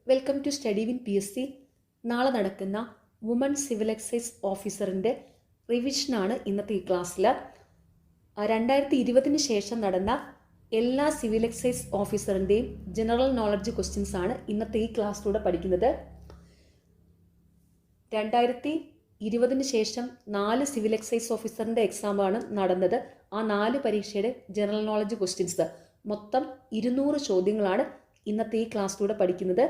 Welcome to study win PSC. നാളെ നടക്കുന്ന woman civil excise ഓഫീസറിൻ്റെ റിവിഷനാണ് ഇന്നത്തെ ഈ ക്ലാസ്സിൽ. 2020 ശേഷം നടന്ന എല്ലാ സിവിൽ എക്സൈസ് ഓഫീസറിൻ്റെയും ജനറൽ നോളജ് ക്വസ്റ്റ്യൻസ് ആണ് ഇന്നത്തെ ഈ ക്ലാസ്സിലൂടെ പഠിക്കുന്നത്. 2020 ശേഷം 4 സിവിൽ എക്സൈസ് ഓഫീസറിൻ്റെ എക്സാമാണ് നടന്നത്. ആ 4 പരീക്ഷയുടെ ജനറൽ നോളജ് ക്വസ്റ്റ്യൻസ് മൊത്തം 200 ചോദ്യങ്ങളാണ് ഇന്നത്തെ ഈ ക്ലാസ്സിലൂടെ പഠിക്കുന്നത്.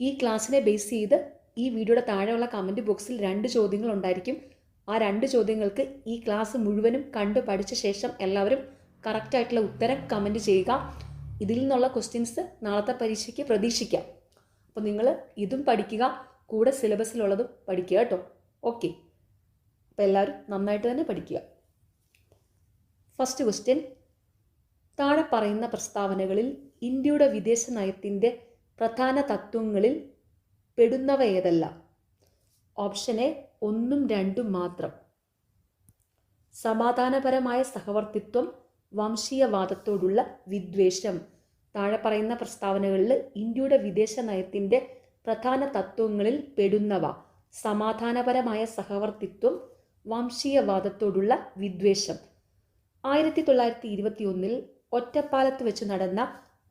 ഈ ക്ലാസ്സിനെ ബേസ് ചെയ്ത് ഈ വീഡിയോയുടെ താഴെയുള്ള കമൻറ്റ് ബോക്സിൽ 2 ചോദ്യങ്ങൾ ഉണ്ടായിരിക്കും. ആ 2 ചോദ്യങ്ങൾക്ക് ഈ ക്ലാസ് മുഴുവനും കണ്ടു പഠിച്ച ശേഷം എല്ലാവരും കറക്റ്റായിട്ടുള്ള ഉത്തരം കമൻറ്റ് ചെയ്യുക. ഇതിൽ നിന്നുള്ള ക്വസ്റ്റ്യൻസ് നാളത്തെ പരീക്ഷയ്ക്ക് പ്രതീക്ഷിക്കാം. അപ്പോൾ നിങ്ങൾ ഇതും പഠിക്കുക, കൂടെ സിലബസിലുള്ളതും പഠിക്കുക കേട്ടോ. ഓക്കെ, അപ്പോൾ എല്ലാവരും നന്നായിട്ട് തന്നെ പഠിക്കുക. ഫസ്റ്റ് ക്വസ്റ്റ്യൻ, താഴെ പറയുന്ന പ്രസ്താവനകളിൽ ഇന്ത്യയുടെ വിദേശ നയത്തിൻ്റെ പ്രധാന തത്വങ്ങളിൽ പെടുന്നവ ഏതെല്ലാം? ഓപ്ഷൻ എ 1ഉം 2ഉം മാത്രം. സമാധാനപരമായ സഹവർത്തിത്വം, വംശീയവാദത്തോടുള്ള വിദ്വേഷം. താഴെ പറയുന്ന പ്രസ്താവനകളിൽ ഇന്ത്യയുടെ വിദേശ നയത്തിൻ്റെ പ്രധാന തത്വങ്ങളിൽ പെടുന്നവ: സമാധാനപരമായ സഹവർത്തിത്വം, വംശീയവാദത്തോടുള്ള വിദ്വേഷം. 1921 ഒറ്റപ്പാലത്ത് വെച്ച് നടന്ന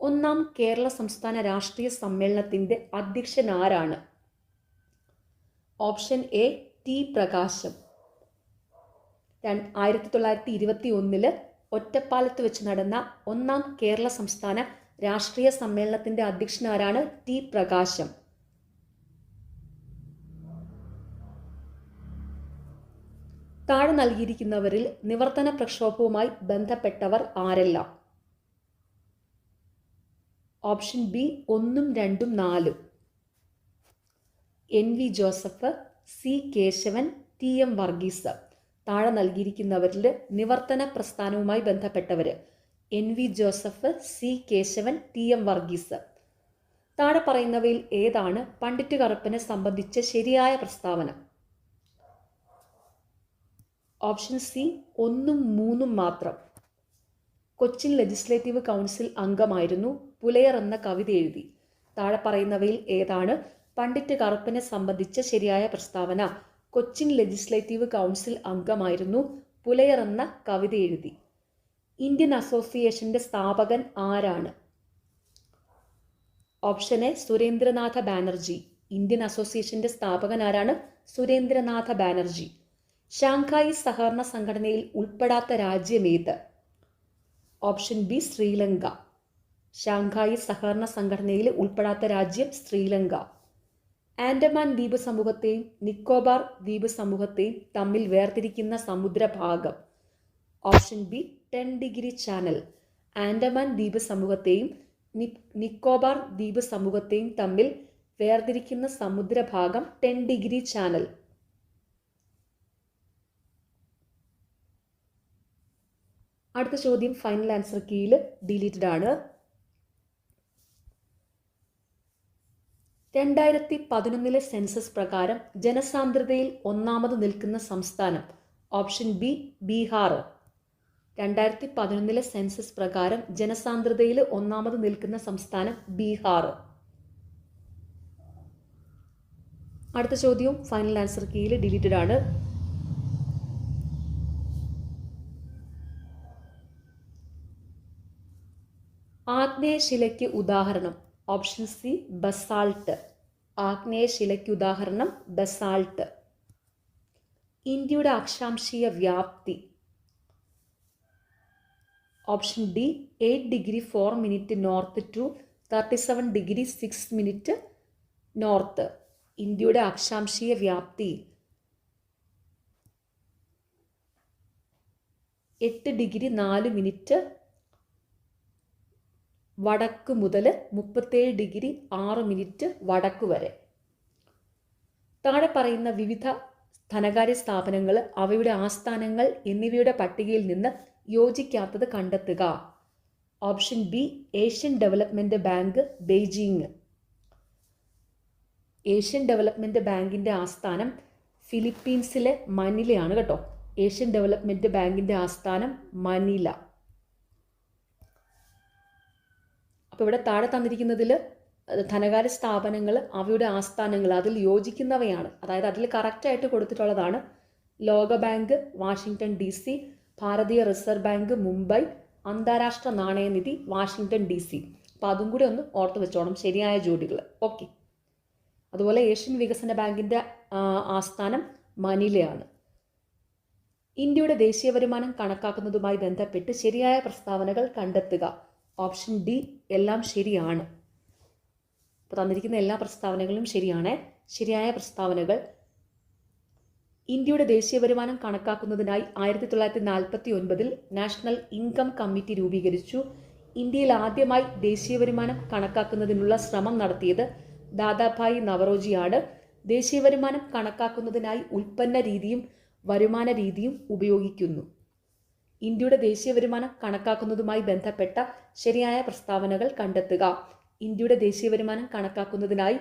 1ാം കേരള സംസ്ഥാന രാഷ്ട്രീയ സമ്മേളനത്തിൻ്റെ അധ്യക്ഷൻ ആരാണ്? ഓപ്ഷൻ എ ടി പ്രകാശം. 1921 ഒറ്റപ്പാലത്ത് വെച്ച് നടന്ന 1ാം കേരള സംസ്ഥാന രാഷ്ട്രീയ സമ്മേളനത്തിൻ്റെ അധ്യക്ഷൻ ആരാണ്? ടി പ്രകാശം. താഴെ നൽകിയിരിക്കുന്നവരിൽ നിവർത്തന പ്രക്ഷോഭവുമായി ബന്ധപ്പെട്ടവർ ആരെല്ലാം? ഓപ്ഷൻ ബി 1ഉം 2ഉം 4ഉം. NV Joseph, C Kesavan, TM Varghese. താഴെ നൽകിയിരിക്കുന്നവരിൽ നിവർത്തന പ്രസ്ഥാനവുമായി ബന്ധപ്പെട്ടവർ: NV Joseph, C Kesavan, TM Varghese. താഴെ പറയുന്നവയിൽ ഏതാണ് പണ്ഡിറ്റ് കറുപ്പനെ സംബന്ധിച്ച ശരിയായ പ്രസ്താവന? ഓപ്ഷൻ സി 1ഉം 3ഉം മാത്രം. കൊച്ചിൻ ലെജിസ്ലേറ്റീവ് കൗൺസിൽ അംഗമായിരുന്നു, പുലയർ എന്ന കവിത എഴുതി. താഴെ പറയുന്നവയിൽ ഏതാണ് പണ്ഡിറ്റ് കറുപ്പനെ സംബന്ധിച്ച ശരിയായ പ്രസ്താവന? കൊച്ചിൻ ലെജിസ്ലേറ്റീവ് കൗൺസിൽ അംഗമായിരുന്നു, പുലയർ എന്ന കവിത എഴുതി. ഇന്ത്യൻ അസോസിയേഷന്റെ സ്ഥാപകൻ ആരാണ്? Option A Surendranath Banerjee. Indian അസോസിയേഷന്റെ സ്ഥാപകൻ ആരാണ്? സുരേന്ദ്രനാഥ ബാനർജി. ഷാങ്ഹായി സഹകരണ സംഘടനയിൽ ഉൾപ്പെടാത്ത രാജ്യമേത്? Option B Sri Lanka. ഷാങ്ഹായി സഹകരണ സംഘടനയിൽ ഉൾപ്പെടാത്ത രാജ്യം ശ്രീലങ്ക. ആൻഡമാൻ ദ്വീപ് സമൂഹത്തെയും നിക്കോബാർ ദ്വീപ് സമൂഹത്തെയും തമ്മിൽ വേർതിരിക്കുന്ന സമുദ്രഭാഗം? Option B 10 degree channel. Andaman ദ്വീപ് സമൂഹത്തെയും നിക്കോബാർ ദ്വീപ് സമൂഹത്തെയും തമ്മിൽ വേർതിരിക്കുന്ന സമുദ്രഭാഗം 10 ഡിഗ്രി ചാനൽ. അടുത്ത ചോദ്യം ഫൈനൽ ആൻസർ കീയിൽ ഡിലീറ്റഡ് ആണ്. 2011 സെൻസസ് പ്രകാരം ജനസാന്ദ്രതയിൽ 1ാമത് നിൽക്കുന്ന സംസ്ഥാനം? Option B Bihar. 2011 സെൻസസ് പ്രകാരം ജനസാന്ദ്രതയിൽ 1ാമത് നിൽക്കുന്ന സംസ്ഥാനം ബീഹാർ. അടുത്ത ചോദ്യവും ഫൈനൽ ആൻസർ കീയിൽ ഡിലീറ്റഡ് ആണ്. ആഗ്നേയശിലയ്ക്ക് ഉദാഹരണം? Option C basalt. ആഗ്നേയശിലയ്ക്ക് ഉദാഹരണം ബസാൾട്ട്. ഇന്ത്യയുടെ അക്ഷാംശീയ വ്യാപ്തി? Option D 8 degree 4 minute north to 37 degree 6 minute north. ഇന്ത്യയുടെ അക്ഷാംശീയ വ്യാപ്തി 8 ഡിഗ്രി 4 മിനിറ്റ് വടക്ക് മുതൽ 37 ഡിഗ്രി 6 മിനിറ്റ് വടക്ക് വരെ. താഴെ പറയുന്ന വിവിധ ധനകാര്യ സ്ഥാപനങ്ങൾ, അവയുടെ ആസ്ഥാനങ്ങൾ എന്നിവയുടെ പട്ടികയിൽ നിന്ന് യോജിക്കാത്തത് കണ്ടെത്തുക. Option B Asian development bank, Beijing. Asian development ബാങ്കിൻ്റെ ആസ്ഥാനം ഫിലിപ്പീൻസിലെ മനിലയാണ് കേട്ടോ. ഏഷ്യൻ ഡെവലപ്മെൻറ്റ് ബാങ്കിൻ്റെ ആസ്ഥാനം മനില. അപ്പോൾ ഇവിടെ താഴെ തന്നിരിക്കുന്നതിൽ ധനകാര്യ സ്ഥാപനങ്ങൾ, അവയുടെ ആസ്ഥാനങ്ങൾ അതിൽ യോജിക്കുന്നവയാണ്, അതായത് അതിൽ കറക്റ്റായിട്ട് കൊടുത്തിട്ടുള്ളതാണ്. ലോകബാങ്ക് വാഷിങ്ടൺ DC, ഭാരതീയ റിസർവ് ബാങ്ക് മുംബൈ, അന്താരാഷ്ട്ര നാണയനിധി വാഷിങ്ടൺ DC. അപ്പോൾ അതും കൂടി ഒന്ന് ഓർത്ത് വെച്ചോണം, ശരിയായ ജോഡികൾ. ഓക്കെ. അതുപോലെ ഏഷ്യൻ വികസന ബാങ്കിൻ്റെ ആസ്ഥാനം മനിലയാണ്. ഇന്ത്യയുടെ ദേശീയ വരുമാനം കണക്കാക്കുന്നതുമായി ബന്ധപ്പെട്ട് ശരിയായ പ്രസ്താവനകൾ കണ്ടെത്തുക. ഓപ്ഷൻ ഡി എല്ലാം ശരിയാണ്. അപ്പോൾ തന്നിരിക്കുന്ന എല്ലാ പ്രസ്താവനകളും ശരിയാണ്. ശരിയായ പ്രസ്താവനകൾ: ഇന്ത്യയുടെ ദേശീയ വരുമാനം കണക്കാക്കുന്നതിനായി 1949 നാഷണൽ ഇൻകം കമ്മിറ്റി രൂപീകരിച്ചു. ഇന്ത്യയിൽ ആദ്യമായി ദേശീയ വരുമാനം കണക്കാക്കുന്നതിനുള്ള ശ്രമം നടത്തിയത് ദാദാഭായ് നവറോജിയാണ്. ദേശീയ വരുമാനം കണക്കാക്കുന്നതിനായി ഉൽപ്പന്ന രീതിയും വരുമാന രീതിയും ഉപയോഗിക്കുന്നു. ഇന്ത്യയുടെ ദേശീയ വരുമാനം കണക്കാക്കുന്നതുമായി ബന്ധപ്പെട്ട ശരിയായ പ്രസ്താവനകൾ കണ്ടെത്തുക. ഇന്ത്യയുടെ ദേശീയ വരുമാനം കണക്കാക്കുന്നതിനായി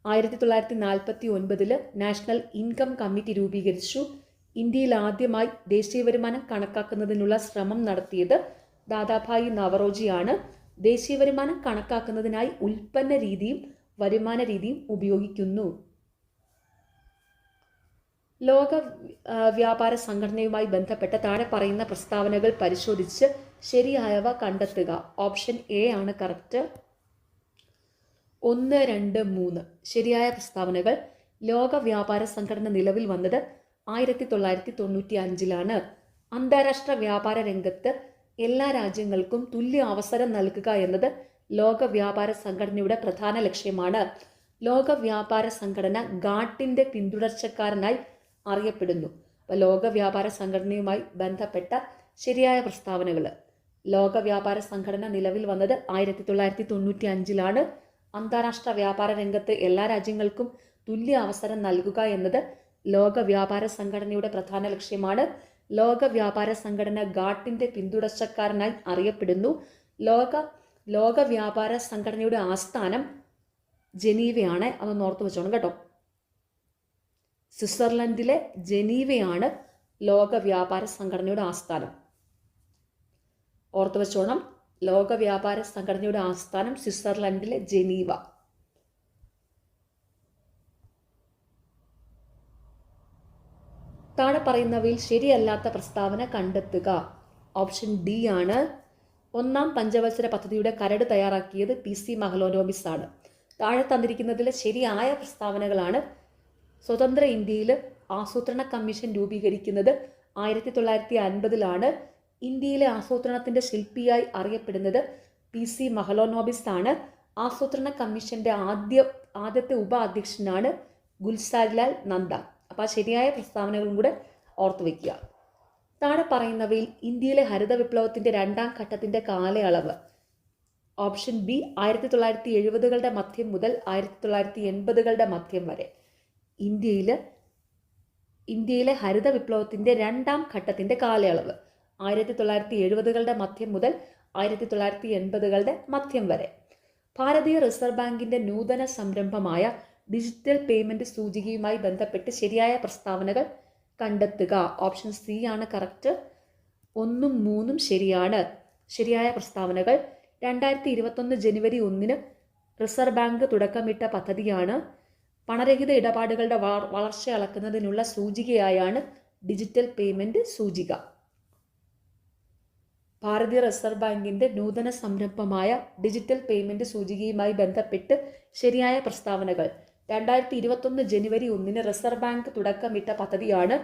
1949 നാഷണൽ ഇൻകം കമ്മിറ്റി രൂപീകരിച്ചു. ഇന്ത്യയിൽ ആദ്യമായി ദേശീയ വരുമാനം കണക്കാക്കുന്നതിനുള്ള ശ്രമം നടത്തിയത് ദാദാഭായ് നവറോജിയാണ്. ദേശീയ വരുമാനം കണക്കാക്കുന്നതിനായി ഉൽപ്പന്ന രീതിയും വരുമാന രീതിയും ഉപയോഗിക്കുന്നു. ലോക വ്യാപാര സംഘടനയുമായി ബന്ധപ്പെട്ട താഴെ പറയുന്ന പ്രസ്താവനകൾ പരിശോധിച്ച് ശരിയായവ കണ്ടെത്തുക. ഓപ്ഷൻ എ ആണ് കറക്റ്റ്. 1, 2, 3 ശരിയായ പ്രസ്താവനകൾ: ലോക വ്യാപാര സംഘടന നിലവിൽ വന്നത് 1995 അന്താരാഷ്ട്ര വ്യാപാര രംഗത്ത് എല്ലാ രാജ്യങ്ങൾക്കും തുല്യ അവസരം നൽകുക എന്നത് ലോക വ്യാപാര സംഘടനയുടെ പ്രധാന ലക്ഷ്യമാണ്. ലോക വ്യാപാര സംഘടന ഗാട്ടിൻ്റെ പിന്തുടർച്ചക്കാരനായി അറിയപ്പെടുന്നു. അപ്പോൾ ലോക വ്യാപാര സംഘടനയുമായി ബന്ധപ്പെട്ട ശരിയായ പ്രസ്താവനകൾ: ലോക വ്യാപാര സംഘടന നിലവിൽ വന്നത് 1995 അന്താരാഷ്ട്ര വ്യാപാര രംഗത്ത് എല്ലാ രാജ്യങ്ങൾക്കും തുല്യ അവസരം നൽകുക എന്നത് ലോക വ്യാപാര സംഘടനയുടെ പ്രധാന ലക്ഷ്യമാണ്. ലോക വ്യാപാര സംഘടന ഗാട്ടിൻ്റെ പിന്തുടർച്ചക്കാരനായി അറിയപ്പെടുന്നു. ലോക വ്യാപാര സംഘടനയുടെ ആസ്ഥാനം ജനീവയാണ്. അതൊന്ന് ഓർത്ത് വെച്ചോണം കേട്ടോ. സ്വിറ്റ്സർലൻഡിലെ ജനീവയാണ് ലോക വ്യാപാര സംഘടനയുടെ ആസ്ഥാനം. ഓർത്ത് വെച്ചോണം, ലോക വ്യാപാര സംഘടനയുടെ ആസ്ഥാനം സ്വിറ്റ്സർലൻഡിലെ ജനീവ. താഴെ പറയുന്നവയിൽ ശരിയല്ലാത്ത പ്രസ്താവന കണ്ടെത്തുക. ഓപ്ഷൻ ഡി ആണ്. 1ാം പഞ്ചവത്സര പദ്ധതിയുടെ കരട് തയ്യാറാക്കിയത് PC മഹലോനോബിസ് ആണ്. താഴെ തന്നിരിക്കുന്നതിലെ ശരിയായ പ്രസ്താവനകളാണ്: സ്വതന്ത്ര ഇന്ത്യയിൽ ആസൂത്രണ കമ്മീഷൻ രൂപീകരിക്കുന്നത് 1950 ഇന്ത്യയിലെ ആസൂത്രണത്തിൻ്റെ ശില്പിയായി അറിയപ്പെടുന്നത് PC മഹലോനോബിസ് ആണ്. ആസൂത്രണ കമ്മീഷൻ്റെ ആദ്യത്തെ ഉപാധ്യക്ഷനാണ് ഗുൽസാരിലാൽ നന്ദ. അപ്പോൾ ആ ശരിയായ പ്രസ്താവനകളും കൂടെ ഓർത്തു വയ്ക്കുക. താഴെ പറയുന്നവയിൽ ഇന്ത്യയിലെ ഹരിത വിപ്ലവത്തിൻ്റെ 2ാം ഘട്ടത്തിൻ്റെ കാലയളവ്. ഓപ്ഷൻ ബി 1970കളുടെ മധ്യം മുതൽ 1980കളുടെ മധ്യം വരെ. ഇന്ത്യയിലെ ഹരിത വിപ്ലവത്തിൻ്റെ 2ാം ഘട്ടത്തിൻ്റെ കാലയളവ് 1970കളുടെ മധ്യം മുതൽ 1980കളുടെ മധ്യം വരെ. ഭാരതീയ റിസർവ് ബാങ്കിൻ്റെ നൂതന സംരംഭമായ ഡിജിറ്റൽ പേയ്മെൻറ്റ് സൂചികയുമായി ബന്ധപ്പെട്ട് ശരിയായ പ്രസ്താവനകൾ കണ്ടെത്തുക. ഓപ്ഷൻ സി ആണ് കറക്റ്റ്. 1ഉം 3ഉം ശരിയാണ്. ശരിയായ പ്രസ്താവനകൾ: 2021 ജനുവരി 1 റിസർവ് ബാങ്ക് തുടക്കമിട്ട പദ്ധതിയാണ്. പണരഹിത ഇടപാടുകളുടെ വളർച്ച അളക്കുന്നതിനുള്ള സൂചികയായാണ് ഡിജിറ്റൽ പേയ്മെൻറ്റ് സൂചിക. ഭാരതീയ റിസർവ് ബാങ്കിൻ്റെ നൂതന സംരംഭമായ ഡിജിറ്റൽ പേയ്മെൻറ്റ് സൂചികയുമായി ബന്ധപ്പെട്ട് ശരിയായ പ്രസ്താവനകൾ: 2021 ജനുവരി 1 റിസർവ് ബാങ്ക് തുടക്കമിട്ട പദ്ധതിയാണ്.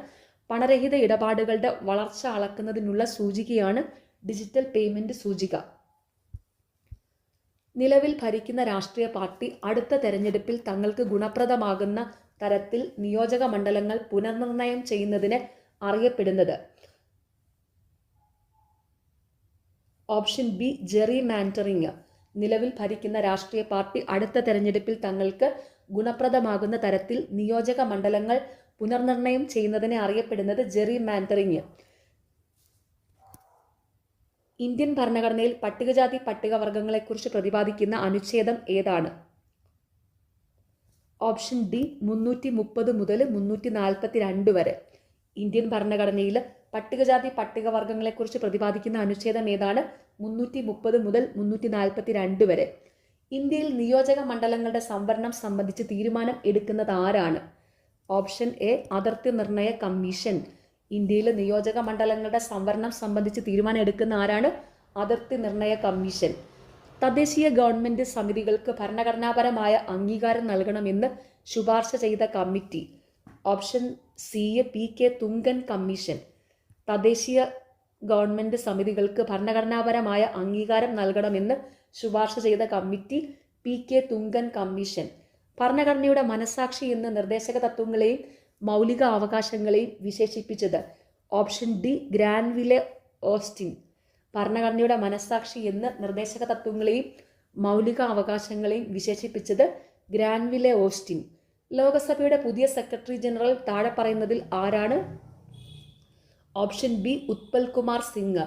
പണരഹിത ഇടപാടുകളുടെ വളർച്ച അളക്കുന്നതിനുള്ള സൂചികയാണ് ഡിജിറ്റൽ പേയ്മെൻറ്റ് സൂചിക. നിലവിൽ ഭരിക്കുന്ന രാഷ്ട്രീയ പാർട്ടി അടുത്ത തെരഞ്ഞെടുപ്പിൽ തങ്ങൾക്ക് ഗുണപ്രദമാകുന്ന തരത്തിൽ നിയോജക മണ്ഡലങ്ങൾ പുനർനിർണയം ചെയ്യുന്നതിന് അറിയപ്പെടുന്നത്. Option B gerrymandering. നിലവിൽ ഭരിക്കുന്ന രാഷ്ട്രീയ പാർട്ടി അടുത്ത തെരഞ്ഞെടുപ്പിൽ തങ്ങൾക്ക് ഗുണപ്രദമാകുന്ന തരത്തിൽ നിയോജക മണ്ഡലങ്ങൾ പുനർനിർണയം ചെയ്യുന്നതിനെ അറിയപ്പെടുന്നത് ജെറി മാൻഡറിങ്. ഇന്ത്യൻ ഭരണഘടനയിൽ പട്ടികജാതി പട്ടികവർഗങ്ങളെക്കുറിച്ച് പ്രതിപാദിക്കുന്ന അനുച്ഛേദം ഏതാണ്? ഓപ്ഷൻ ഡി 330 മുതൽ 342 വരെ. ഇന്ത്യൻ ഭരണഘടനയിൽ പട്ടികജാതി പട്ടികവർഗങ്ങളെക്കുറിച്ച് പ്രതിപാദിക്കുന്ന അനുച്ഛേദം ഏതാണ്? 330 മുതൽ 342 വരെ. ഇന്ത്യയിൽ നിയോജക മണ്ഡലങ്ങളുടെ സംവരണം സംബന്ധിച്ച് തീരുമാനം എടുക്കുന്നത് ആരാണ്? ഓപ്ഷൻ എ അതിർത്തി നിർണയ കമ്മീഷൻ. ഇന്ത്യയിലെ നിയോജക മണ്ഡലങ്ങളുടെ സംവരണം സംബന്ധിച്ച് തീരുമാനം എടുക്കുന്ന ആരാണ്? അതിർത്തി നിർണയ കമ്മീഷൻ. തദ്ദേശീയ ഗവൺമെന്റ് സമിതികൾക്ക് ഭരണഘടനാപരമായ അംഗീകാരം നൽകണമെന്ന് ശുപാർശ ചെയ്ത committee. Option C PK Thungan commission. തദ്ദേശീയ ഗവൺമെന്റ് സമിതികൾക്ക് ഭരണഘടനാപരമായ അംഗീകാരം നൽകണമെന്ന് ശുപാർശ ചെയ്ത കമ്മിറ്റി PK തുങ്കൻ കമ്മീഷൻ. ഭരണഘടനയുടെ മനസാക്ഷി എന്ന നിർദ്ദേശക തത്വങ്ങളെയും മൗലിക അവകാശങ്ങളെയും വിശേഷിപ്പിച്ചത്. Option D Granville Austin. ഭരണഘടനയുടെ മനസാക്ഷി എന്ന് നിർദ്ദേശക തത്വങ്ങളെയും മൗലിക അവകാശങ്ങളെയും വിശേഷിപ്പിച്ചത് ഗ്രാൻവിലെ ഓസ്റ്റിൻ. ലോകസഭയുടെ പുതിയ സെക്രട്ടറി ജനറൽ താഴെ പറയുന്നതിൽ ആരാണ്? Option B Utpal Kumar Singh.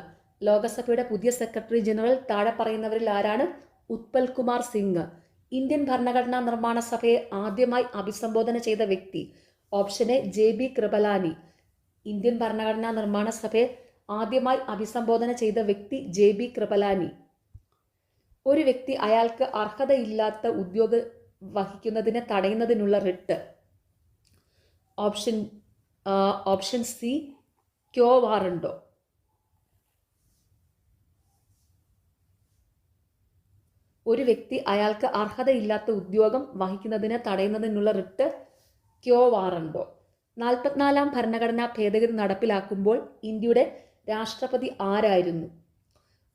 ലോകസഭയുടെ പുതിയ സെക്രട്ടറി ജനറൽ താഴെ പറയുന്നവരിൽ ആരാണ്? ഉത്പൽ കുമാർ സിംഗ്. ഇന്ത്യൻ ഭരണഘടനാ നിർമ്മാണ സഭയെ ആദ്യമായി അഭിസംബോധന ചെയ്ത വ്യക്തി. Option A JB Kripalani. Indian ഭരണഘടനാ നിർമ്മാണ സഭയെ ആദ്യമായി അഭിസംബോധന ചെയ്ത വ്യക്തി JB കൃപലാനി. ഒരു വ്യക്തി അയാൾക്ക് അർഹതയില്ലാത്ത ഉദ്യോഗം വഹിക്കുന്നതിനെ തടയുന്നതിനുള്ള writ. Option C quo warranto. ഒരു വ്യക്തി അയാൾക്ക് അർഹതയില്ലാത്ത ഉദ്യോഗം വഹിക്കുന്നതിനെ തടയുന്നതിനുള്ള റിട്ട് ക്യോ വാറണ്ടോ. 44-ാം ഭരണഘടനാ ഭേദഗതി നടപ്പിലാക്കുമ്പോൾ ഇന്ത്യയുടെ രാഷ്ട്രപതി ആരായിരുന്നു?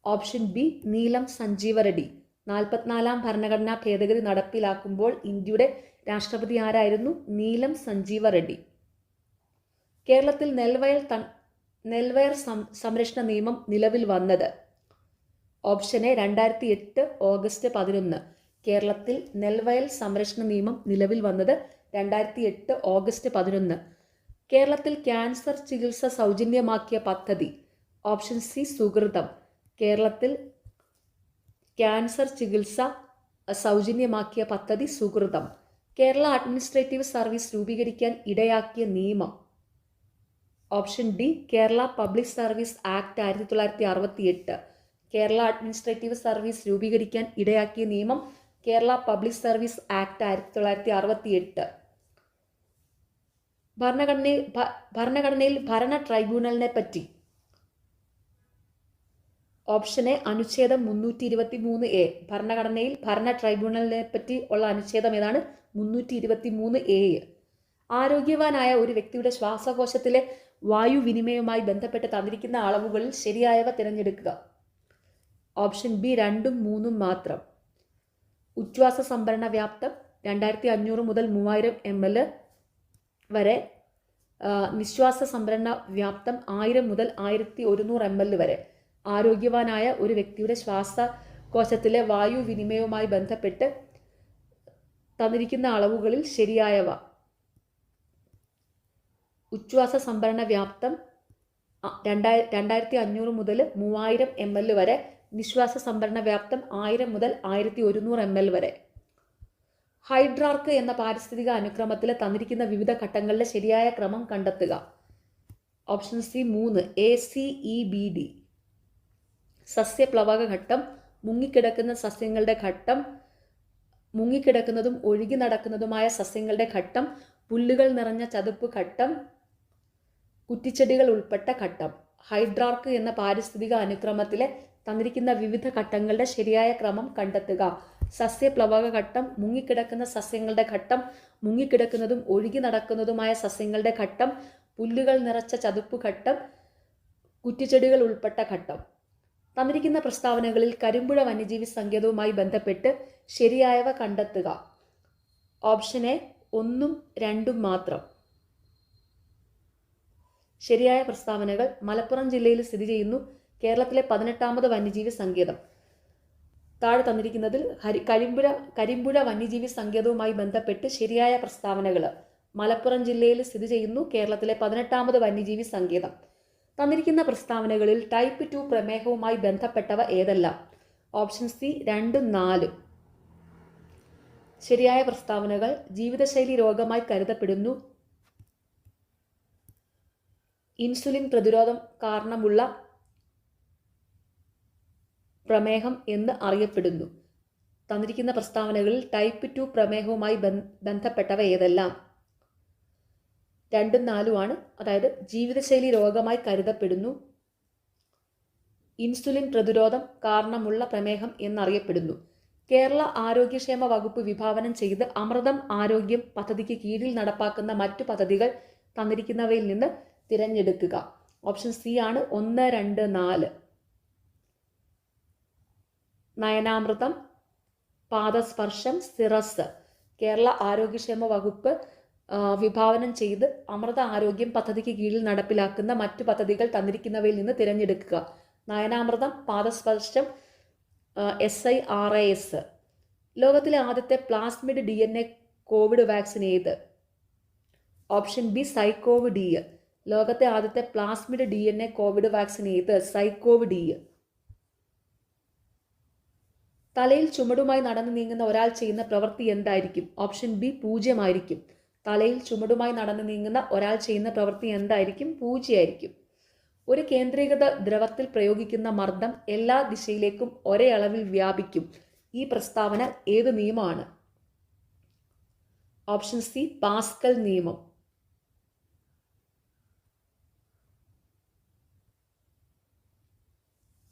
ഓപ്ഷൻ ബി നീലം സഞ്ജീവ റെഡ്ഡി. 44-ാം ഭരണഘടനാ ഭേദഗതി നടപ്പിലാക്കുമ്പോൾ ഇന്ത്യയുടെ രാഷ്ട്രപതി ആരായിരുന്നു? നീലം സഞ്ജീവ റെഡ്ഡി. കേരളത്തിൽ നെൽവയർ സംരക്ഷണ നിയമം നിലവിൽ വന്നത്. Option A 2008 August 11. കേരളത്തിൽ നെൽവയൽ സംരക്ഷണ നിയമം നിലവിൽ വന്നത് 2008 ഓഗസ്റ്റ് 11. കേരളത്തിൽ ക്യാൻസർ ചികിത്സ സൗജന്യമാക്കിയ പദ്ധതി. Option C Sukrutham. കേരളത്തിൽ ക്യാൻസർ ചികിത്സ സൗജന്യമാക്കിയ പദ്ധതി സുകൃതം. കേരള അഡ്മിനിസ്ട്രേറ്റീവ് സർവീസ് രൂപീകരിക്കാൻ ഇടയാക്കിയ നിയമം. Option D Kerala public service act 1968. Kerala administrative service രൂപീകരിക്കാൻ ഇടയാക്കിയ നിയമം കേരള പബ്ലിക് സർവീസ് ആക്ട് 1968. ഭരണഘടനയിൽ ഭരണ ട്രൈബ്യൂണലിനെ പറ്റി. ഓപ്ഷൻ എ അനുച്ഛേദം 323A. ഭരണഘടനയിൽ ഭരണ ട്രൈബ്യൂണലിനെ പറ്റി ഉള്ള അനുച്ഛേദം ഏതാണ്? 323A. ആരോഗ്യവാനായ ഒരു വ്യക്തിയുടെ ശ്വാസകോശത്തിലെ വായുവിനിമയവുമായി ബന്ധപ്പെട്ട് തന്നിരിക്കുന്ന അളവുകളിൽ ശരിയായവ തിരഞ്ഞെടുക്കുക. ഓപ്ഷൻ ബി 2ഉം 3ഉം മാത്രം. ഉച്ഛ്വാസ സംഭരണ വ്യാപ്തം 2500 മുതൽ 3000 ml വരെ. നിശ്വാസ സംഭരണ വ്യാപ്തം 1000 മുതൽ 1100 ml വരെ. ആരോഗ്യവാനായ ഒരു വ്യക്തിയുടെ ശ്വാസകോശത്തിലെ വായുവിനിമയവുമായി ബന്ധപ്പെട്ട് തന്നിരിക്കുന്ന അളവുകളിൽ ശരിയായവ. ഉച്ഛ്വാസ സംഭരണ വ്യാപ്തം 2500 മുതൽ 3000 ml വരെ. നിശ്വാസ സംഭരണ വ്യാപ്തം 1000 മുതൽ 1100 ml വരെ. ഹൈഡ്രാർക്ക് എന്ന പാരിസ്ഥിതിക അനുക്രമത്തിൽ തന്നിരിക്കുന്ന വിവിധ ഘട്ടങ്ങളുടെ ശരിയായ ക്രമം കണ്ടെത്തുക. Option C 3 ACEBD. സസ്യപ്ലവക ഘട്ടം, മുങ്ങിക്കിടക്കുന്ന സസ്യങ്ങളുടെ ഘട്ടം, മുങ്ങിക്കിടക്കുന്നതും ഒഴുകി നടക്കുന്നതുമായ സസ്യങ്ങളുടെ ഘട്ടം, പുല്ലുകൾ നിറഞ്ഞ ചതുപ്പ് ഘട്ടം, കുറ്റിച്ചെടികൾ ഉൾപ്പെട്ട ഘട്ടം. ഹൈഡ്രാർക്ക് എന്ന പാരിസ്ഥിതിക അനുക്രമത്തിലെ തന്നിരിക്കുന്ന വിവിധ ഘട്ടങ്ങളുടെ ശരിയായ ക്രമം കണ്ടെത്തുക. സസ്യപ്ലവക ഘട്ടം, മുങ്ങിക്കിടക്കുന്ന സസ്യങ്ങളുടെ ഘട്ടം, മുങ്ങിക്കിടക്കുന്നതും ഒഴുകി നടക്കുന്നതുമായ സസ്യങ്ങളുടെ ഘട്ടം, പുല്ലുകൾ നിറച്ച ചതുപ്പ് ഘട്ടം, കുറ്റിച്ചെടികൾ ഉൾപ്പെട്ട ഘട്ടം. തന്നിരിക്കുന്ന പ്രസ്താവനകളിൽ കരിമ്പുഴ വന്യജീവി സങ്കേതവുമായി ബന്ധപ്പെട്ട് ശരിയായവ കണ്ടെത്തുക. ഓപ്ഷൻ എ 1ഉം 2ഉം മാത്രം. ശരിയായ പ്രസ്താവനകൾ: മലപ്പുറം ജില്ലയിൽ സ്ഥിതി ചെയ്യുന്നു കേരളത്തിലെ 18ാമത് വന്യജീവി സങ്കേതം. താഴെ തന്നിരിക്കുന്നതിൽ കരിമ്പുഴ വന്യജീവി സങ്കേതവുമായി ബന്ധപ്പെട്ട് ശരിയായ പ്രസ്താവനകൾ. മലപ്പുറം ജില്ലയിൽ സ്ഥിതി ചെയ്യുന്നു കേരളത്തിലെ 18ാമത് വന്യജീവി സങ്കേതം. തന്നിരിക്കുന്ന പ്രസ്താവനകളിൽ ടൈപ്പ് 2 പ്രമേഹവുമായി ബന്ധപ്പെട്ടവ ഏതെല്ലാം? ഓപ്ഷൻ സി 2ഉം 4ഉം. ശരിയായ പ്രസ്താവനകൾ: ജീവിതശൈലി രോഗമായി കരുതപ്പെടുന്നു. ഇൻസുലിൻ പ്രതിരോധം കാരണമുള്ള പ്രമേഹം എന്ന് അറിയപ്പെടുന്നു. തന്നിരിക്കുന്ന പ്രസ്താവനകളിൽ ടൈപ്പ് 2 പ്രമേഹവുമായി ബന്ധപ്പെട്ടവ ഏതെല്ലാം? 2ഉം 4ഉമാണ്. അതായത് ജീവിതശൈലി രോഗമായി കരുതപ്പെടുന്നു, ഇൻസുലിൻ പ്രതിരോധം കാരണമുള്ള പ്രമേഹം എന്നറിയപ്പെടുന്നു. കേരള ആരോഗ്യക്ഷേമ വകുപ്പ് വിഭാവനം ചെയ്ത് അമൃതം ആരോഗ്യം പദ്ധതിക്ക് കീഴിൽ നടപ്പാക്കുന്ന മറ്റു പദ്ധതികൾ തന്നിരിക്കുന്നവയിൽ നിന്ന് തിരഞ്ഞെടുക്കുക. ഓപ്ഷൻ സി ആണ് 1, 2, 4. നയനാമൃതം, പാദസ്പർശം, സിറസ്. കേരള ആരോഗ്യക്ഷേമ വകുപ്പ് വിഭാവനം ചെയ്ത് അമൃത ആരോഗ്യം പദ്ധതിക്ക് കീഴിൽ നടപ്പിലാക്കുന്ന മറ്റു പദ്ധതികൾ തന്നിരിക്കുന്നവയിൽ നിന്ന് തിരഞ്ഞെടുക്കുക. നയനാമൃതം, പാദസ്പർശം, SIRAS. ലോകത്തിലെ ആദ്യത്തെ പ്ലാസ്മിഡ് DNA കോവിഡ് വാക്സിൻ ഏത്? Option B ZyCoV D. ലോകത്തെ ആദ്യത്തെ പ്ലാസ്മിഡ് DNA കോവിഡ് വാക്സിൻ ഏത്? സൈക്കോവ് D. തലയിൽ ചുമടുമായി നടന്നു നീങ്ങുന്ന ഒരാൾ ചെയ്യുന്ന പ്രവൃത്തി എന്തായിരിക്കും? ഓപ്ഷൻ ബി 0 ആയിരിക്കും. തലയിൽ ചുമടുമായി നടന്നു നീങ്ങുന്ന ഒരാൾ ചെയ്യുന്ന പ്രവൃത്തി എന്തായിരിക്കും? 0 ആയിരിക്കും. ഒരു കേന്ദ്രീകൃത ദ്രവത്തിൽ പ്രയോഗിക്കുന്ന മർദ്ദം എല്ലാ ദിശയിലേക്കും ഒരേ അളവിൽ വ്യാപിക്കും. ഈ പ്രസ്താവന ഏത് നിയമമാണ്? ഓപ്ഷൻ സി പാസ്കൽ നിയമം.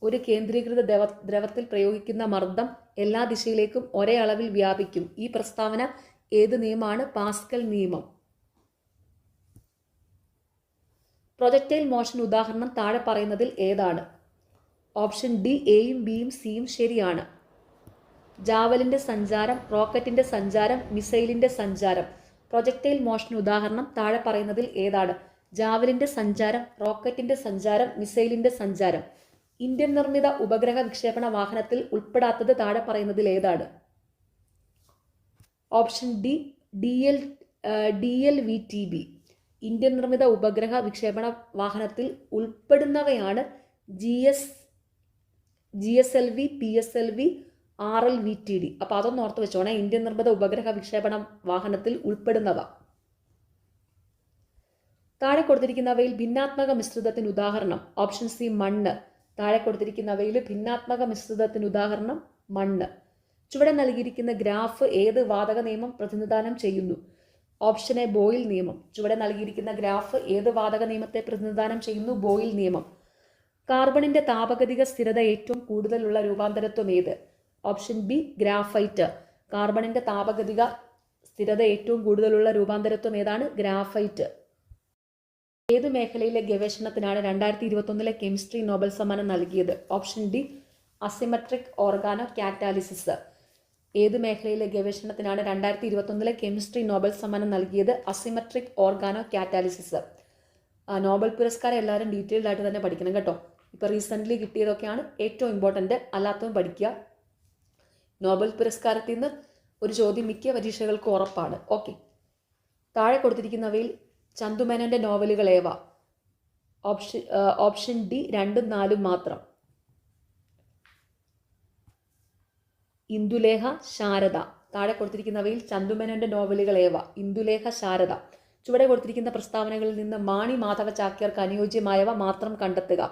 ഒരു കേന്ദ്രീകൃത ദ്രവത്തിൽ പ്രയോഗിക്കുന്ന മർദ്ദം എല്ലാ ദിശയിലേക്കും ഒരേ അളവിൽ വ്യാപിക്കും. ഈ പ്രസ്താവന ഏത് നിയമമാണ്? പാസ്കൽ നിയമം. പ്രൊജക്ടൈൽ മോഷൻ ഉദാഹരണം താഴെ പറയുന്നതിൽ ഏതാണ്? ഓപ്ഷൻ ഡി എയും ബിയും സിയും ശരിയാണ്. ജാവലിൻ്റെ സഞ്ചാരം, റോക്കറ്റിൻ്റെ സഞ്ചാരം, മിസൈലിൻ്റെ സഞ്ചാരം. പ്രൊജക്ടൈൽ മോഷൻ ഉദാഹരണം താഴെ പറയുന്നതിൽ ഏതാണ്? ജാവലിൻ്റെ സഞ്ചാരം, റോക്കറ്റിൻ്റെ സഞ്ചാരം, മിസൈലിൻ്റെ സഞ്ചാരം. ഇന്ത്യൻ നിർമ്മിത ഉപഗ്രഹ വിക്ഷേപണ വാഹനത്തിൽ ഉൾപ്പെടാത്തത് താഴെ പറയുന്നതിൽ ഏതാണ്? Option D DLVTB. ഇന്ത്യൻ നിർമ്മിത ഉപഗ്രഹ വിക്ഷേപണ വാഹനത്തിൽ ഉൾപ്പെടുന്നവയാണ് GSLV, PSLV, RLVTD. അപ്പോൾ അതൊന്ന് ഓർത്ത് വെച്ചോണേ. ഇന്ത്യൻ നിർമ്മിത ഉപഗ്രഹ വിക്ഷേപണ വാഹനത്തിൽ ഉൾപ്പെടുന്നവ. താഴെ കൊടുത്തിരിക്കുന്നവയിൽ ഭിന്നാത്മക മിശ്രിതത്തിന് ഉദാഹരണം? ഓപ്ഷൻ സി മണ്ണ്. താഴെ കൊടുത്തിരിക്കുന്നവയിൽ ഭിന്നാത്മക മിശ്രിതത്തിന് ഉദാഹരണം മണ്ണ്. ചുവടെ നൽകിയിരിക്കുന്ന ഗ്രാഫ് ഏത് വാതക നിയമം പ്രതിനിധാനം ചെയ്യുന്നു? ഓപ്ഷൻ എ ബോയിൽ നിയമം. ചുവടെ നൽകിയിരിക്കുന്ന ഗ്രാഫ് ഏത് വാതക നിയമത്തെ പ്രതിനിധാനം ചെയ്യുന്നു? ബോയിൽ നിയമം. കാർബണിന്റെ താപഗതിക സ്ഥിരത ഏറ്റവും കൂടുതലുള്ള രൂപാന്തരത്വം ഏത്? Option B graphite. കാർബണിന്റെ താപഗതിക സ്ഥിരത ഏറ്റവും കൂടുതലുള്ള രൂപാന്തരത്വം ഏതാണ്? ഗ്രാഫൈറ്റ്. ഏത് മേഖലയിലെ ഗവേഷണത്തിനാണ് 2021 കെമിസ്ട്രി നോബൽ സമ്മാനം നൽകിയത്? Option D asymmetric organo catalysis. ഏത് മേഖലയിലെ ഗവേഷണത്തിനാണ് 2021 കെമിസ്ട്രി നോബൽ സമ്മാനം നൽകിയത്? Asymmetric organo catalysis. നോബൽ പുരസ്കാരം എല്ലാവരും ഡീറ്റെയിൽഡ് ആയിട്ട് തന്നെ പഠിക്കണം കേട്ടോ. ഇപ്പോൾ റീസെൻ്റ്ലി കിട്ടിയതൊക്കെയാണ് ഏറ്റവും ഇമ്പോർട്ടൻ്റ്, അല്ലാത്തതും പഠിക്കുക. നോബൽ പുരസ്കാരത്തിൽ നിന്ന് ഒരു ചോദ്യം മിക്ക പരീക്ഷകൾക്ക് ഉറപ്പാണ്. ഓക്കെ, താഴെ കൊടുത്തിരിക്കുന്നവയിൽ ചന്തുമേനോൻ്റെ നോവലുകൾ ഏവ? ഓപ്ഷൻ ഡി 2ഉം 4ഉം മാത്രം. ഇന്ദുലേഖ, ശാരദ. താഴെ കൊടുത്തിരിക്കുന്നവയിൽ ചന്തുമേനോൻ്റെ നോവലുകൾ ഏവ? ഇന്ദുലേഖ, ശാരദ. ചുവടെ കൊടുത്തിരിക്കുന്ന പ്രസ്താവനകളിൽ നിന്ന് മാണി മാധവ ചാക്യാർക്ക് അനുയോജ്യമായവ മാത്രം കണ്ടെത്തുക.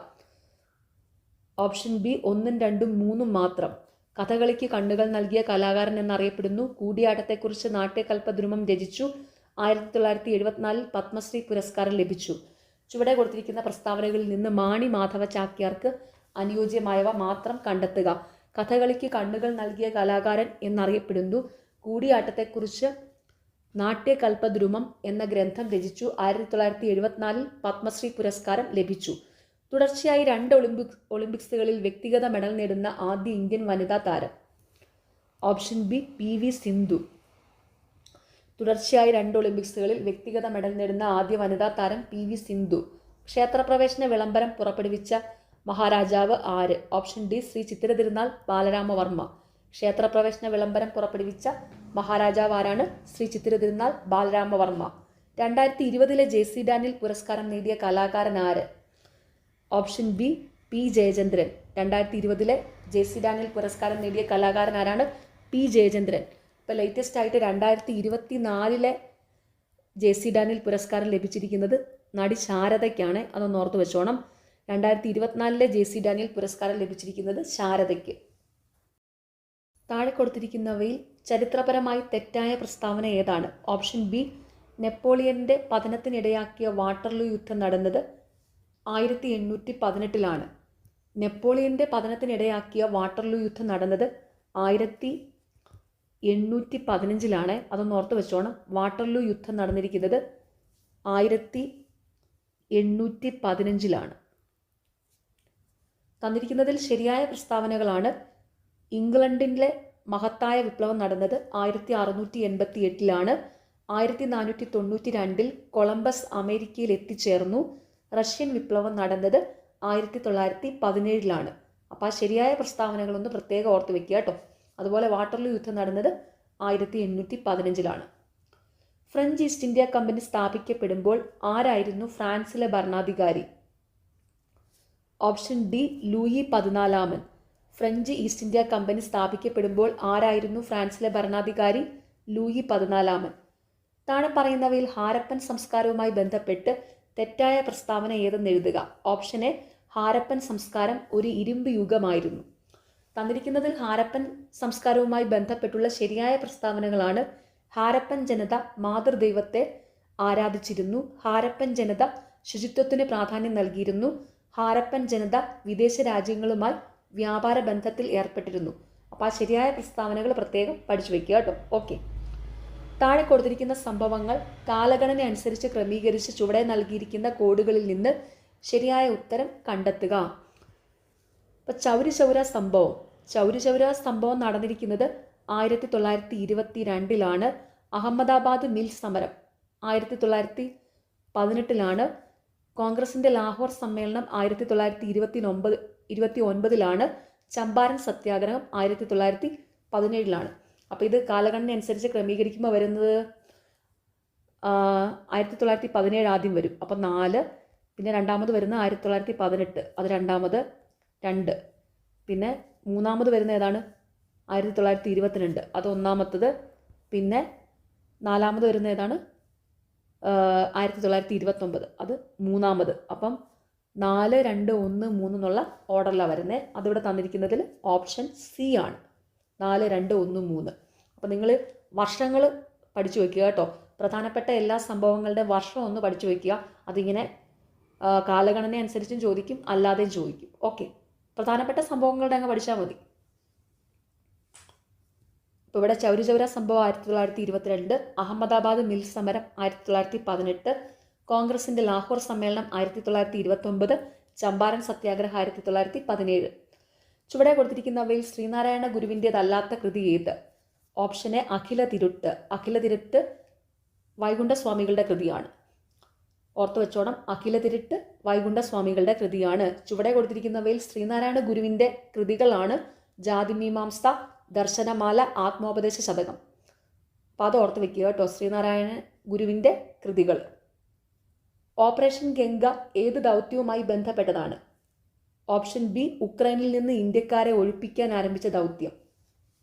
ഓപ്ഷൻ ബി 1ഉം 2ഉം 3ഉം മാത്രം. കഥകളിക്ക് കണ്ണുകൾ നൽകിയ കലാകാരൻ എന്നറിയപ്പെടുന്നു. കൂടിയാട്ടത്തെക്കുറിച്ച് നാട്യകൽപ്പദ്രുമം രചിച്ചു. 1974 പത്മശ്രീ പുരസ്കാരം ലഭിച്ചു. ചുവടെ കൊടുത്തിരിക്കുന്ന പ്രസ്താവനകളിൽ നിന്ന് മാണി മാധവ ചാക്യാർക്ക് അനുയോജ്യമായവ മാത്രം കണ്ടെത്തുക. കഥകളിക്ക് കണ്ണുകൾ നൽകിയ കലാകാരൻ എന്നറിയപ്പെടുന്നു. കൂടിയാട്ടത്തെക്കുറിച്ച് നാട്യകൽപ്പദ്രുമം എന്ന ഗ്രന്ഥം രചിച്ചു. 1974 പത്മശ്രീ പുരസ്കാരം ലഭിച്ചു. തുടർച്ചയായി 2 ഒളിമ്പിക്സുകളിൽ വ്യക്തിഗത മെഡൽ നേടുന്ന ആദ്യ ഇന്ത്യൻ വനിതാ താരം? Option B PV Sindhu. തുടർച്ചയായി 2 ഒളിമ്പിക്സുകളിൽ വ്യക്തിഗത മെഡൽ നേടുന്ന ആദ്യ വനിതാ താരം PV സിന്ധു. ക്ഷേത്രപ്രവേശന വിളംബരം പുറപ്പെടുവിച്ച മഹാരാജാവ് ആര്? Option D Shri Chithira Thirunal Balarama Varma. ക്ഷേത്രപ്രവേശന വിളംബരം പുറപ്പെടുവിച്ച മഹാരാജാവ് ആരാണ്? ശ്രീ ചിത്തിര തിരുനാൾ ബാലരാമവർമ്മ. 2020 JC ഡാനിയൽ പുരസ്കാരം നേടിയ കലാകാരൻ ആര്? Option B P Jayachandran. 2020 JC Daniel പുരസ്കാരം നേടിയ കലാകാരൻ ആരാണ്? P ജയചന്ദ്രൻ. ഇപ്പോൾ ലേറ്റസ്റ്റ് ആയിട്ട് 2024 JC ഡാനിയൽ പുരസ്കാരം ലഭിച്ചിരിക്കുന്നത് നടി ശാരദയ്ക്കാണ്, അതൊന്ന് ഓർത്ത് വെച്ചോണം. 2024 JC ഡാനിയൽ പുരസ്കാരം ലഭിച്ചിരിക്കുന്നത് ശാരദയ്ക്ക്. താഴെ കൊടുത്തിരിക്കുന്നവയിൽ ചരിത്രപരമായി തെറ്റായ പ്രസ്താവന ഏതാണ്? ഓപ്ഷൻ ബി, നെപ്പോളിയന്റെ പതനത്തിനിടയാക്കിയ വാട്ടർലൂ യുദ്ധം നടന്നത് 1818 നെപ്പോളിയന്റെ പതനത്തിനിടയാക്കിയ വാട്ടർലൂ യുദ്ധം നടന്നത് 1815 അതൊന്ന് ഓർത്ത് വെച്ചോണം. വാട്ടർലൂ യുദ്ധം നടന്നിരിക്കുന്നത് 1815 തന്നിരിക്കുന്നതിൽ ശരിയായ പ്രസ്താവനകളാണ്. ഇംഗ്ലണ്ടിലെ മഹത്തായ വിപ്ലവം നടന്നത് 1688 1492 കൊളംബസ് അമേരിക്കയിൽ എത്തിച്ചേർന്നു. റഷ്യൻ വിപ്ലവം നടന്നത് 1917 അപ്പോൾ ആ ശരിയായ പ്രസ്താവനകളൊന്ന് പ്രത്യേകം ഓർത്ത് വെക്കുക കേട്ടോ. അതുപോലെ വാട്ടർലൂ യുദ്ധം നടന്നത് 1815 ഫ്രഞ്ച് ഈസ്റ്റ് ഇന്ത്യ കമ്പനി സ്ഥാപിക്കപ്പെടുമ്പോൾ ആരായിരുന്നു ഫ്രാൻസിലെ ഭരണാധികാരി? Option D, Louis 14. French East India company സ്ഥാപിക്കപ്പെടുമ്പോൾ ആരായിരുന്നു ഫ്രാൻസിലെ ഭരണാധികാരി? ലൂയി 14. താഴെ പറയുന്നവയിൽ ഹാരപ്പൻ സംസ്കാരവുമായി ബന്ധപ്പെട്ട് തെറ്റായ പ്രസ്താവന ഏതെന്ന് എഴുതുക. ഓപ്ഷൻ എ, ഹാരപ്പൻ സംസ്കാരം ഒരു ഇരുമ്പ് യുഗമായിരുന്നു. തന്നിരിക്കുന്നതിൽ ഹാരപ്പൻ സംസ്കാരവുമായി ബന്ധപ്പെട്ടുള്ള ശരിയായ പ്രസ്താവനകളാണ്. ഹാരപ്പൻ ജനത മാതൃദൈവത്തെ ആരാധിച്ചിരുന്നു. ഹാരപ്പൻ ജനത ശുചിത്വത്തിന് പ്രാധാന്യം നൽകിയിരുന്നു. ഹാരപ്പൻ ജനത വിദേശ രാജ്യങ്ങളുമായി വ്യാപാര ബന്ധത്തിൽ ഏർപ്പെട്ടിരുന്നു. അപ്പോൾ ആ ശരിയായ പ്രസ്താവനകൾ പ്രത്യേകം പഠിച്ചു വയ്ക്കുക കേട്ടോ. ഓക്കെ, താഴെ കൊടുത്തിരിക്കുന്ന സംഭവങ്ങൾ കാലഗണന അനുസരിച്ച് ക്രമീകരിച്ച് ചുവടെ നൽകിയിരിക്കുന്ന കോഡുകളിൽ നിന്ന് ശരിയായ ഉത്തരം കണ്ടെത്തുക. ഇപ്പം ചൗരി ചൗര സംഭവം നടന്നിരിക്കുന്നത് 1922 അഹമ്മദാബാദ് മിൽ സമരം 1918 കോൺഗ്രസിൻ്റെ ലാഹോർ സമ്മേളനം 1929 ചമ്പാരൻ സത്യാഗ്രഹം 1917 അപ്പോൾ ഇത് കാലഗണന അനുസരിച്ച് ക്രമീകരിക്കുമ്പോൾ വരുന്നത് 1917 ആദ്യം വരും. അപ്പം 4, പിന്നെ രണ്ടാമത് വരുന്ന 1918, അത് രണ്ടാമത് 2, പിന്നെ മൂന്നാമത് വരുന്ന ഏതാണ്? 1922, അത് ഒന്നാമത്തത്, പിന്നെ നാലാമത് വരുന്ന ഏതാണ്? 1929, അത് മൂന്നാമത്. അപ്പം 4, 2, 1, 3 എന്നുള്ള ഓർഡറിലാണ് വരുന്നത്. അതിവിടെ തന്നിരിക്കുന്നതിൽ ഓപ്ഷൻ സി ആണ്. 4, 2, 1, 3. അപ്പോൾ നിങ്ങൾ വർഷങ്ങൾ പഠിച്ചു വയ്ക്കുക കേട്ടോ. പ്രധാനപ്പെട്ട എല്ലാ സംഭവങ്ങളുടെ വർഷം ഒന്ന് പഠിച്ചു വയ്ക്കുക. അതിങ്ങനെ കാലഗണന അനുസരിച്ചും ചോദിക്കും, അല്ലാതെയും ചോദിക്കും. ഓക്കെ, പ്രധാനപ്പെട്ട സംഭവങ്ങളുടെ അങ്ങ് പഠിച്ചാൽ മതി. ഇപ്പോൾ ഇവിടെ ചൗരി ചൗര സംഭവം 1922, അഹമ്മദാബാദ് മിൽ സമരം 1918, കോൺഗ്രസിൻ്റെ ലാഹോർ സമ്മേളനം 1929, ചമ്പാരൻ സത്യാഗ്രഹം 1917. ചുവടെ കൊടുത്തിരിക്കുന്നവയിൽ ശ്രീനാരായണ ഗുരുവിൻ്റേതല്ലാത്ത കൃതി ഏത്? ഓപ്ഷൻ എ, അഖില തിരുട്ട് വൈകുണ്ഠസ്വാമികളുടെ കൃതിയാണ്. ഓർത്തു വെച്ചോണം, അഖില തിരുട്ട് വൈകുണ്ഠസ്വാമികളുടെ കൃതിയാണ്. ചുവടെ കൊടുത്തിരിക്കുന്നവയിൽ ശ്രീനാരായണ ഗുരുവിൻ്റെ കൃതികളാണ് ജാതിമീമാംസ, ദർശനമാല, ആത്മോപദേശ ശതകം. അപ്പോൾ അത് ഓർത്ത് വെക്കുക കേട്ടോ, ശ്രീനാരായണ ഗുരുവിൻ്റെ കൃതികൾ. ഓപ്പറേഷൻ ഗംഗ ഏത് ദൗത്യവുമായി ബന്ധപ്പെട്ടതാണ്? ഓപ്ഷൻ ബി, ഉക്രൈനിൽ നിന്ന് ഇന്ത്യക്കാരെ ഒഴിപ്പിക്കാൻ ആരംഭിച്ച ദൗത്യം.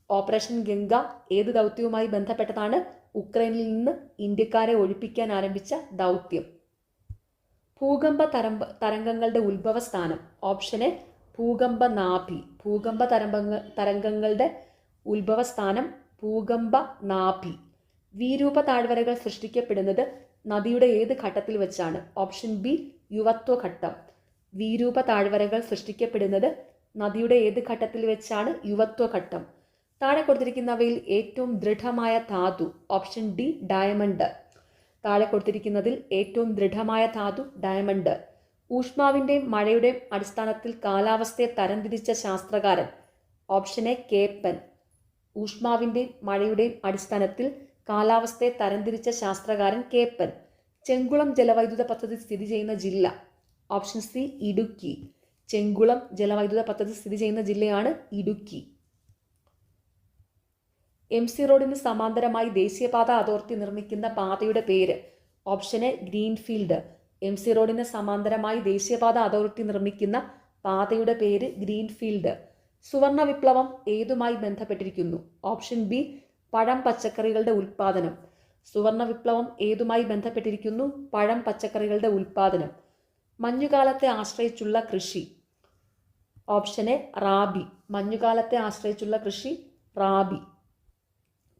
ഓപ്പറേഷൻ ഗംഗ ഏത് ദൗത്യവുമായി ബന്ധപ്പെട്ടതാണ്? ഉക്രൈനിൽ നിന്ന് ഇന്ത്യക്കാരെ ഒഴിപ്പിക്കാൻ ആരംഭിച്ച ദൗത്യം. ഭൂകമ്പ തരംഗങ്ങളുടെ ഉത്ഭവസ്ഥാനം. ഓപ്ഷൻ എ, ഭൂകമ്പ നാഭി. ഭൂകമ്പ തരംഗങ്ങളുടെ ഉത്ഭവസ്ഥാനം ഭൂകമ്പ നാഭി. വിരൂപ താഴ്വരകൾ സൃഷ്ടിക്കപ്പെടുന്നത് നദിയുടെ ഏത് ഘട്ടത്തിൽ വെച്ചാണ്? Option B, യുവത്വഘട്ടം. വിരൂപ താഴ്വരകൾ സൃഷ്ടിക്കപ്പെടുന്നത് നദിയുടെ ഏത് ഘട്ടത്തിൽ വെച്ചാണ്? യുവത്വഘട്ടം. താഴെ കൊടുത്തിരിക്കുന്നവയിൽ ഏറ്റവും ദൃഢമായ ധാതു. Option D, diamond. താഴെ കൊടുത്തിരിക്കുന്നതിൽ ഏറ്റവും ദൃഢമായ ധാതു ഡയമണ്ട്. ഊഷ്മാവിൻ്റെയും മഴയുടെയും അടിസ്ഥാനത്തിൽ കാലാവസ്ഥയെ തരംതിരിച്ച ശാസ്ത്രകാരൻ. Option A, കേപ്പൻ. ഊഷ്മാവിൻ്റെയും മഴയുടെയും അടിസ്ഥാനത്തിൽ കാലാവസ്ഥയെ തരംതിരിച്ച ശാസ്ത്രകാരൻ കേപ്പൻ. ചെങ്കുളം ജലവൈദ്യുത പദ്ധതി സ്ഥിതി ചെയ്യുന്ന ജില്ല. Option C, Idukki. ചെങ്കുളം ജലവൈദ്യുത പദ്ധതി സ്ഥിതി ചെയ്യുന്ന ജില്ലയാണ് ഇടുക്കി. MC റോഡിന് സമാന്തരമായി ദേശീയപാത അതോറിറ്റി നിർമ്മിക്കുന്ന പാതയുടെ പേര്. Option A, greenfield. MC റോഡിന് സമാന്തരമായി ദേശീയപാത അതോറിറ്റി നിർമ്മിക്കുന്ന പാതയുടെ പേര് ഗ്രീൻഫീൽഡ്. സുവർണ വിപ്ലവം ഏതുമായി ബന്ധപ്പെട്ടിരിക്കുന്നു? ഓപ്ഷൻ ബി, പഴം പച്ചക്കറികളുടെ ഉൽപ്പാദനം. സുവർണ വിപ്ലവം ഏതുമായി ബന്ധപ്പെട്ടിരിക്കുന്നു? പഴം പച്ചക്കറികളുടെ ഉൽപ്പാദനം. മഞ്ഞുകാലത്തെ ആശ്രയിച്ചുള്ള കൃഷി. Option A rabi. മഞ്ഞുകാലത്തെ ആശ്രയിച്ചുള്ള കൃഷി റാബി.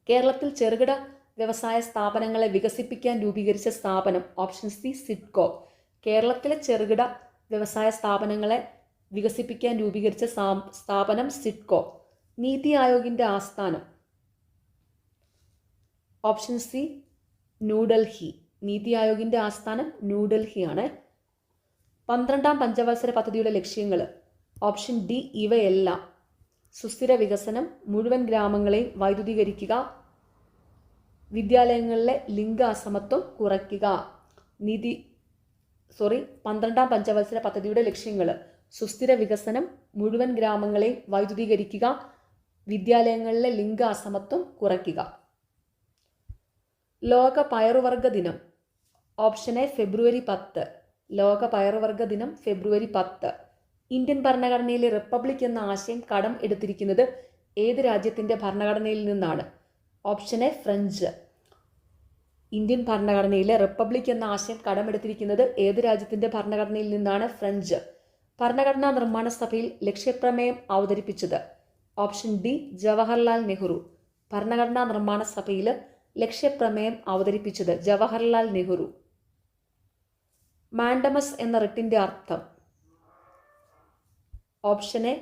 കേരളത്തിൽ ചെറുകിട വ്യവസായ സ്ഥാപനങ്ങളെ വികസിപ്പിക്കാൻ രൂപീകരിച്ച സ്ഥാപനം. Option C SIDCO. കേരളത്തിലെ ചെറുകിട വ്യവസായ സ്ഥാപനങ്ങളെ വികസിപ്പിക്കാൻ രൂപീകരിച്ച സ്ഥാപനം സിഡ്കോ. നീതി ആയോഗിൻ്റെ ആസ്ഥാനം. Option C New Delhi. നീതി ആയോഗിൻ്റെ ആസ്ഥാനം ന്യൂഡൽഹിയാണ്. 12ാം പഞ്ചവത്സര പദ്ധതിയുടെ ലക്ഷ്യങ്ങൾ. ഓപ്ഷൻ ഡി ഇവയെല്ലാം. സുസ്ഥിര വികസനം, മുഴുവൻ ഗ്രാമങ്ങളെയും വൈദ്യുതീകരിക്കുക, വിദ്യാലയങ്ങളിലെ ലിംഗ അസമത്വം കുറയ്ക്കുക. 12ാം പഞ്ചവത്സര പദ്ധതിയുടെ ലക്ഷ്യങ്ങൾ. സുസ്ഥിര വികസനം, മുഴുവൻ ഗ്രാമങ്ങളെയും വൈദ്യുതീകരിക്കുക, വിദ്യാലയങ്ങളിലെ ലിംഗ അസമത്വം കുറയ്ക്കുക. ലോക പയറുവർഗ ദിനം. ഓപ്ഷൻ എ ഫെബ്രുവരി 10. ലോക പയറുവർഗ ദിനം ഫെബ്രുവരി 10. ഇന്ത്യൻ ഭരണഘടനയിലെ റിപ്പബ്ലിക് എന്ന ആശയം കടം എടുത്തിരിക്കുന്നത് ഏത് രാജ്യത്തിൻ്റെ ഭരണഘടനയിൽ നിന്നാണ്? Option A French. ഇന്ത്യൻ ഭരണഘടനയിലെ റിപ്പബ്ലിക് എന്ന ആശയം കടമെടുത്തിരിക്കുന്നത് ഏത് രാജ്യത്തിൻ്റെ ഭരണഘടനയിൽ നിന്നാണ്? ഫ്രഞ്ച്. ഭരണഘടനാ നിർമ്മാണ സഭയിൽ ലക്ഷ്യപ്രമേയം അവതരിപ്പിച്ചത്. Option D Jawaharlal Nehru. ഭരണഘടനാ നിർമ്മാണ സഭയിൽ ലക്ഷ്യപ്രമേയം അവതരിപ്പിച്ചത് ജവഹർലാൽ നെഹ്റു. മാൻഡമസ് എന്ന റിട്ടിൻ്റെ അർത്ഥം. Option A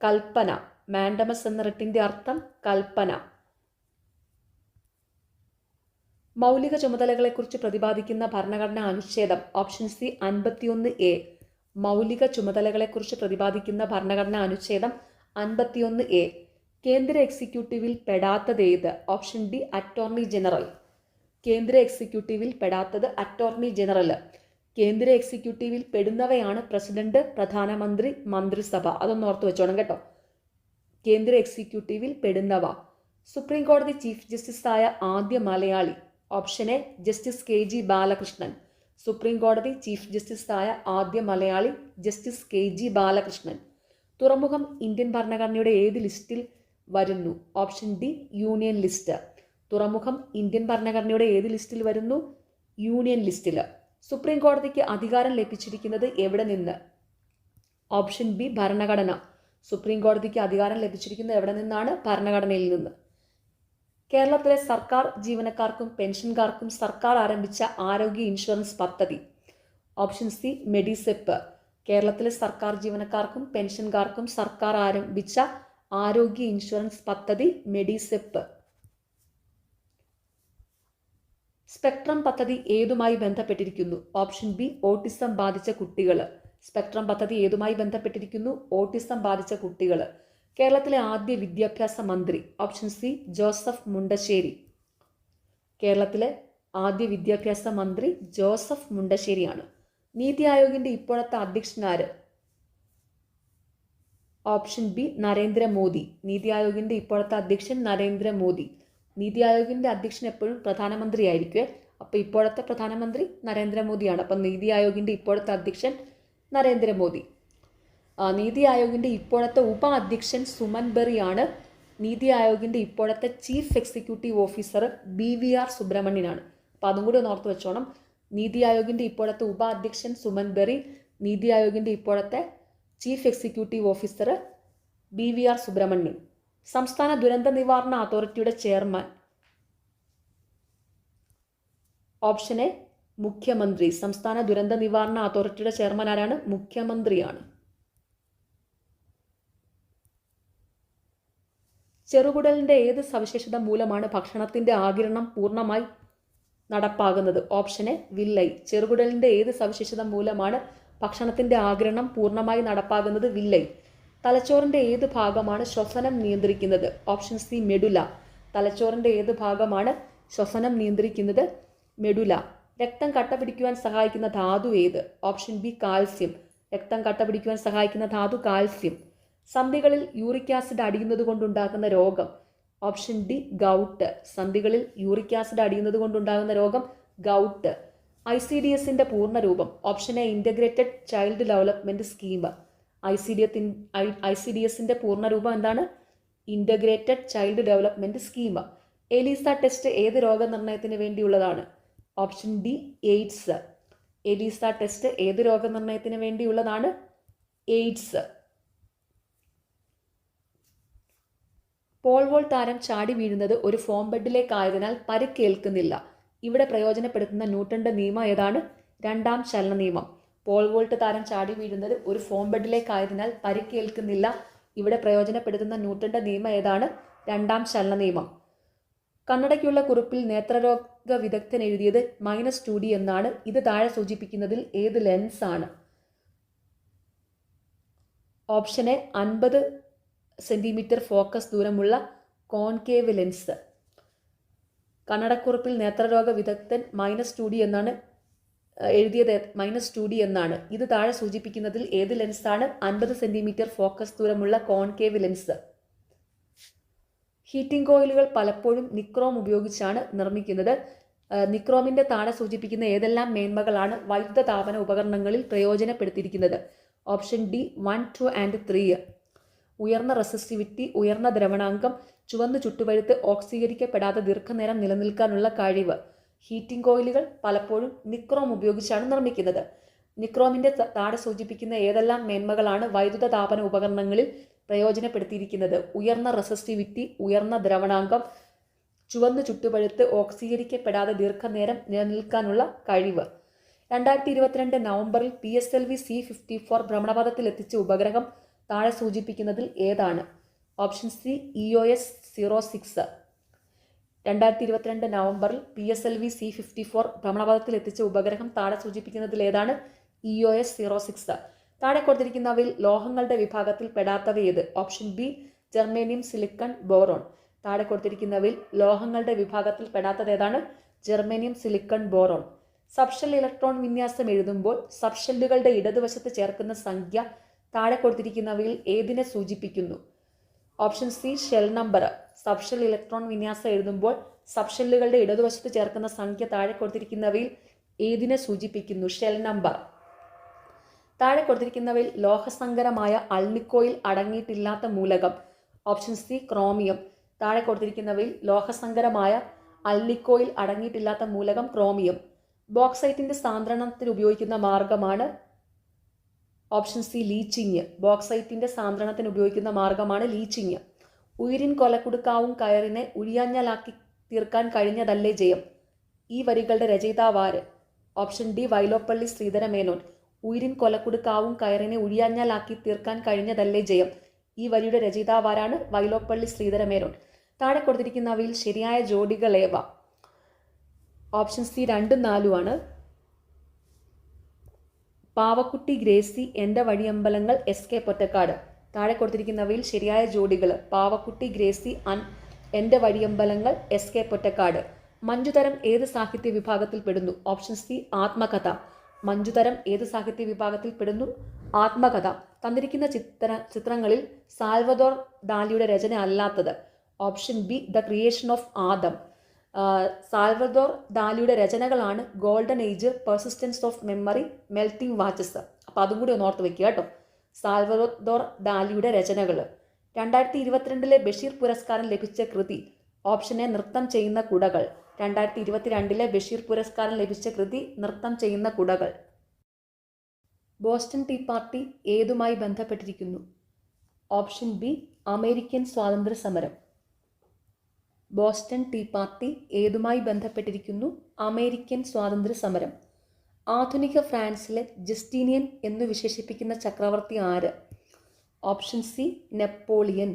Kalpana. മാൻഡമസ് എന്ന റിട്ടിൻ്റെ അർത്ഥം കൽപ്പന. മൗലിക ചുമതലകളെക്കുറിച്ച് പ്രതിപാദിക്കുന്ന ഭരണഘടനാ അനുച്ഛേദം. Option C 51A. മൗലിക ചുമതലകളെക്കുറിച്ച് പ്രതിപാദിക്കുന്ന ഭരണഘടനാ അനുച്ഛേദം 51A. കേന്ദ്ര എക്സിക്യൂട്ടീവിൽ പെടാത്തത് ഏത്? Option D attorney general. കേന്ദ്ര എക്സിക്യൂട്ടീവിൽ പെടാത്തത് അറ്റോർണി ജനറൽ. കേന്ദ്ര എക്സിക്യൂട്ടീവിൽ പെടുന്നവയാണ് പ്രസിഡന്റ്, പ്രധാനമന്ത്രി, മന്ത്രിസഭ. അതൊന്ന് ഓർത്ത് വെച്ചോണം കേട്ടോ. കേന്ദ്ര എക്സിക്യൂട്ടീവിൽ പെടുന്നവ. സുപ്രീം കോടതി ചീഫ് ജസ്റ്റിസായ ആദ്യ Malayali. Option A justice KG Balakrishnan. Supreme കോടതി ചീഫ് ജസ്റ്റിസായ ആദ്യ മലയാളി ജസ്റ്റിസ് KG ബാലകൃഷ്ണൻ. തുറമുഖം ഇന്ത്യൻ ഭരണഘടനയുടെ ഏത് ലിസ്റ്റിൽ വരുന്നു? Option D union list. തുറമുഖം ഇന്ത്യൻ ഭരണഘടനയുടെ ഏത് ലിസ്റ്റിൽ വരുന്നു? യൂണിയൻ ലിസ്റ്റിൽ. സുപ്രീം കോടതിക്ക് അധികാരം ലഭിച്ചിരിക്കുന്നത് എവിടെ നിന്ന്? ഓപ്ഷൻ ബി ഭരണഘടന. സുപ്രീം കോടതിക്ക് അധികാരം ലഭിച്ചിരിക്കുന്നത് എവിടെ നിന്നാണ്? ഭരണഘടനയിൽ നിന്ന്. കേരളത്തിലെ സർക്കാർ ജീവനക്കാർക്കും പെൻഷൻകാർക്കും സർക്കാർ ആരംഭിച്ച ആരോഗ്യ ഇൻഷുറൻസ് പദ്ധതി. Option C MEDISEP. കേരളത്തിലെ സർക്കാർ ജീവനക്കാർക്കും പെൻഷൻകാർക്കും സർക്കാർ ആരംഭിച്ച ആരോഗ്യ ഇൻഷുറൻസ് പദ്ധതി മെഡിസെപ്പ്. സ്പെക്ട്രം പദ്ധതി ഏതുമായി ബന്ധപ്പെട്ടിരിക്കുന്നു? ഓപ്ഷൻ ബി ഓട്ടിസം ബാധിച്ച കുട്ടികൾ. സ്പെക്ട്രം പദ്ധതി ഏതുമായി ബന്ധപ്പെട്ടിരിക്കുന്നു? ഓട്ടിസം ബാധിച്ച കുട്ടികൾ. കേരളത്തിലെ ആദ്യ വിദ്യാഭ്യാസ മന്ത്രി. Option C Joseph Mundassery. കേരളത്തിലെ ആദ്യ വിദ്യാഭ്യാസ മന്ത്രി ജോസഫ് മുണ്ടശ്ശേരിയാണ്. നീതി ആയോഗിൻ്റെ ഇപ്പോഴത്തെ അധ്യക്ഷനാര്? Option B Narendra Modi. നീതി ആയോഗിൻ്റെ ഇപ്പോഴത്തെ അധ്യക്ഷൻ നരേന്ദ്രമോദി. നീതി ആയോഗിൻ്റെ അധ്യക്ഷൻ എപ്പോഴും പ്രധാനമന്ത്രി ആയിരിക്കും. അപ്പോൾ ഇപ്പോഴത്തെ പ്രധാനമന്ത്രി നരേന്ദ്രമോദിയാണ്. അപ്പം നീതി ആയോഗിൻ്റെ ഇപ്പോഴത്തെ അധ്യക്ഷൻ നരേന്ദ്രമോദി. നീതി ആയോഗിൻ്റെ ഇപ്പോഴത്തെ ഉപ അധ്യക്ഷൻ സുമൻ ബെറിയാണ്. നീതി ആയോഗിൻ്റെ ഇപ്പോഴത്തെ ചീഫ് എക്സിക്യൂട്ടീവ് ഓഫീസർ BVR സുബ്രഹ്മണ്യനാണ്. അപ്പോൾ അതും കൂടി ഒന്ന് ഓർത്ത് വെച്ചോണം. നീതി ആയോഗിൻ്റെ ഇപ്പോഴത്തെ ഉപ അധ്യക്ഷൻ സുമൻ ബെറി, നീതി ആയോഗിൻ്റെ ഇപ്പോഴത്തെ chief executive officer BVR Subrahmanyan. സംസ്ഥാന ദുരന്ത നിവാരണ അതോറിറ്റിയുടെ ചെയർമാൻ. ഓപ്ഷൻ എ മുഖ്യമന്ത്രി. സംസ്ഥാന ദുരന്ത നിവാരണ അതോറിറ്റിയുടെ ചെയർമാൻ ആരാണ്? മുഖ്യമന്ത്രിയാണ്. ചെറുകുടലിൻ്റെ ഏത് സവിശേഷത മൂലമാണ് ഭക്ഷണത്തിൻ്റെ ആഗിരണം പൂർണ്ണമായി നടപ്പാകുന്നത്? Option A villi. ചെറുകുടലിൻ്റെ ഏത് സവിശേഷത മൂലമാണ് ഭക്ഷണത്തിൻ്റെ ആഗിരണം പൂർണ്ണമായി നടപ്പാകുന്നത്? വില്ലൈ. തലച്ചോറിൻ്റെ ഏത് ഭാഗമാണ് ശ്വസനം നിയന്ത്രിക്കുന്നത്? Option C medulla. തലച്ചോറിൻ്റെ ഏത് ഭാഗമാണ് ശ്വസനം നിയന്ത്രിക്കുന്നത്? മെഡുല. രക്തം കട്ട പിടിക്കുവാൻ സഹായിക്കുന്ന ധാതു ഏത്? Option B calcium. രക്തം കട്ട പിടിക്കുവാൻ സഹായിക്കുന്ന ധാതു കാൽസ്യം. സന്ധികളിൽ യൂറിക് ആസിഡ് അടിയുന്നത് കൊണ്ടുണ്ടാകുന്ന രോഗം. Option D gout. സന്ധികളിൽ യൂറിക് ആസിഡ് അടിയുന്നത് കൊണ്ടുണ്ടാകുന്ന രോഗം ഗൗട്ട്. ICDSൻ്റെ പൂർണ്ണരൂപം. Option A integrated child development scheme. ICDSൻ്റെ പൂർണ്ണരൂപം എന്താണ്? Integrated child development scheme. ELISA test ഏത് രോഗനിർണയത്തിന് വേണ്ടിയുള്ളതാണ്? Option D AIDS. ELISA test ഏത് രോഗനിർണയത്തിന് വേണ്ടിയുള്ളതാണ്? എയ്ഡ്സ്. പോൾ വോൾട്ട് താരം ചാടി വീഴുന്നത് ഒരു ഫോം ബെഡിലേക്കായതിനാൽ പരിക്കേൽക്കുന്നില്ല. ഇവിടെ പ്രയോജനപ്പെടുത്തുന്ന ന്യൂട്ടന്റെ നിയമം ഏതാണ്? രണ്ടാം ചലന നിയമം. പോൾ വോൾട്ട് താരം ചാടി വീഴുന്നത് ഒരു ഫോം ബെഡിലേക്കായതിനാൽ പരിക്കേൽക്കുന്നില്ല. ഇവിടെ പ്രയോജനപ്പെടുത്തുന്ന ന്യൂട്ടന്റെ നിയമം ഏതാണ്? രണ്ടാം ചലന നിയമം. കണ്ണടയ്ക്കുള്ള കുറിപ്പിൽ നേത്രരോഗ വിദഗ്ധൻ എഴുതിയത് -2D എന്നാണ്. ഇത് താഴെ സൂചിപ്പിക്കുന്നതിൽ ഏത് ലെൻസ് ആണ്? ഓപ്ഷൻ എ 50 സെന്റിമീറ്റർ ഫോക്കസ് ദൂരമുള്ള കോൺകേവ് ലെൻസ്. കണ്ണടക്കുറിപ്പിൽ നേത്രരോഗ വിദഗ്ധൻ -2D എന്നാണ് എഴുതിയത്. -2D എന്നാണ്. ഇത് താഴെ സൂചിപ്പിക്കുന്നതിൽ ഏത് ലെൻസാണ്? 50 സെന്റിമീറ്റർ ഫോക്കസ് ദൂരമുള്ള കോൺകേവ് ലെൻസ്. ഹീറ്റിംഗ് കോയിലുകൾ പലപ്പോഴും നിക്രോം ഉപയോഗിച്ചാണ് നിർമ്മിക്കുന്നത്. നിക്രോമിന്റെ താഴെ സൂചിപ്പിക്കുന്ന ഏതെല്ലാം മേന്മകളാണ് വൈദ്യുത താപന ഉപകരണങ്ങളിൽ പ്രയോജനപ്പെടുത്തിയിരിക്കുന്നത്? Option D 1, 2 and 3. ഉയർന്ന റെസിസ്റ്റിവിറ്റി, ഉയർന്ന ദ്രവണാങ്കം, ചുവന്നു ചുട്ടുപഴുത്ത് ഓക്സീകരിക്കപ്പെടാതെ ദീർഘനേരം നിലനിൽക്കാനുള്ള കഴിവ്. ഹീറ്റിംഗ് കോയിലുകൾ പലപ്പോഴും നിക്രോം ഉപയോഗിച്ചാണ് നിർമ്മിക്കുന്നത്. നിക്രോമിന്റെ താഴെ സൂചിപ്പിക്കുന്ന ഏതെല്ലാം മേന്മകളാണ് വൈദ്യുത താപന ഉപകരണങ്ങളിൽ പ്രയോജനപ്പെടുത്തിയിരിക്കുന്നത്? ഉയർന്ന റെസിസ്റ്റിവിറ്റി, ഉയർന്ന ദ്രവണാങ്കം, ചുവന്നു ചുട്ടുപഴുത്ത് ഓക്സീകരിക്കപ്പെടാതെ ദീർഘനേരം നിലനിൽക്കാനുള്ള കഴിവ്. 2022 നവംബറിൽ PSLV C-54 ഭ്രമണപഥത്തിലെത്തിച്ച ഉപഗ്രഹം താഴെ സൂചിപ്പിക്കുന്നതിൽ ഏതാണ്? Option C EOS 06. 2022 നവംബറിൽ PSLV C-54 ഭ്രമണപഥത്തിലെത്തിച്ച ഉപഗ്രഹം താഴെ സൂചിപ്പിക്കുന്നതിൽ ഏതാണ്? EOS 06. താഴെ കൊടുത്തിരിക്കുന്നവയിൽ ലോഹങ്ങളുടെ വിഭാഗത്തിൽ പെടാത്തവയേത്? Option B germanium, silicon, boron. താഴെ കൊടുത്തിരിക്കുന്നവയിൽ ലോഹങ്ങളുടെ വിഭാഗത്തിൽ പെടാത്തത് ഏതാണ്? Germanium, silicon, boron. Subshell electron വിന്യാസം എഴുതുമ്പോൾ സബ്ഷെല്ലുകളുടെ ഇടതുവശത്ത് ചേർക്കുന്ന സംഖ്യ താഴെ കൊടുത്തിരിക്കുന്നവയിൽ ഏതിനെ സൂചിപ്പിക്കുന്നു? Option C shell number. Subshell electron വിന്യാസം എഴുതുമ്പോൾ സബ്ഷെല്ലുകളുടെ ഇടതുവശത്ത് ചേർക്കുന്ന സംഖ്യ താഴെ കൊടുത്തിരിക്കുന്നവയിൽ ഏതിനെ സൂചിപ്പിക്കുന്നു? Shell number. താഴെ കൊടുത്തിരിക്കുന്നവയിൽ ലോഹസങ്കരമായ അൾനിക്കോയിൽ അടങ്ങിയിട്ടില്ലാത്ത മൂലകം. Option C chromium. താഴെ കൊടുത്തിരിക്കുന്നവയിൽ ലോഹസങ്കരമായ അൾനിക്കോയിൽ അടങ്ങിയിട്ടില്ലാത്ത മൂലകം ക്രോമിയം. ബോക്സൈറ്റിന്റെ സാന്ദ്രണത്തിന് ഉപയോഗിക്കുന്ന മാർഗമാണ്? Option C leaching. ബോക്സൈറ്റിന്റെ സാന്ദ്രണത്തിന് ഉപയോഗിക്കുന്ന മാർഗമാണ് ലീച്ചിങ്. ഉയിരിൻ കൊലക്കുടുക്കാവും കയറിനെ ഉഴിയാഞ്ഞലാക്കി തീർക്കാൻ കഴിഞ്ഞതല്ലേ ജയം. ഈ വരികളുടെ രചയിതാവാര്? Option D Vyloppilli Sreedhara Menon. ഉയിരിൻ കൊലക്കുടുക്കാവും കയറിനെ ഉഴിയാഞ്ഞാലാക്കി തീർക്കാൻ കഴിഞ്ഞതല്ലേ ജയം. ഈ വരിയുടെ രചയിതാവാരാണ്? വൈലോപ്പള്ളി ശ്രീധരമേനോൻ. താഴെ കൊടുത്തിരിക്കുന്നവയിൽ ശരിയായ ജോഡികൾ ഏവ? ഓപ്ഷൻ സി 2, 4 ആണ്. പാവക്കുട്ടി ഗ്രേസി, എൻ്റെ വഴിയമ്പലങ്ങൾ, SK പൊറ്റക്കാട്. താഴെ കൊടുത്തിരിക്കുന്നവയിൽ ശരിയായ ജോഡികൾ: പാവക്കുട്ടി ഗ്രേസി, എൻ്റെ വഴിയമ്പലങ്ങൾ, SK പൊറ്റക്കാട്. മഞ്ജുതരം ഏത് സാഹിത്യ വിഭാഗത്തിൽ പെടുന്നു? ഓപ്ഷൻ സി ആത്മകഥ. മഞ്ജുതരം ഏത് സാഹിത്യ വിഭാഗത്തിൽ പെടുന്നു? ആത്മകഥ. തന്നിരിക്കുന്ന ചിത്രങ്ങളിൽ സാൽവദോർ ദാലിയുടെ രചന അല്ലാത്തത്? Option B the creation of Adam. സാൽവദോർ ദാലിയുടെ രചനകളാണ് golden age, persistence of memory, melting watches. അപ്പോൾ അതും കൂടി ഒന്ന് ഓർത്ത് വെക്കുക കേട്ടോ. സാൽവദോർ ദാലിയുടെ രചനകൾ. 2022 ബഷീർ പുരസ്കാരം ലഭിച്ച കൃതി? ഓപ്ഷൻ എ നൃത്തം ചെയ്യുന്ന കുടകൾ. 2022 ബഷീർ പുരസ്കാരം ലഭിച്ച കൃതി നൃത്തം ചെയ്യുന്ന കുടകൾ. ബോസ്റ്റൺ ടീ പാർട്ടി ഏതുമായി ബന്ധപ്പെട്ടിരിക്കുന്നു? ഓപ്ഷൻ ബി അമേരിക്കൻ സ്വാതന്ത്ര്യ സമരം. ബോസ്റ്റൺ ടീ പാർട്ടി ഏതുമായി ബന്ധപ്പെട്ടിരിക്കുന്നു? അമേരിക്കൻ സ്വാതന്ത്ര്യ സമരം. ആധുനിക ഫ്രാൻസിലെ ജസ്റ്റീനിയൻ എന്നു വിശേഷിപ്പിക്കുന്ന ചക്രവർത്തി ആര്? Option C Napoleon.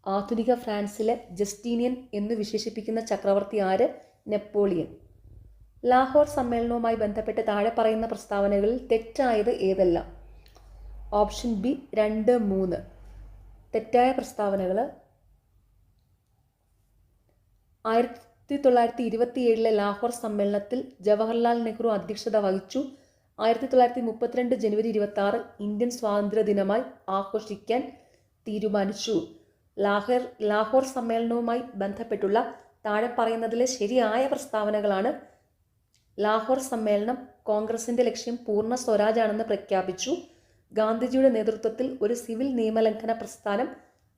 ആധുനിക ഫ്രാൻസിലെ ജസ്റ്റീനിയൻ എന്നു വിശേഷിപ്പിക്കുന്ന ചക്രവർത്തി ആര്? നെപ്പോളിയൻ. ലാഹോർ സമ്മേളനവുമായി ബന്ധപ്പെട്ട് താഴെ പറയുന്ന പ്രസ്താവനകളിൽ തെറ്റായത് ഏതെല്ലാം? Option B 2, 3. തെറ്റായ പ്രസ്താവനകൾ: 1927 ലാഹോർ സമ്മേളനത്തിൽ ജവഹർലാൽ നെഹ്റു അധ്യക്ഷത വഹിച്ചു. 1932 ജനുവരി 26 ഇന്ത്യൻ സ്വാതന്ത്ര്യ ദിനമായി ആഘോഷിക്കാൻ തീരുമാനിച്ചു. ലാഹോർ സമ്മേളനവുമായി ബന്ധപ്പെട്ടുള്ള താഴെ പറയുന്നതിലെ ശരിയായ പ്രസ്താവനകളാണ്: ലാഹോർ സമ്മേളനം കോൺഗ്രസിന്റെ ലക്ഷ്യം പൂർണ്ണ സ്വരാജാണെന്ന് പ്രഖ്യാപിച്ചു. ഗാന്ധിജിയുടെ നേതൃത്വത്തിൽ ഒരു സിവിൽ നിയമലംഘന പ്രസ്ഥാനം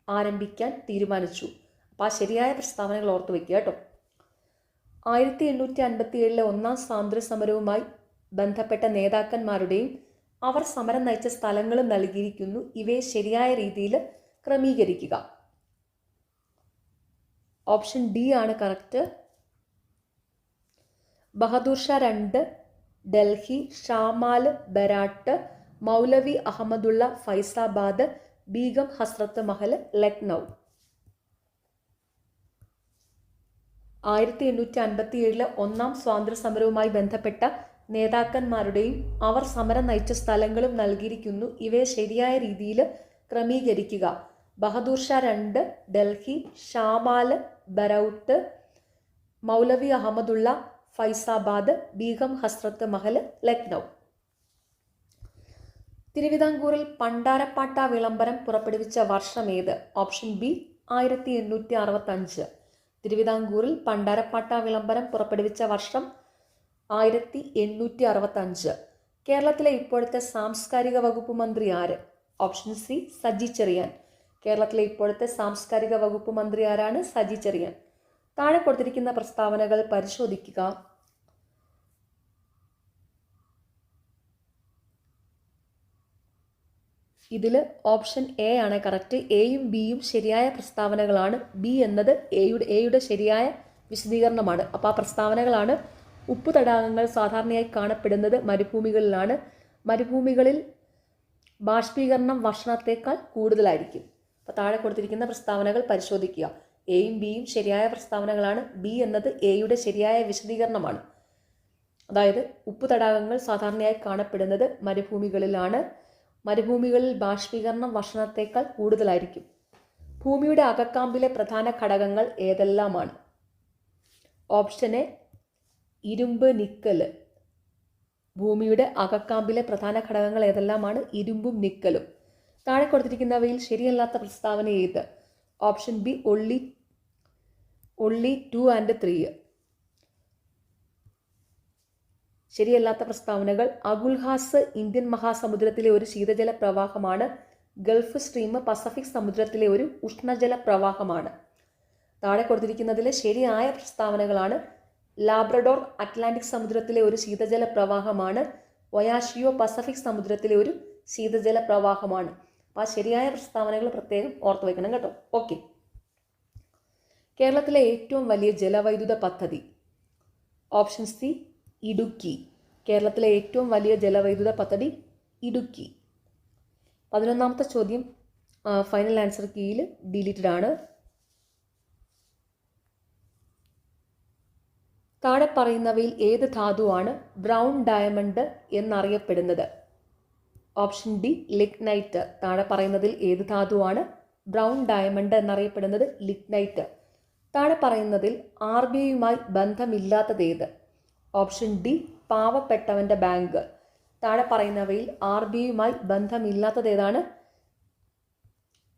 ആരംഭിക്കാൻ തീരുമാനിച്ചു. അപ്പോൾ ആ ശരിയായ പ്രസ്താവനകൾ ഓർത്തു വയ്ക്കുക കേട്ടോ. 1857 ഒന്നാം സ്വാതന്ത്ര്യ സമരവുമായി ബന്ധപ്പെട്ട നേതാക്കന്മാരുടെയും അവർ സമരം നയിച്ച സ്ഥലങ്ങളും നൽകിയിരിക്കുന്നു. ഇവയെ ശരിയായ രീതിയിൽ ക്രമീകരിക്കുക. ഓപ്ഷൻ ഡി ആണ് കറക്റ്റ്. ബഹദൂർ ഷാ 2 ഡൽഹി, ഷാമാൽ ബരാട്ട്, മൗലവി അഹമ്മദുള്ള ഫൈസാബാദ്, ബീഗം ഹസ്രത്ത് മഹൽ ലക്നൗ. 1857 ഒന്നാം സ്വാതന്ത്ര്യ സമരവുമായി ബന്ധപ്പെട്ട നേതാക്കന്മാരുടെയും അവർ സമരം നയിച്ച സ്ഥലങ്ങളും നൽകിയിരിക്കുന്നു. ഇവയെ ശരിയായ രീതിയിൽ ക്രമീകരിക്കുക. ബഹദൂർ ഷാ 2 ഡൽഹി, ഷാമാൽ ബരൗട്ട്, മൗലവി അഹമ്മദുള്ള ഫൈസാബാദ്, ബീഗം ഹസ്രത്ത് മഹൽ ലക്നൗ. തിരുവിതാംകൂറിൽ പണ്ടാരപ്പാട്ട വിളംബരം പുറപ്പെടുവിച്ച വർഷം ഏത്? Option B 1865. തിരുവിതാംകൂറിൽ പണ്ടാരപ്പാട്ട വിളംബരം പുറപ്പെടുവിച്ച വർഷം 1865. കേരളത്തിലെ ഇപ്പോഴത്തെ സാംസ്കാരിക വകുപ്പ് മന്ത്രി ആര്? Option C Saji Cherian. കേരളത്തിലെ ഇപ്പോഴത്തെ സാംസ്കാരിക വകുപ്പ് മന്ത്രി ആരാണ്? സജി ചെറിയാൻ. താഴെ കൊടുത്തിരിക്കുന്ന പ്രസ്താവനകൾ പരിശോധിക്കുക. ഇതിൽ ഓപ്ഷൻ എ ആണ് കറക്റ്റ്. എയും ബിയും ശരിയായ പ്രസ്താവനകളാണ്. ബി എന്നത് എയുടെ ശരിയായ വിശദീകരണമാണ്. അപ്പോൾ ആ പ്രസ്താവനകളാണ്: ഉപ്പു തടാകങ്ങൾ സാധാരണയായി കാണപ്പെടുന്നത് മരുഭൂമികളിലാണ്. മരുഭൂമികളിൽ ബാഷ്പീകരണം വർഷണത്തേക്കാൾ കൂടുതലായിരിക്കും. അപ്പോൾ താഴെ കൊടുത്തിരിക്കുന്ന പ്രസ്താവനകൾ പരിശോധിക്കുക. എയും ബിയും ശരിയായ പ്രസ്താവനകളാണ്. ബി എന്നത് എയുടെ ശരിയായ വിശദീകരണമാണ്. അതായത് ഉപ്പു തടാകങ്ങൾ സാധാരണയായി കാണപ്പെടുന്നത് മരുഭൂമികളിലാണ്. മരുഭൂമികളിൽ ബാഷ്പീകരണം വർഷണത്തേക്കാൾ കൂടുതലായിരിക്കും. ഭൂമിയുടെ അകക്കാമ്പിലെ പ്രധാന ഘടകങ്ങൾ ഏതെല്ലാമാണ്? ഓപ്ഷൻ എ ഇരുമ്പ്, നിക്കൽ. ഭൂമിയുടെ അകക്കാമ്പിലെ പ്രധാന ഘടകങ്ങൾ ഏതെല്ലാമാണ്? ഇരുമ്പും നിക്കലും. താഴെ കൊടുത്തിരിക്കുന്നവയിൽ ശരിയല്ലാത്ത പ്രസ്താവന ഏത്? Option B only 2 and 3. ശരിയല്ലാത്ത പ്രസ്താവനകൾ: അഗുൽഹാസ് ഇന്ത്യൻ മഹാസമുദ്രത്തിലെ ഒരു ശീതജല പ്രവാഹമാണ്. ഗൾഫ് സ്ട്രീം പസഫിക് സമുദ്രത്തിലെ ഒരു ഉഷ്ണജല പ്രവാഹമാണ്. താഴെ കൊടുത്തിരിക്കുന്നതിലെ ശരിയായ പ്രസ്താവനകളാണ്: ലാബ്രഡോർ അറ്റ്ലാന്റിക് സമുദ്രത്തിലെ ഒരു ശീതജല പ്രവാഹമാണ്. ഒയാഷിയോ പസഫിക് സമുദ്രത്തിലെ ഒരു ശീതജല പ്രവാഹമാണ്. അപ്പോൾ ആ ശരിയായ പ്രസ്താവനകൾ പ്രത്യേകം ഓർത്തു വയ്ക്കണം കേട്ടോ. ഓക്കെ. കേരളത്തിലെ ഏറ്റവും വലിയ ജലവൈദ്യുത പദ്ധതി? Option C Idukki. കേരളത്തിലെ ഏറ്റവും വലിയ ജലവൈദ്യുത പദ്ധതി ഇടുക്കി. 11ാമത്തെ ചോദ്യം ഫൈനൽ ആൻസർ കീയിൽ ഡിലീറ്റഡ് ആണ്. താഴെ പറയുന്നവയിൽ ഏത് ധാതുവാണ് ബ്രൗൺ ഡയമണ്ട് എന്നറിയപ്പെടുന്നത്? Option D lignite. താഴെ പറയുന്നതിൽ ഏത് ധാതുവാണ് ബ്രൗൺ ഡയമണ്ട് എന്നറിയപ്പെടുന്നത്? ലിഗ്നൈറ്റ്. താഴെ പറയുന്നതിൽ ആർ ബി ഐയുമായി ബന്ധമില്ലാത്തത് ഏത്? ഓപ്ഷൻ ഡി പാവപ്പെട്ടവൻ്റെ ബാങ്ക്. താഴെ പറയുന്നവയിൽ ആർ ബി ഐയുമായി ബന്ധമില്ലാത്തത് ഏതാണ്?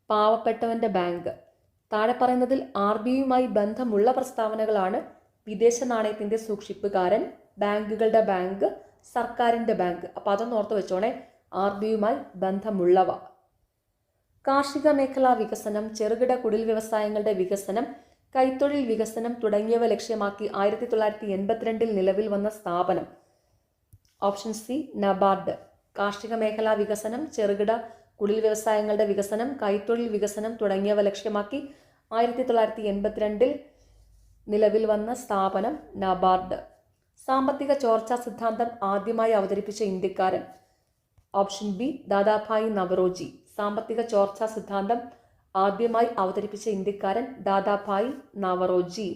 പാവപ്പെട്ടവൻ്റെ ബാങ്ക്. താഴെ പറയുന്നതിൽ ആർ ബി ഐയുമായി ബന്ധമുള്ള പ്രസ്താവനകളാണ്: വിദേശ നാണയത്തിൻ്റെ സൂക്ഷിപ്പുകാരൻ, ബാങ്കുകളുടെ ബാങ്ക്, സർക്കാരിൻ്റെ ബാങ്ക്. അപ്പോൾ അതൊന്ന് ഓർത്ത് വെച്ചോണേ, ആർ ബി ഐയുമായി ബന്ധമുള്ളവ. കാർഷിക മേഖലാ വികസനം, ചെറുകിട കുടിൽ വ്യവസായങ്ങളുടെ വികസനം, കൈത്തൊഴിൽ വികസനം തുടങ്ങിയവ ലക്ഷ്യമാക്കി 1982 നിലവിൽ വന്ന സ്ഥാപനം? Option C NABARD. കാർഷിക മേഖലാ വികസനം, ചെറുകിട കുടിൽ വ്യവസായങ്ങളുടെ വികസനം, കൈത്തൊഴിൽ വികസനം തുടങ്ങിയവ ലക്ഷ്യമാക്കി 1982 നിലവിൽ വന്ന സ്ഥാപനം നബാർഡ്. സാമ്പത്തിക ചോർച്ചാ സിദ്ധാന്തം ആദ്യമായി അവതരിപ്പിച്ച ഇന്ത്യക്കാരൻ? Option B Dadabhai Naoroji. സാമ്പത്തിക ചോർച്ചാ സിദ്ധാന്തം ആദ്യമായി അവതരിപ്പിച്ച ഇന്ത്യക്കാരൻ ദാദാഭായ് നവറോജി.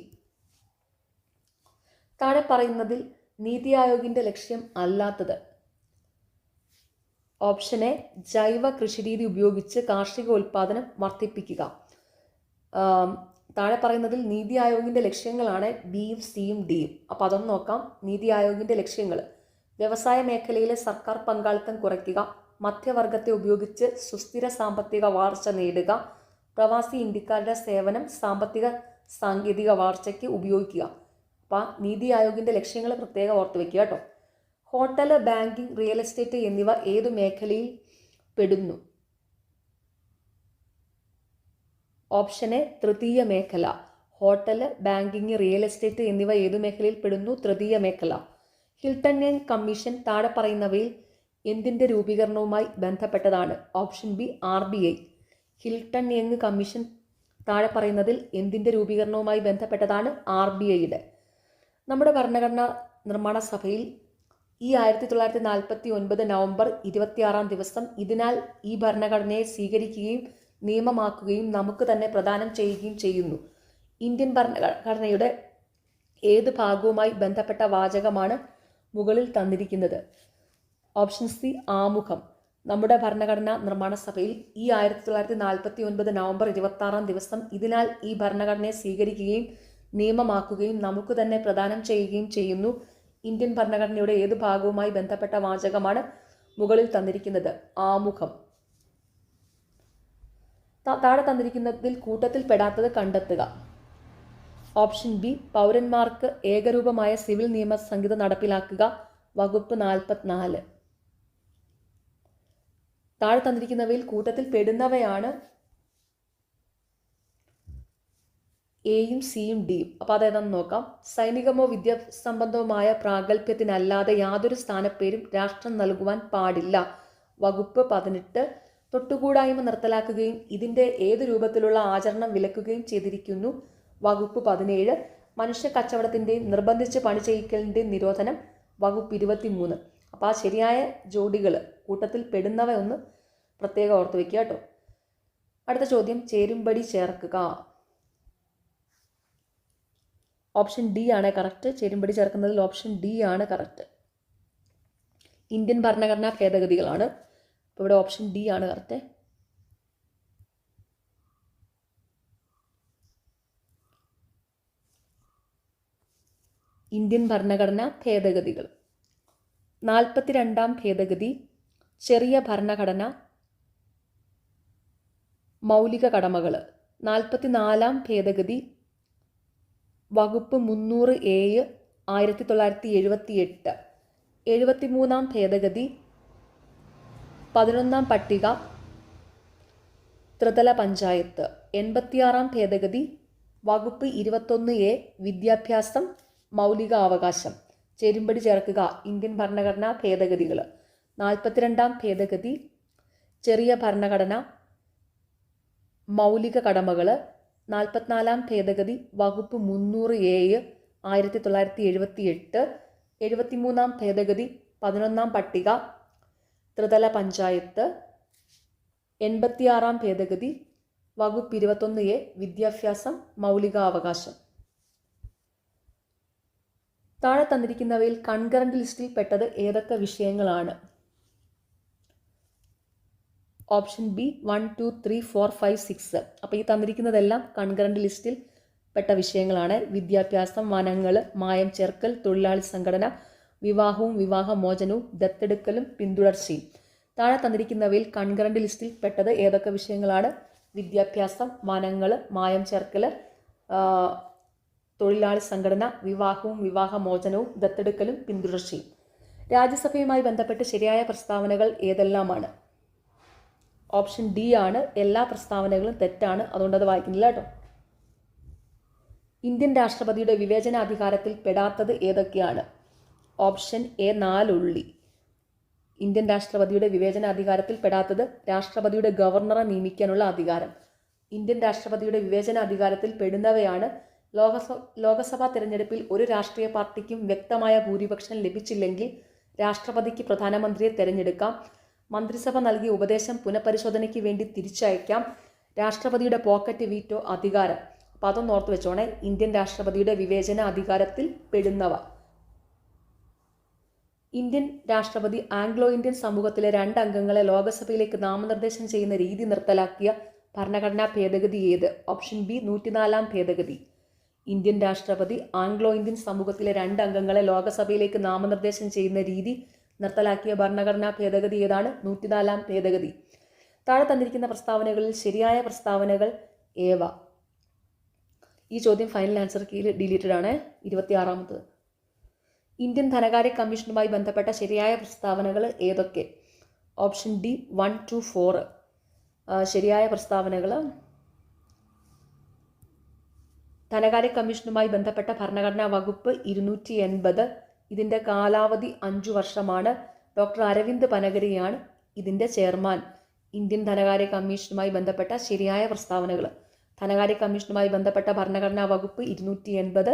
താഴെ പറയുന്നതിൽ നീതി ആയോഗിന്റെ ലക്ഷ്യം അല്ലാത്തത്? ഓപ്ഷൻ എ ജൈവ കൃഷിരീതി ഉപയോഗിച്ച് കാർഷിക ഉൽപാദനം വർദ്ധിപ്പിക്കുക. താഴെ പറയുന്നതിൽ നീതി ആയോഗിന്റെ ലക്ഷ്യങ്ങളാണ് ബിയും സിയും ഡിയും. അപ്പോൾ അതൊന്ന് നോക്കാം. നീതി ആയോഗിന്റെ ലക്ഷ്യങ്ങൾ: വ്യവസായ മേഖലയിലെ സർക്കാർ പങ്കാളിത്തം കുറയ്ക്കുക, മധ്യവർഗത്തെ ഉപയോഗിച്ച് സുസ്ഥിര സാമ്പത്തിക വളർച്ച നേടുക, പ്രവാസി ഇന്ത്യക്കാരുടെ സേവനം സാമ്പത്തിക സാങ്കേതിക വളർച്ചയ്ക്ക് ഉപയോഗിക്കുക. അപ്പോൾ നീതി ആയോഗിന്റെ ലക്ഷ്യങ്ങൾ പ്രത്യേകം ഓർത്തു വയ്ക്കുക കേട്ടോ. ഹോട്ടൽ, ബാങ്കിങ്, റിയൽ എസ്റ്റേറ്റ് എന്നിവ ഏതു മേഖലയിൽ പെടുന്നു? ഓപ്ഷൻ എ തൃതീയ മേഖല. ഹോട്ടൽ, ബാങ്കിങ്, റിയൽ എസ്റ്റേറ്റ് എന്നിവ ഏതു മേഖലയിൽ പെടുന്നു? തൃതീയ മേഖല. ഹിൽട്ടൺ യങ് കമ്മീഷൻ താഴെ പറയുന്നവയിൽ എന്തിൻ്റെ രൂപീകരണവുമായി ബന്ധപ്പെട്ടതാണ്? Option B RBI. Hilton young commission താഴെ പറയുന്നതിൽ എന്തിൻ്റെ രൂപീകരണവുമായി ബന്ധപ്പെട്ടതാണ്? RBIയുടെ. നമ്മുടെ ഭരണഘടനാ നിർമ്മാണ സഭയിൽ ഈ 1949 നവംബർ 26 ദിവസം ഇതിനാൽ ഈ ഭരണഘടനയെ സ്വീകരിക്കുകയും നിയമമാക്കുകയും നമുക്ക് തന്നെ പ്രദാനം ചെയ്യുകയും ചെയ്യുന്നു. ഇന്ത്യൻ ഭരണഘടനയുടെ ഏത് ഭാഗവുമായി ബന്ധപ്പെട്ട വാചകമാണ് മുകളിൽ തന്നിരിക്കുന്നത്? ഓപ്ഷൻ സി ആമുഖം. നമ്മുടെ ഭരണഘടനാ നിർമ്മാണ സഭയിൽ ഈ 1949 നവംബർ 26 ദിവസം ഇതിനാൽ ഈ ഭരണഘടനയെ സ്വീകരിക്കുകയും നിയമമാക്കുകയും നമുക്ക് തന്നെ പ്രദാനം ചെയ്യുകയും ചെയ്യുന്നു. ഇന്ത്യൻ ഭരണഘടനയുടെ ഏത് ഭാഗവുമായി ബന്ധപ്പെട്ട വാചകമാണ് മുകളിൽ തന്നിരിക്കുന്നത്? ആമുഖം. താഴെ തന്നിരിക്കുന്നതിൽ കൂട്ടത്തിൽ പെടാത്തത് കണ്ടെത്തുക. ഓപ്ഷൻ ബി പൗരന്മാർക്ക് ഏകരൂപമായ സിവിൽ നിയമ സംഹിത നടപ്പിലാക്കുക. വകുപ്പ് 44. താഴെ തന്നിരിക്കുന്നവയിൽ കൂട്ടത്തിൽ പെടുന്നവയാണ് എയും സിയും ഡിയും. അപ്പോൾ അതേതാണെന്ന് നോക്കാം. സൈനികമോ വിദ്യാസംബന്ധവുമായ പ്രാഗൽഭ്യത്തിനല്ലാതെ യാതൊരു സ്ഥാനപ്പേരും രാഷ്ട്രം നൽകുവാൻ പാടില്ല. വകുപ്പ് 18. തൊട്ടുകൂടായ്മ നിർത്തലാക്കുകയും ഇതിൻ്റെ ഏതു രൂപത്തിലുള്ള ആചരണം വിലക്കുകയും ചെയ്തിരിക്കുന്നു. വകുപ്പ് 17. മനുഷ്യ കച്ചവടത്തിൻ്റെയും നിർബന്ധിച്ച് പണി ചെയ്യിക്കലിൻ്റെയും നിരോധനം. വകുപ്പ് 23. അപ്പോൾ ആ ശരിയായ ജോഡികൾ കൂട്ടത്തിൽ പെടുന്നവ ഒന്ന് പ്രത്യേകം ഓർത്ത് വയ്ക്കുക കേട്ടോ. അടുത്ത ചോദ്യം, ചേരുംപടി ചേർക്കുക. ഓപ്ഷൻ ഡി ആണ് കറക്റ്റ്. ചേരുംപടി ചേർക്കുന്നതിൽ ഓപ്ഷൻ ഡി ആണ് കറക്റ്റ്. ഇന്ത്യൻ ഭരണഘടനാ ഭേദഗതികളാണ്. അപ്പോൾ ഇവിടെ ഓപ്ഷൻ ഡി ആണ് കറക്റ്റ്. ഇന്ത്യൻ ഭരണഘടനാ ഭേദഗതികൾ. 42ാം ഭേദഗതി ചെറിയ ഭരണഘടന, മൗലിക കടമകൾ. 44ാം ഭേദഗതി വകുപ്പ് 300A 1978. 73ാം ഭേദഗതി 11ാം പട്ടിക, ത്രിതല പഞ്ചായത്ത്. 86ാം ഭേദഗതി വകുപ്പ് 21A വിദ്യാഭ്യാസം, മൗലിക അവകാശം. ചേരുംപടി ചേർക്കുക. ഇന്ത്യൻ ഭരണഘടനാ ഭേദഗതികൾ. 42ാം ഭേദഗതി ചെറിയ ഭരണഘടന, മൗലിക കടമകൾ. 44ാം ഭേദഗതി വകുപ്പ് 300A 1978. 73ാം ഭേദഗതി 11ാം പട്ടിക, ത്രിതല പഞ്ചായത്ത്. 86ാം ഭേദഗതി വകുപ്പ് 21A വിദ്യാഭ്യാസം, മൗലിക അവകാശം. താഴെ തന്നിരിക്കുന്നവയിൽ കൺകറന്റ് ലിസ്റ്റിൽ പെട്ടത് ഏതൊക്കെ വിഷയങ്ങളാണ്? Option B 1, 2, 3, 4, 5, 6. അപ്പോൾ ഈ തന്നിരിക്കുന്നതെല്ലാം കൺകറന്റ് ലിസ്റ്റിൽ പെട്ട വിഷയങ്ങളാണ്. വിദ്യാഭ്യാസം, വനങ്ങൾ, മായം ചേർക്കൽ, തൊഴിലാളി സംഘടന, വിവാഹവും വിവാഹമോചനവും, ദത്തെടുക്കലും പിന്തുടർച്ചയും. താഴെ തന്നിരിക്കുന്നവയിൽ കൺകറന്റ് ലിസ്റ്റിൽ പെട്ടത് ഏതൊക്കെ വിഷയങ്ങളാണ്? വിദ്യാഭ്യാസം, വനങ്ങൾ, മായം ചേർക്കൽ, തൊഴിലാളി സംഘടന, വിവാഹവും വിവാഹമോചനവും, ദത്തെടുക്കലും പിന്തുടർച്ചയും. രാജ്യസഭയുമായി ബന്ധപ്പെട്ട് ശരിയായ പ്രസ്താവനകൾ ഏതെല്ലാമാണ്? ഓപ്ഷൻ ഡി ആണ്. എല്ലാ പ്രസ്താവനകളും തെറ്റാണ്, അതുകൊണ്ട് അത് വായിക്കുന്നില്ല കേട്ടോ. ഇന്ത്യൻ രാഷ്ട്രപതിയുടെ വിവേചനാധികാരത്തിൽ പെടാത്തത് ഏതൊക്കെയാണ്? ഓപ്ഷൻ എ 4 ഉള്ളി. ഇന്ത്യൻ രാഷ്ട്രപതിയുടെ വിവേചനാധികാരത്തിൽ പെടാത്തത് രാഷ്ട്രപതിയുടെ ഗവർണറെ നിയമിക്കാനുള്ള അധികാരം. ഇന്ത്യൻ രാഷ്ട്രപതിയുടെ വിവേചനാധികാരത്തിൽ പെടുന്നവയാണ് ലോകസഭാ തിരഞ്ഞെടുപ്പിൽ ഒരു രാഷ്ട്രീയ പാർട്ടിക്കും വ്യക്തമായ ഭൂരിപക്ഷം ലഭിച്ചില്ലെങ്കിൽ രാഷ്ട്രപതിക്ക് പ്രധാനമന്ത്രിയെ തിരഞ്ഞെടുക്കാം. മന്ത്രിസഭ നൽകിയ ഉപദേശം പുനഃപരിശോധനയ്ക്ക് വേണ്ടി തിരിച്ചയക്കാം. രാഷ്ട്രപതിയുടെ പോക്കറ്റ് വീറ്റോ അധികാരം. അപ്പം അതൊന്ന് ഓർത്ത് വെച്ചോണേ. ഇന്ത്യൻ രാഷ്ട്രപതിയുടെ വിവേചന അധികാരത്തിൽ പെടുന്നവ. ഇന്ത്യൻ രാഷ്ട്രപതി ആംഗ്ലോ ഇന്ത്യൻ സമൂഹത്തിലെ 2 അംഗങ്ങളെ ലോകസഭയിലേക്ക് നാമനിർദ്ദേശം ചെയ്യുന്ന രീതി നിർത്തലാക്കിയ ഭരണഘടനാ ഭേദഗതി ഏത്? ഓപ്ഷൻ ബി 104ാം ഭേദഗതി. ഇന്ത്യൻ രാഷ്ട്രപതി ആംഗ്ലോ ഇന്ത്യൻ സമൂഹത്തിലെ 2 അംഗങ്ങളെ ലോകസഭയിലേക്ക് നാമനിർദ്ദേശം ചെയ്യുന്ന രീതി നിർത്തലാക്കിയ ഭരണഘടനാ ഭേദഗതി ഏതാണ്? 104ാം ഭേദഗതി. താഴെ തന്നിരിക്കുന്ന പ്രസ്താവനകളിൽ ശരിയായ പ്രസ്താവനകൾ ഏവ? ഈ ചോദ്യം ഫൈനൽ ആൻസർ കീയിൽ ഡിലീറ്റഡ് ആണ്. 26ാമത്. ഇന്ത്യൻ ധനകാര്യ കമ്മീഷനുമായി ബന്ധപ്പെട്ട ശരിയായ പ്രസ്താവനകൾ ഏതൊക്കെ? Option D 1, 2, 4. ശരിയായ പ്രസ്താവനകൾ ധനകാര്യ കമ്മീഷനുമായി ബന്ധപ്പെട്ട ഭരണഘടനാ വകുപ്പ് 280. ഇതിൻ്റെ കാലാവധി 5 വർഷമാണ്. ഡോക്ടർ അരവിന്ദ് പനഗരിയാണ് ഇതിൻ്റെ ചെയർമാൻ. ഇന്ത്യൻ ധനകാര്യ കമ്മീഷനുമായി ബന്ധപ്പെട്ട ശരിയായ പ്രസ്താവനകൾ. ധനകാര്യ കമ്മീഷനുമായി ബന്ധപ്പെട്ട ഭരണഘടനാ വകുപ്പ് 280.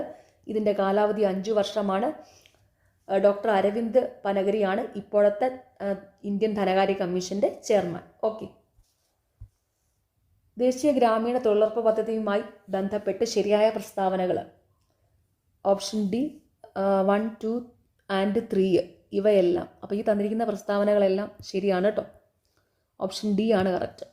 ഇതിൻ്റെ കാലാവധി 5 വർഷമാണ്. ഡോക്ടർ അരവിന്ദ് പനഗരിയാണ് ഇപ്പോഴത്തെ ഇന്ത്യൻ ധനകാര്യ കമ്മീഷൻ്റെ ചെയർമാൻ. ഓക്കെ. ദേശീയ ഗ്രാമീണ തൊഴിലുറപ്പ് പദ്ധതിയുമായി ബന്ധപ്പെട്ട് ശരിയായ പ്രസ്താവനകൾ. ഓപ്ഷൻ ഡി 1, 2 ആൻഡ് 3 ഇവയെല്ലാം. അപ്പോൾ ഈ തന്നിരിക്കുന്ന പ്രസ്താവനകളെല്ലാം ശരിയാണ് കേട്ടോ. ഓപ്ഷൻ ഡി ആണ് കറക്റ്റ്.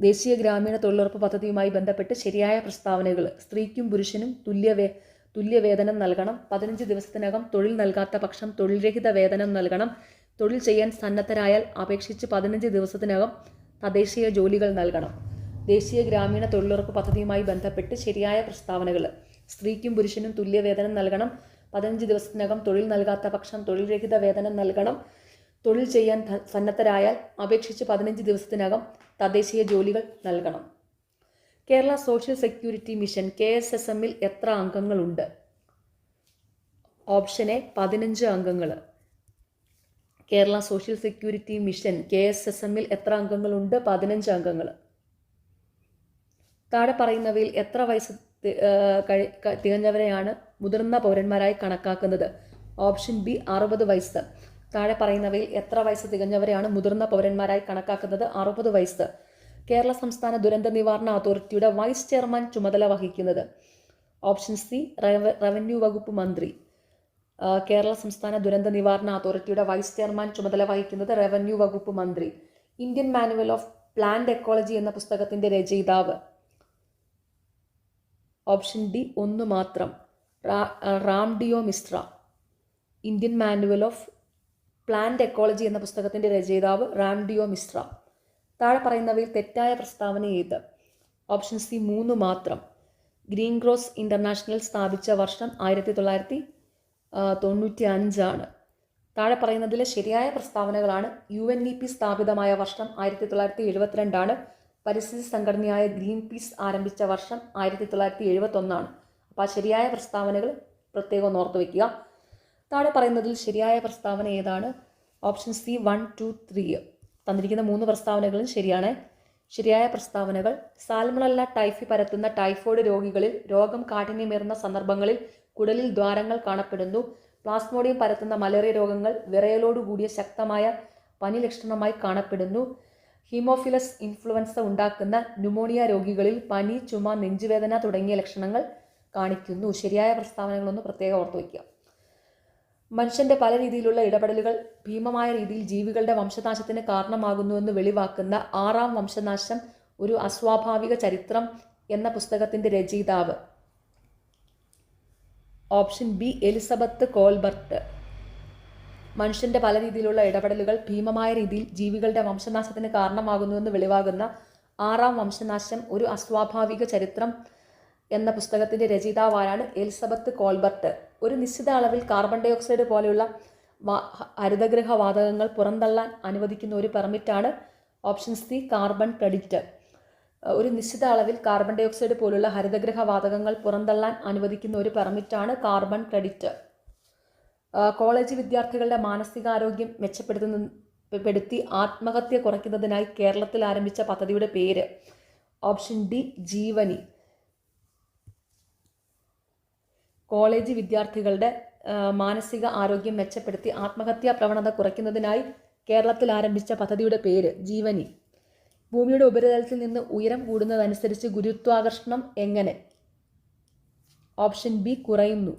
ദേശീയ ഗ്രാമീണ തൊഴിലുറപ്പ് പദ്ധതിയുമായി ബന്ധപ്പെട്ട് ശരിയായ പ്രസ്താവനകൾ. സ്ത്രീക്കും പുരുഷനും തുല്യവേതനം നൽകണം. 15 ദിവസത്തിനകം തൊഴിൽ നൽകാത്ത പക്ഷം തൊഴിൽരഹിത വേതനം നൽകണം. തൊഴിൽ ചെയ്യാൻ സന്നദ്ധരായാൽ അപേക്ഷിച്ച് 15 ദിവസത്തിനകം തദ്ദേശീയ ജോലികൾ നൽകണം. ദേശീയ ഗ്രാമീണ തൊഴിലുറപ്പ് പദ്ധതിയുമായി ബന്ധപ്പെട്ട് ശരിയായ പ്രസ്താവനകൾ. സ്ത്രീക്കും പുരുഷനും തുല്യവേതനം നൽകണം. 15 ദിവസത്തിനകം തൊഴിൽ നൽകാത്ത പക്ഷം തൊഴിൽരഹിത വേതനം നൽകണം. തൊഴിൽ ചെയ്യാൻ സന്നദ്ധരായാൽ അപേക്ഷിച്ച് 15 ദിവസത്തിനകം തദ്ദേശീയ ജോലികൾ നൽകണം. കേരള സോഷ്യൽ സെക്യൂരിറ്റി മിഷൻ KSSMൽ എത്ര അംഗങ്ങളുണ്ട്? ഓപ്ഷൻ എ 15 അംഗങ്ങൾ. കേരള സോഷ്യൽ സെക്യൂരിറ്റി മിഷൻ KSSMൽ എത്ര അംഗങ്ങളുണ്ട്? 15 അംഗങ്ങൾ. താഴെ പറയുന്നവയിൽ എത്ര വയസ്സ് തികഞ്ഞവരെയാണ് മുതിർന്ന പൗരന്മാരായി കണക്കാക്കുന്നത്? ഓപ്ഷൻ ബി 60 വയസ്സ്. താഴെ പറയുന്നവയിൽ എത്ര വയസ്സ് തികഞ്ഞവരെയാണ് മുതിർന്ന പൗരന്മാരായി കണക്കാക്കുന്നത്? 60 വയസ്സ്. കേരള സംസ്ഥാന ദുരന്ത നിവാരണ അതോറിറ്റിയുടെ വൈസ് ചെയർമാൻ ചുമതല വഹിക്കുന്നത്? ഓപ്ഷൻ സി റവന്യൂ വകുപ്പ് മന്ത്രി. കേരള സംസ്ഥാന ദുരന്ത നിവാരണ അതോറിറ്റിയുടെ വൈസ് ചെയർമാൻ ചുമതല വഹിക്കുന്നത് റവന്യൂ വകുപ്പ് മന്ത്രി. Indian manual of plant ecology എന്ന പുസ്തകത്തിൻ്റെ രചയിതാവ്? ഓപ്ഷൻ ഡി 1 മാത്രം, Ramdeo Mishra. Indian manual of plant ecology എന്ന പുസ്തകത്തിൻ്റെ രചയിതാവ് റാംഡിയോ മിശ്ര. താഴെ പറയുന്നവയിൽ തെറ്റായ പ്രസ്താവന ഏത്? ഓപ്ഷൻ സി 3 മാത്രം. ഗ്രീൻ ക്രോസ് ഇൻ്റർനാഷണൽ സ്ഥാപിച്ച വർഷം 1995 ആണ്. താഴെ പറയുന്നതിലെ ശരിയായ പ്രസ്താവനകളാണ്. UNEP സ്ഥാപിതമായ വർഷം 1972 ആണ്. പരിസ്ഥിതി സംഘടനയായ ഗ്രീൻ പീസ് ആരംഭിച്ച വർഷം 1971 ആണ്. അപ്പോൾ ആ ശരിയായ പ്രസ്താവനകൾ പ്രത്യേകം ഓർത്തു വയ്ക്കുക. താഴെ പറയുന്നതിൽ ശരിയായ പ്രസ്താവന ഏതാണ്? Option C 1, 2, 3. തന്നിരിക്കുന്ന 3 പ്രസ്താവനകളും ശരിയാണ്. ശരിയായ പ്രസ്താവനകൾ: സാൽമണല്ല ടൈഫി പരത്തുന്ന ടൈഫോയിഡ് രോഗികളിൽ രോഗം കാഠിന്യമേറുന്ന സന്ദർഭങ്ങളിൽ കുടലിൽ ദ്വാരങ്ങൾ കാണപ്പെടുന്നു. പ്ലാസ്മോഡിയം പരത്തുന്ന മലേറിയ രോഗങ്ങൾ വിറയലോടുകൂടിയ ശക്തമായ പനി ലക്ഷണമായി കാണപ്പെടുന്നു. ഹീമോഫിലസ് ഇൻഫ്ലുവൻസ ഉണ്ടാക്കുന്ന ന്യൂമോണിയ രോഗികളിൽ പനി, ചുമ, നെഞ്ചുവേദന തുടങ്ങിയ ലക്ഷണങ്ങൾ കാണിക്കുന്നു. ശരിയായ പ്രസ്താവനകളൊന്ന് പ്രത്യേകം ഓർത്തു വയ്ക്കുക. മനുഷ്യൻ്റെ പല രീതിയിലുള്ള ഇടപെടലുകൾ ഭീമമായ രീതിയിൽ ജീവികളുടെ വംശനാശത്തിന് കാരണമാകുന്നുവെന്ന് വെളിവാക്കുന്ന 6ാം വംശനാശം ഒരു അസ്വാഭാവിക ചരിത്രം എന്ന പുസ്തകത്തിൻ്റെ രചയിതാവ്? Option B Elizabeth കോൾബർട്ട്. മനുഷ്യൻ്റെ പല രീതിയിലുള്ള ഇടപെടലുകൾ ഭീമമായ രീതിയിൽ ജീവികളുടെ വംശനാശത്തിന് കാരണമാകുന്നുവെന്ന് വെളിവാകുന്ന 6ാം വംശനാശം ഒരു അസ്വാഭാവിക ചരിത്രം എന്ന പുസ്തകത്തിൻ്റെ രചയിതാവാണ് എലിസബത്ത് കോൾബർട്ട്. ഒരു നിശ്ചിത അളവിൽ കാർബൺ ഡൈ ഓക്സൈഡ് പോലെയുള്ള ഹരിതഗൃഹ വാതകങ്ങൾ പുറന്തള്ളാൻ അനുവദിക്കുന്ന ഒരു പെർമിറ്റാണ് ഓപ്ഷൻ സി കാർബൺ ക്രെഡിറ്റ്. ഒരു നിശ്ചിത അളവിൽ കാർബൺ ഡൈ ഓക്സൈഡ് പോലുള്ള ഹരിതഗൃഹ വാതകങ്ങൾ പുറന്തള്ളാൻ അനുവദിക്കുന്ന ഒരു പെർമിറ്റാണ് കാർബൺ ക്രെഡിറ്റ്. കോളേജ് വിദ്യാർത്ഥികളുടെ മാനസികാരോഗ്യം മെച്ചപ്പെടുത്തി ആത്മഹത്യ കുറയ്ക്കുന്നതിനായി കേരളത്തിൽ ആരംഭിച്ച പദ്ധതിയുടെ പേര്? Option D Jeevani. കോളേജ് വിദ്യാർത്ഥികളുടെ മാനസിക ആരോഗ്യം മെച്ചപ്പെടുത്തി ആത്മഹത്യാ പ്രവണത കുറയ്ക്കുന്നതിനായി കേരളത്തിൽ ആരംഭിച്ച പദ്ധതിയുടെ പേര് ജീവനി. ഭൂമിയുടെ ഉപരിതലത്തിൽ നിന്ന് ഉയരം കൂടുന്നതനുസരിച്ച് ഗുരുത്വാകർഷണം എങ്ങനെ? ഓപ്ഷൻ ബി കുറയുന്നു.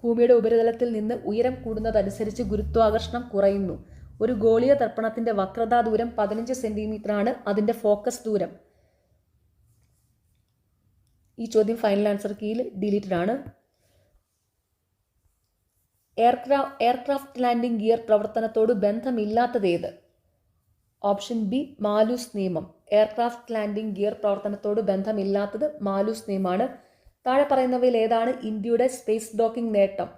ഭൂമിയുടെ ഉപരിതലത്തിൽ നിന്ന് ഉയരം കൂടുന്നതനുസരിച്ച് ഗുരുത്വാകർഷണം കുറയുന്നു. ഒരു ഗോളീയ ദർപ്പണത്തിൻ്റെ വക്രതാ ദൂരം 15 സെൻറ്റിമീറ്ററാണ് അതിൻ്റെ ഫോക്കസ് ദൂരം. ഈ ചോദ്യം ഫൈനൽ ആൻസർ കീയിൽ ഡിലീറ്റഡ് ആണ്. എയർക്രാഫ്റ്റ് ലാൻഡിംഗ് ഗിയർ പ്രവർത്തനത്തോട് ബന്ധമില്ലാത്തതേത്? ഓപ്ഷൻ ബി മാലൂസ് നിയമം. എയർക്രാഫ്റ്റ് ലാൻഡിംഗ് ഗിയർ പ്രവർത്തനത്തോട് ബന്ധമില്ലാത്തത് മാലൂസ് നിയമമാണ്. താഴെ പറയുന്നവയിൽ ഏതാണ് ഇന്ത്യയുടെ സ്പേസ് ഡോക്കിംഗ് നേട്ടം?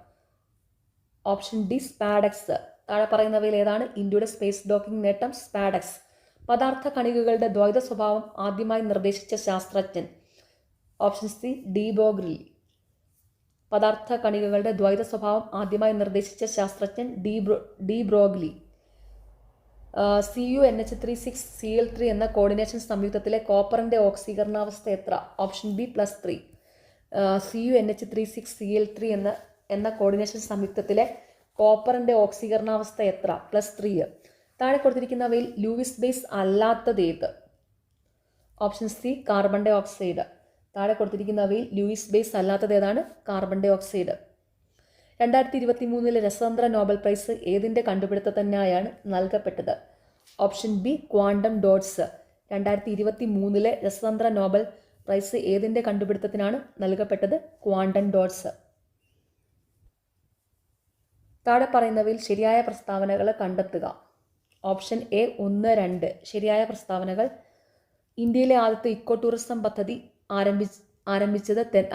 Option D SpaDeX. താഴെ പറയുന്നവയിൽ ഏതാണ് ഇന്ത്യയുടെ സ്പേസ് ഡോക്കിംഗ് നേട്ടം? സ്പാഡക്സ്. പദാർത്ഥ കണികകളുടെ ദ്വൈത സ്വഭാവം ആദ്യമായി നിർദ്ദേശിച്ച ശാസ്ത്രജ്ഞൻ? Option C de Broglie. പദാർത്ഥ കണികകളുടെ ദ്വൈത സ്വഭാവം ആദ്യമായി നിർദ്ദേശിച്ച ശാസ്ത്രജ്ഞൻ ഡി ബ്രോഗ്ലി. CuNH3,6Cl3 എന്ന കോർഡിനേഷൻ സംയുക്തത്തിലെ കോപ്പറിന്റെ ഓക്സീകരണാവസ്ഥ എത്ര? Option B +3. CuNH3,6Cl3 എന്ന കോർഡിനേഷൻ സംയുക്തത്തിലെ കോപ്പറിന്റെ ഓക്സീകരണാവസ്ഥ എത്ര? +3. താഴെ കൊടുത്തിരിക്കുന്നവയിൽ ലൂയിസ് ബേസ് അല്ലാത്തതേത്? Option C carbon dioxide. താഴെ കൊടുത്തിരിക്കുന്നവയിൽ ലൂയിസ് ബേസ് അല്ലാത്തതേതാണ്? Carbon dioxide. 2023 രസതന്ത്ര നോബൽ പ്രൈസ് ഏതിൻ്റെ കണ്ടുപിടുത്തത്തിനായാണ് നൽകപ്പെട്ടത്? Option B quantum dots. 2023 രസതന്ത്ര നോബൽ പ്രൈസ് ഏതിൻ്റെ കണ്ടുപിടുത്തത്തിനാണ് നൽകപ്പെട്ടത്? Quantum dots. താഴെ പറയുന്നവയിൽ ശരിയായ പ്രസ്താവനകൾ കണ്ടെത്തുക. ഓപ്ഷൻ എ 1, 2 ശരിയായ പ്രസ്താവനകൾ. ഇന്ത്യയിലെ ആദ്യത്തെ ഇക്കോ ടൂറിസം പദ്ധതി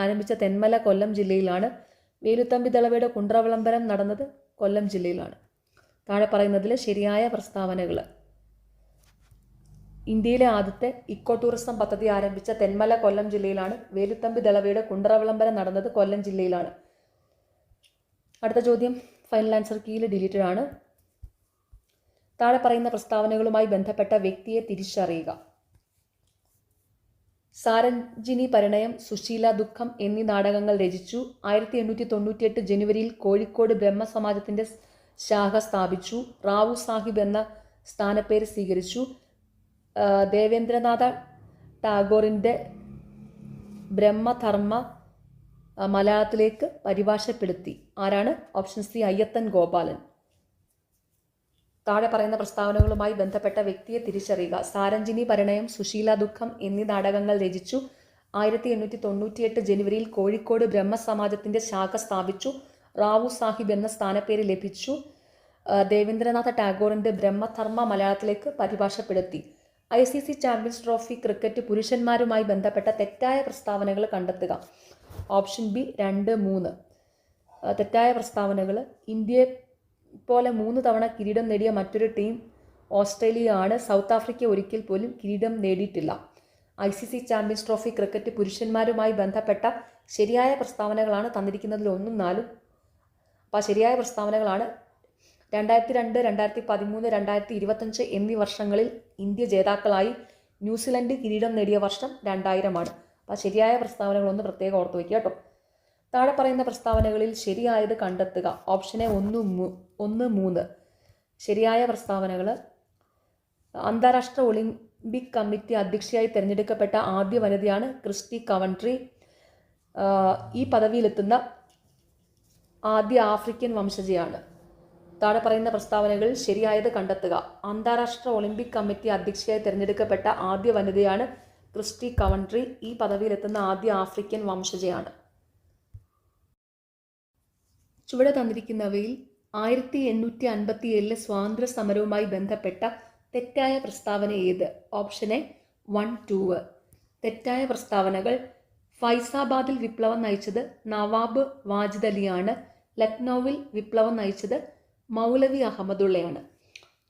ആരംഭിച്ച തെന്മല കൊല്ലം ജില്ലയിലാണ്. വേലുത്തമ്പി ദളവയുടെ കുണ്ട്ര വിളംബരം നടന്നത് കൊല്ലം ജില്ലയിലാണ്. താഴെ പറയുന്നതിൽ ശരിയായ പ്രസ്താവനകൾ. ഇന്ത്യയിലെ ആദ്യത്തെ ഇക്കോ ടൂറിസം പദ്ധതി ആരംഭിച്ച തെന്മല കൊല്ലം ജില്ലയിലാണ്. വേലുത്തമ്പി ദളവയുടെ കുണ്ട്ര വിളംബരം നടന്നത് കൊല്ലം ജില്ലയിലാണ്. അടുത്ത ചോദ്യം ഫൈനൽ ആൻസർ കീയിൽ ഡിലീറ്റഡ് ആണ്. താഴെ പറയുന്ന പ്രസ്താവനകളുമായി ബന്ധപ്പെട്ട വ്യക്തിയെ തിരിച്ചറിയുക. സാരഞ്ജിനി പരിണയം, സുശീല ദുഃഖം എന്നീ നാടകങ്ങൾ രചിച്ചു. 1898 ജനുവരിയിൽ കോഴിക്കോട് ബ്രഹ്മസമാജത്തിൻ്റെ ശാഖ സ്ഥാപിച്ചു. റാവു സാഹിബ് എന്ന സ്ഥാനപ്പേര് സ്വീകരിച്ചു. ദേവേന്ദ്രനാഥ ടാഗോറിൻ്റെ ബ്രഹ്മധർമ്മ മലയാളത്തിലേക്ക് പരിഭാഷപ്പെടുത്തി. ആരാണ്? Option C Ayyathan Gopalan. താഴെ പറയുന്ന പ്രസ്താവനകളുമായി ബന്ധപ്പെട്ട വ്യക്തിയെ തിരിച്ചറിയുക. സാരഞ്ജിനി പരിണയം, സുശീല ദുഃഖം എന്നീ നാടകങ്ങൾ രചിച്ചു. 1898 ജനുവരിയിൽ കോഴിക്കോട് ബ്രഹ്മസമാജത്തിൻ്റെ ശാഖ സ്ഥാപിച്ചു. റാവു സാഹിബ് എന്ന സ്ഥാനപ്പേര് ലഭിച്ചു. ദേവേന്ദ്രനാഥ ടാഗോറിൻ്റെ ബ്രഹ്മധർമ്മ മലയാളത്തിലേക്ക് പരിഭാഷപ്പെടുത്തി. ICC ചാമ്പ്യൻസ് ട്രോഫി ക്രിക്കറ്റ് പുരുഷന്മാരുമായി ബന്ധപ്പെട്ട തെറ്റായ പ്രസ്താവനകൾ കണ്ടെത്തുക. ഓപ്ഷൻ ബി 2, 3 തെറ്റായ പ്രസ്താവനകൾ. ഇന്ത്യയെ പോലെ 3 തവണ കിരീടം നേടിയ മറ്റൊരു ടീം ഓസ്ട്രേലിയ ആണ്. സൗത്ത് ആഫ്രിക്ക ഒരിക്കൽ പോലും കിരീടം നേടിയിട്ടില്ല. ICC ചാമ്പ്യൻസ് ട്രോഫി ക്രിക്കറ്റ് പുരുഷന്മാരുമായി ബന്ധപ്പെട്ട ശരിയായ പ്രസ്താവനകളാണ് തന്നിരിക്കുന്നതിൽ 1ഉം 4ഉം. അപ്പോൾ ശരിയായ പ്രസ്താവനകളാണ് 2002, 2013, 2025 എന്നീ വർഷങ്ങളിൽ ഇന്ത്യ ജേതാക്കളായി. ന്യൂസിലൻഡ് കിരീടം നേടിയ വർഷം 2000 അപ്പോൾ ശരിയായ പ്രസ്താവനകളൊന്ന് പ്രത്യേകം ഓർത്ത് വയ്ക്കുക കേട്ടോ. താഴെ പറയുന്ന പ്രസ്താവനകളിൽ ശരിയായത് കണ്ടെത്തുക. ഓപ്ഷനെ 1, 3 ശരിയായ പ്രസ്താവനകൾ. അന്താരാഷ്ട്ര ഒളിമ്പിക് കമ്മിറ്റി അധ്യക്ഷയായി തിരഞ്ഞെടുക്കപ്പെട്ട ആദ്യ വനിതയാണ് ക്രിസ്റ്റി കവൻട്രി. ഈ പദവിയിലെത്തുന്ന ആദ്യ ആഫ്രിക്കൻ വംശജയാണ്. താഴെ പറയുന്ന പ്രസ്താവനകളിൽ ശരിയായത് കണ്ടെത്തുക. അന്താരാഷ്ട്ര ഒളിമ്പിക് കമ്മിറ്റി അധ്യക്ഷയായി തിരഞ്ഞെടുക്കപ്പെട്ട ആദ്യ വനിതയാണ് ക്രിസ്റ്റി കവൻട്രി. ഈ പദവിയിലെത്തുന്ന ആദ്യ ആഫ്രിക്കൻ വംശജയാണ്. ചുവടെ തന്നിരിക്കുന്നവയിൽ 1857 സ്വാതന്ത്ര്യ സമരവുമായി ബന്ധപ്പെട്ട തെറ്റായ പ്രസ്താവന ഏത്? ഓപ്ഷൻ എ 1, 2 തെറ്റായ പ്രസ്താവനകൾ. ഫൈസാബാദിൽ വിപ്ലവം നയിച്ചത് നവാബ് വാജിദ് അലിയാണ്. ലക്നൌവിൽ വിപ്ലവം നയിച്ചത് മൗലവി അഹമ്മദുള്ളയാണ്.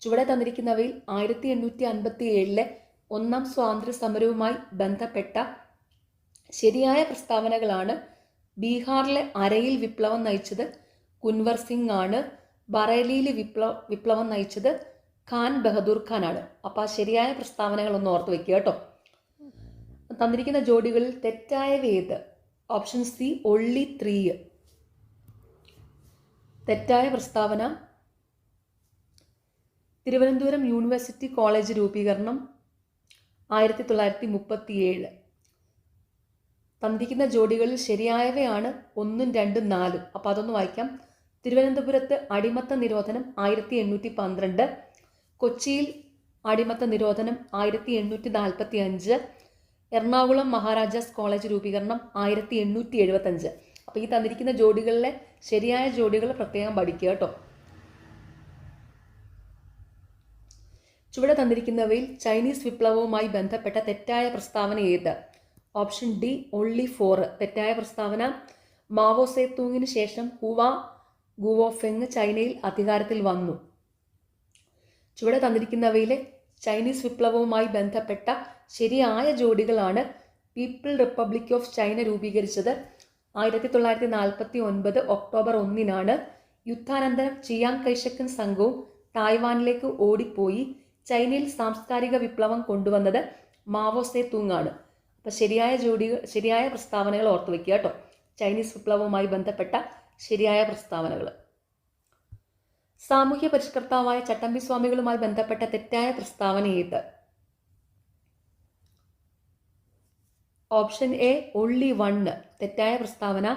ചുവടെ തന്നിരിക്കുന്നവയിൽ 1857 ഒന്നാം സ്വാതന്ത്ര്യ സമരവുമായി ബന്ധപ്പെട്ട ശരിയായ പ്രസ്താവനകളാണ്. ബീഹാറിലെ അരയിൽ വിപ്ലവം നയിച്ചത് കുൻവർ സിംഗ് ആണ്. ബറേലിയിൽ വിപ്ലവം നയിച്ചത് ഖാൻ ബഹദൂർ ഖാൻ ആണ്. അപ്പോൾ ശരിയായ പ്രസ്താവനകൾ ഒന്ന് ഓർത്ത് വയ്ക്കുക കേട്ടോ. തന്നിരിക്കുന്ന ജോഡികളിൽ തെറ്റായവ ഏത്? ഓപ്ഷൻ സി only 3 തെറ്റായ പ്രസ്താവന. തിരുവനന്തപുരം യൂണിവേഴ്സിറ്റി കോളേജ് രൂപീകരണം 1937. തന്നിരിക്കുന്ന ജോഡികളിൽ ശരിയായവയാണ് 1, 2, 4. അപ്പോൾ അതൊന്ന് വായിക്കാം. തിരുവനന്തപുരത്ത് അടിമത്ത നിരോധനം 1812. കൊച്ചിയിൽ അടിമത്ത നിരോധനം 1845. എറണാകുളം മഹാരാജാസ് കോളേജ് രൂപീകരണം 1875. അപ്പോൾ ഈ തന്നിരിക്കുന്ന ജോഡികളിലെ ശരിയായ ജോഡികൾ പ്രത്യേകം പഠിക്കുക കേട്ടോ. ചുവടെ തന്നിരിക്കുന്നവയിൽ ചൈനീസ് വിപ്ലവവുമായി ബന്ധപ്പെട്ട തെറ്റായ പ്രസ്താവന ഏത്? ഓപ്ഷൻ ഡി only 4 തെറ്റായ പ്രസ്താവന. മാവോ സേതൂങ്ങിന് ശേഷം ഹുവ ഗുവോഫെങ് ചൈനയിൽ അധികാരത്തിൽ വന്നു. ചുവടെ തന്നിരിക്കുന്നവയിലെ ചൈനീസ് വിപ്ലവവുമായി ബന്ധപ്പെട്ട ശരിയായ ജോഡികളാണ് പീപ്പിൾ റിപ്പബ്ലിക് ഓഫ് ചൈന രൂപീകരിച്ചത് 1949 ഒക്ടോബർ 1-നാണ്. യുദ്ധാനന്തരം ചിയാങ് കൈഷക്കൻ സംഘവും തായ്വാനിലേക്ക് ഓടിപ്പോയി. ചൈനയിൽ സാംസ്കാരിക വിപ്ലവം കൊണ്ടുവന്നത് മാവോ സേ തൂങ് ആണ്. അപ്പം ശരിയായ പ്രസ്താവനകൾ ഓർത്തു വയ്ക്കുക കേട്ടോ. ചൈനീസ് വിപ്ലവവുമായി ബന്ധപ്പെട്ട ശരിയായ പ്രസ്താവനകൾ. സാമൂഹ്യ പരിഷ്കർത്താവായ ചട്ടമ്പി സ്വാമികളുമായി ബന്ധപ്പെട്ട തെറ്റായ പ്രസ്താവന ഏത്? Option A only one. തെറ്റായ പ്രസ്താവന.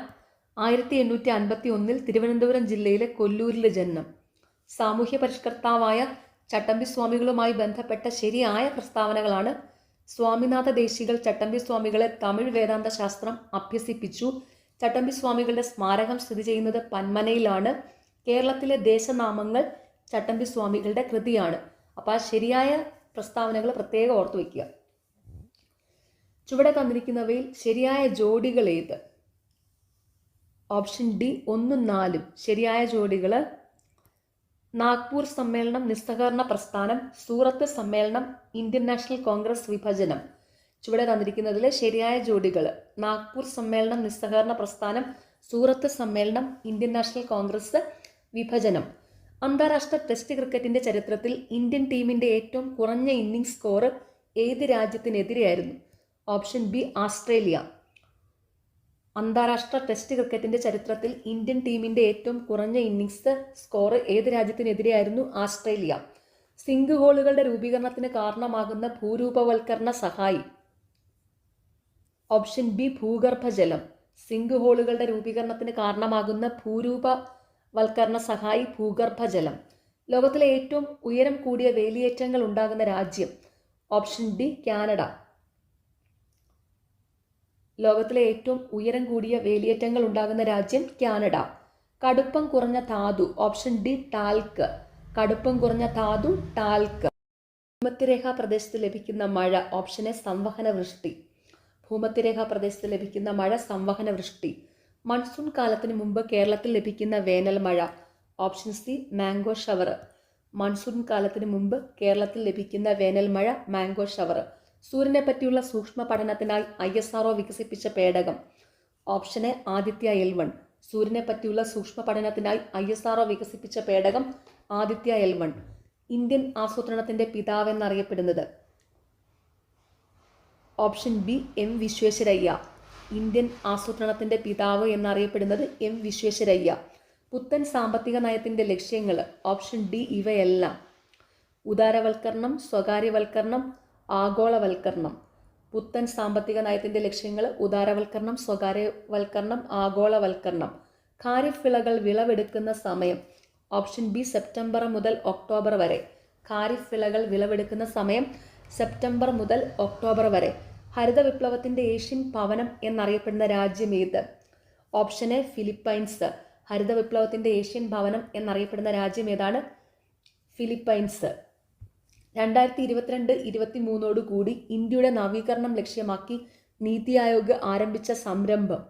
1851 തിരുവനന്തപുരം ജില്ലയിലെ കൊല്ലൂരിലെ ജനനം. സാമൂഹ്യ പരിഷ്കർത്താവായ ചട്ടമ്പി സ്വാമികളുമായി ബന്ധപ്പെട്ട ശരിയായ പ്രസ്താവനകളാണ്: സ്വാമിനാഥ ദേശികൾ ചട്ടമ്പി സ്വാമികളെ തമിഴ് വേദാന്ത ശാസ്ത്രം അഭ്യസിപ്പിച്ചു. ചട്ടമ്പി സ്വാമികളുടെ സ്മാരകം സ്ഥിതി ചെയ്യുന്നത് പന്മനയിലാണ്. കേരളത്തിലെ ദേശനാമങ്ങൾ ചട്ടമ്പി സ്വാമികളുടെ കൃതിയാണ്. അപ്പോൾ ആ ശരിയായ പ്രസ്താവനകൾ പ്രത്യേകം ഓർത്തു വയ്ക്കുക. ചുവടെ തന്നിരിക്കുന്നവയിൽ ശരിയായ ജോഡികൾ ഏത്? Option D 1, 4. ശരിയായ ജോഡികൾ: നാഗ്പൂർ സമ്മേളനം നിസ്സഹകരണ പ്രസ്ഥാനം, സൂറത്ത് സമ്മേളനം ഇന്ത്യൻ നാഷണൽ കോൺഗ്രസ് വിഭജനം. ചുവടെ തന്നിരിക്കുന്നതിലെ ശരിയായ ജോഡികൾ: നാഗ്പൂർ സമ്മേളനം നിസ്സഹകരണ പ്രസ്ഥാനം, സൂറത്ത് സമ്മേളനം ഇന്ത്യൻ നാഷണൽ കോൺഗ്രസ് വിഭജനം. അന്താരാഷ്ട്ര ടെസ്റ്റ് ക്രിക്കറ്റിന്റെ ചരിത്രത്തിൽ ഇന്ത്യൻ ടീമിന്റെ ഏറ്റവും കുറഞ്ഞ ഇന്നിംഗ്സ് സ്കോർ ഏത് രാജ്യത്തിനെതിരെയായിരുന്നു? Option B Australia. അന്താരാഷ്ട്ര ടെസ്റ്റ് ക്രിക്കറ്റിന്റെ ചരിത്രത്തിൽ ഇന്ത്യൻ ടീമിന്റെ ഏറ്റവും കുറഞ്ഞ ഇന്നിംഗ്സ് സ്കോർ ഏത് രാജ്യത്തിനെതിരെയായിരുന്നു? ഓസ്ട്രേലിയ. സിങ്ക് ഹോളുകളുടെ രൂപീകരണത്തിന് കാരണമാകുന്ന ഭൂരൂപവൽക്കരണ സഹായി? ഓപ്ഷൻ ബി ഭൂഗർഭജലം. സിങ്ക് ഹോളുകളുടെ രൂപീകരണത്തിന് കാരണമാകുന്ന ഭൂരൂപവൽക്കരണ സഹായി ഭൂഗർഭജലം. ലോകത്തിലെ ഏറ്റവും ഉയരം കൂടിയ വേലിയേറ്റങ്ങൾ ഉണ്ടാകുന്ന രാജ്യം? Option D Canada. ലോകത്തിലെ ഏറ്റവും ഉയരം കൂടിയ വേലിയേറ്റങ്ങൾ ഉണ്ടാകുന്ന രാജ്യം കാനഡ. കടുപ്പം കുറഞ്ഞ ധാതു? Option D talc. കടുപ്പം കുറഞ്ഞ ധാതു ടാൽക്ക്. ഭൂമധ്യരേഖാ പ്രദേശത്ത് ലഭിക്കുന്ന മഴ? ഓപ്ഷൻ എ സംവഹന വൃഷ്ടി. ഭൂമധ്യരേഖാ പ്രദേശത്ത് ലഭിക്കുന്ന മഴ സംവഹന വൃഷ്ടി. മൺസൂൺ കാലത്തിന് മുമ്പ് കേരളത്തിൽ ലഭിക്കുന്ന വേനൽ മഴ? Option C mango shower. Monsoon കാലത്തിന് മുമ്പ് കേരളത്തിൽ ലഭിക്കുന്ന വേനൽ മഴ മാംഗോ ഷവർ. സൂര്യനെ പറ്റിയുള്ള സൂക്ഷ്മ പഠനത്തിനായി ISRO വികസിപ്പിച്ച പേടകം? Option A Aditya L1. സൂര്യനെ പറ്റിയുള്ള സൂക്ഷ്മ പഠനത്തിനായി ISRO വികസിപ്പിച്ച പേടകം ആദിത്യ L1. ഇന്ത്യൻ ആസൂത്രണത്തിന്റെ പിതാവ് എന്നറിയപ്പെടുന്നത്? Option B M Visvesvaraya. Indian ആസൂത്രണത്തിന്റെ പിതാവ് എന്നറിയപ്പെടുന്നത് M വിശ്വേശ്വരയ്യ. പുത്തൻ സാമ്പത്തിക നയത്തിന്റെ ലക്ഷ്യങ്ങൾ? ഓപ്ഷൻ ഡി ഇവയെല്ലാം: ഉദാരവൽക്കരണം, സ്വകാര്യവൽക്കരണം, ആഗോളവൽക്കരണം. പുത്തൻ സാമ്പത്തിക നയത്തിന്റെ ലക്ഷ്യങ്ങൾ: ഉദാരവൽക്കരണം, സ്വകാര്യവൽക്കരണം, ആഗോളവൽക്കരണം. ഖാരിഫ് വിളകൾ വിളവെടുക്കുന്ന സമയം? ഓപ്ഷൻ ബി സെപ്റ്റംബർ മുതൽ ഒക്ടോബർ വരെ. ഖാരിഫ് വിളകൾ വിളവെടുക്കുന്ന സമയം സെപ്റ്റംബർ മുതൽ ഒക്ടോബർ വരെ. ഹരിത വിപ്ലവത്തിന്റെ ഏഷ്യൻ ഭവനം എന്നറിയപ്പെടുന്ന രാജ്യം ഏത്? Option A Philippines. ഹരിത വിപ്ലവത്തിന്റെ ഏഷ്യൻ ഭവനം എന്നറിയപ്പെടുന്ന രാജ്യം ഏതാണ്? ഫിലിപ്പൈൻസ്. 2022-23 കൂടി ഇന്ത്യയുടെ നവീകരണം ലക്ഷ്യമാക്കി നീതി ആയോഗ് ആരംഭിച്ച സംരംഭം?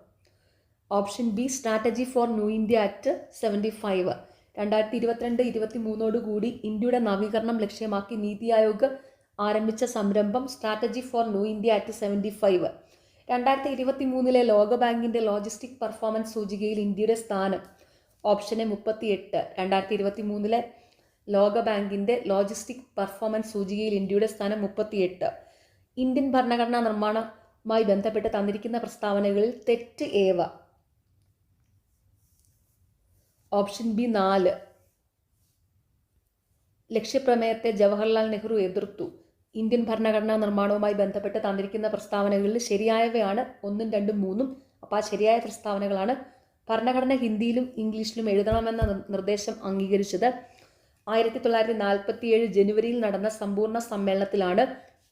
Option B strategy for new India act 75. 2022-23 കൂടി ഇന്ത്യയുടെ നവീകരണം ലക്ഷ്യമാക്കി നീതി ആയോഗ് ആരംഭിച്ച സംരംഭം strategy for new India act 75. 2023 ലോകബാങ്കിന്റെ ലോജിസ്റ്റിക് പെർഫോമൻസ് സൂചികയിൽ ഇന്ത്യയുടെ സ്ഥാനം? Option A 38. 2023 ലോകബാങ്കിന്റെ ലോജിസ്റ്റിക് പെർഫോമൻസ് സൂചികയിൽ ഇന്ത്യയുടെ സ്ഥാനം 38. ഇന്ത്യൻ ഭരണഘടനാ നിർമ്മാണവുമായി ബന്ധപ്പെട്ട് തന്നിരിക്കുന്ന പ്രസ്താവനകളിൽ തെറ്റ് ഏവ? Option B 4. ലക്ഷ്യപ്രമേയത്തെ ജവഹർലാൽ നെഹ്റു എതിർത്തു. ഇന്ത്യൻ ഭരണഘടനാ നിർമ്മാണവുമായി ബന്ധപ്പെട്ട് തന്നിരിക്കുന്ന പ്രസ്താവനകളിൽ ശരിയായവയാണ് 1, 2, 3. അപ്പോൾ ആ ശരിയായ പ്രസ്താവനകളാണ്: ഭരണഘടന ഹിന്ദിയിലും ഇംഗ്ലീഷിലും എഴുതണമെന്ന നിർദ്ദേശം അംഗീകരിച്ചത് 1947 ജനുവരിയിൽ നടന്ന സമ്പൂർണ്ണ സമ്മേളനത്തിലാണ്.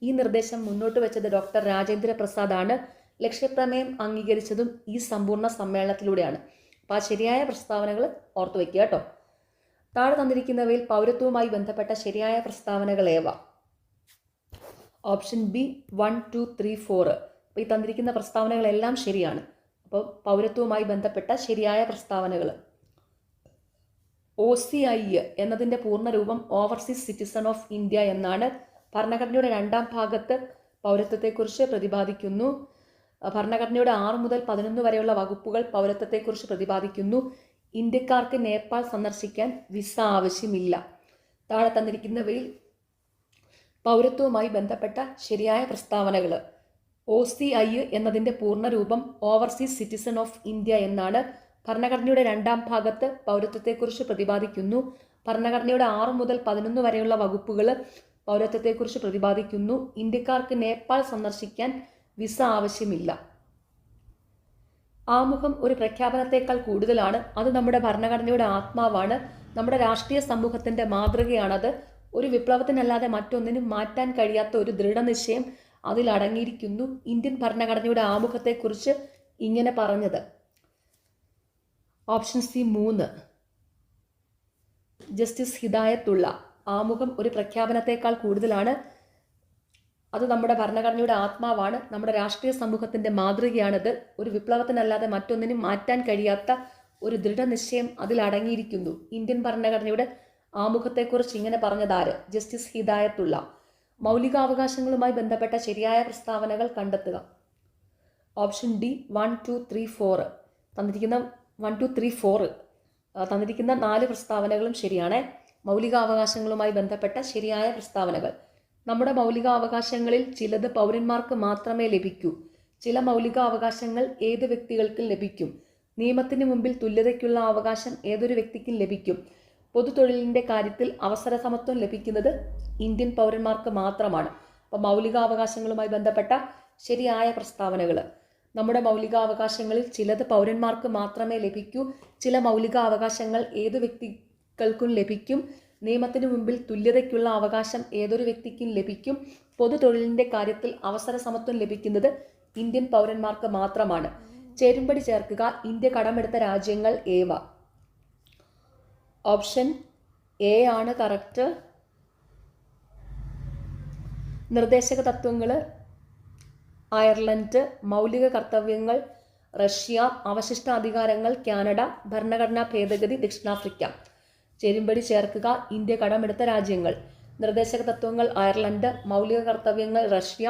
ഈ നിർദ്ദേശം മുന്നോട്ട് വെച്ചത് ഡോക്ടർ രാജേന്ദ്ര പ്രസാദ് ആണ്. ലക്ഷ്യപ്രമേയം അംഗീകരിച്ചതും ഈ സമ്പൂർണ്ണ സമ്മേളനത്തിലൂടെയാണ്. അപ്പോൾ ആ ശരിയായ പ്രസ്താവനകൾ ഓർത്തു വയ്ക്കുക കേട്ടോ. താഴെ തന്നിരിക്കുന്നവയിൽ പൗരത്വവുമായി ബന്ധപ്പെട്ട ശരിയായ പ്രസ്താവനകൾ ഏവ? Option B 1, 2, 3, 4. അപ്പോൾ ഈ തന്നിരിക്കുന്ന പ്രസ്താവനകളെല്ലാം ശരിയാണ്. അപ്പോൾ പൗരത്വവുമായി ബന്ധപ്പെട്ട ശരിയായ പ്രസ്താവനകൾ: OCI എന്നതിൻ്റെ പൂർണ്ണരൂപം ഓവർസീസ് സിറ്റിസൺ ഓഫ് ഇന്ത്യ എന്നാണ്. ഭരണഘടനയുടെ 2ാം ഭാഗത്ത് പൗരത്വത്തെക്കുറിച്ച് പ്രതിപാദിക്കുന്നു. ഭരണഘടനയുടെ 6 മുതൽ 11 വരെയുള്ള വകുപ്പുകൾ പൗരത്വത്തെക്കുറിച്ച് പ്രതിപാദിക്കുന്നു. ഇന്ത്യക്കാർക്ക് നേപ്പാൾ സന്ദർശിക്കാൻ വിസ ആവശ്യമില്ല. താഴെ തന്നിരിക്കുന്നവയിൽ പൗരത്വവുമായി ബന്ധപ്പെട്ട ശരിയായ പ്രസ്താവനകൾ. OCI എന്നതിൻ്റെ പൂർണ്ണരൂപം ഓവർസീസ് സിറ്റിസൺ ഓഫ് ഇന്ത്യ എന്നാണ്. ഭരണഘടനയുടെ 2-ാം ഭാഗത്ത് പൗരത്വത്തെക്കുറിച്ച് പ്രതിപാദിക്കുന്നു. ഭരണഘടനയുടെ 6 മുതൽ 11 വരെയുള്ള വകുപ്പുകൾ പൗരത്വത്തെക്കുറിച്ച് പ്രതിപാദിക്കുന്നു. ഇന്ത്യക്കാർക്ക് നേപ്പാൾ സന്ദർശിക്കാൻ വിസ ആവശ്യമില്ല. ആമുഖം ഒരു പ്രഖ്യാപനത്തേക്കാൾ കൂടുതലാണ്. അത് നമ്മുടെ ഭരണഘടനയുടെ ആത്മാവാണ്. നമ്മുടെ രാഷ്ട്രീയ സമൂഹത്തിൻ്റെ മാതൃകയാണത്. ഒരു വിപ്ലവത്തിനല്ലാതെ മറ്റൊന്നിനും മാറ്റാൻ കഴിയാത്ത ഒരു ദൃഢനിശ്ചയം അതിലടങ്ങിയിരിക്കുന്നു. ഇന്ത്യൻ ഭരണഘടനയുടെ ആമുഖത്തെക്കുറിച്ച് ഇങ്ങനെ പറഞ്ഞത്. Option C 3. ജസ്റ്റിസ് ഹിദായത്തുള്ള. ആമുഖം ഒരു പ്രഖ്യാപനത്തേക്കാൾ കൂടുതലാണ്. അത് നമ്മുടെ ഭരണഘടനയുടെ ആത്മാവാണ്. നമ്മുടെ രാഷ്ട്രീയ സമൂഹത്തിൻ്റെ മാതൃകയാണത്. ഒരു വിപ്ലവത്തിനല്ലാതെ മറ്റൊന്നിനും മാറ്റാൻ കഴിയാത്ത ഒരു ദൃഢനിശ്ചയം അതിലടങ്ങിയിരിക്കുന്നു. ഇന്ത്യൻ ഭരണഘടനയുടെ ആമുഖത്തെക്കുറിച്ച് ഇങ്ങനെ പറഞ്ഞതാര്? ജസ്റ്റിസ് ഹിദായത്തുള്ള. മൗലികാവകാശങ്ങളുമായി ബന്ധപ്പെട്ട ശരിയായ പ്രസ്താവനകൾ കണ്ടെത്തുക. Option D 1, 2, 3, 4. തന്നിരിക്കുന്ന 1, 2, 3, 4 തന്നിരിക്കുന്ന 4 പ്രസ്താവനകളും ശരിയാണ്. മൗലികാവകാശങ്ങളുമായി ബന്ധപ്പെട്ട ശരിയായ പ്രസ്താവനകൾ. നമ്മുടെ മൗലികാവകാശങ്ങളിൽ ചിലത് പൗരന്മാർക്ക് മാത്രമേ ലഭിക്കൂ. ചില മൗലികാവകാശങ്ങൾ ഏത് വ്യക്തികൾക്കും ലഭിക്കും. നിയമത്തിന് മുമ്പിൽ തുല്യതയ്ക്കുള്ള അവകാശം ഏതൊരു വ്യക്തിക്കും ലഭിക്കും. പൊതുതൊഴിലിൻ്റെ കാര്യത്തിൽ അവസര സമത്വം ലഭിക്കുന്നത് ഇന്ത്യൻ പൗരന്മാർക്ക് മാത്രമാണ്. അപ്പോൾ മൗലികാവകാശങ്ങളുമായി ബന്ധപ്പെട്ട ശരിയായ പ്രസ്താവനകൾ. നമ്മുടെ മൗലികാവകാശങ്ങളിൽ ചിലത് പൗരന്മാർക്ക് മാത്രമേ ലഭിക്കൂ. ചില മൗലികാവകാശങ്ങൾ ഏതു വ്യക്തികൾക്കും ലഭിക്കും. നിയമത്തിന് മുമ്പിൽ തുല്യതയ്ക്കുള്ള അവകാശം ഏതൊരു വ്യക്തിക്കും ലഭിക്കും. പൊതുതൊഴിലിൻ്റെ കാര്യത്തിൽ അവസര സമത്വം ലഭിക്കുന്നത് ഇന്ത്യൻ പൗരന്മാർക്ക് മാത്രമാണ്. ചേരുംപടി ചേർക്കുക. ഇന്ത്യ കടമെടുത്ത രാജ്യങ്ങൾ ഏവ? ഓപ്ഷൻ എ ആണ് കറക്റ്റ്. നിർദ്ദേശക തത്വങ്ങൾ അയർലൻഡ്, മൗലിക കർത്തവ്യങ്ങൾ റഷ്യ, അവശിഷ്ട അധികാരങ്ങൾ കാനഡ, ഭരണഘടനാ ഭേദഗതി ദക്ഷിണാഫ്രിക്ക. ചേരുംപടി ചേർക്കുക. ഇന്ത്യ കടമെടുത്ത രാജ്യങ്ങൾ. നിർദ്ദേശക തത്വങ്ങൾ അയർലൻഡ്, മൗലിക കർത്തവ്യങ്ങൾ റഷ്യ,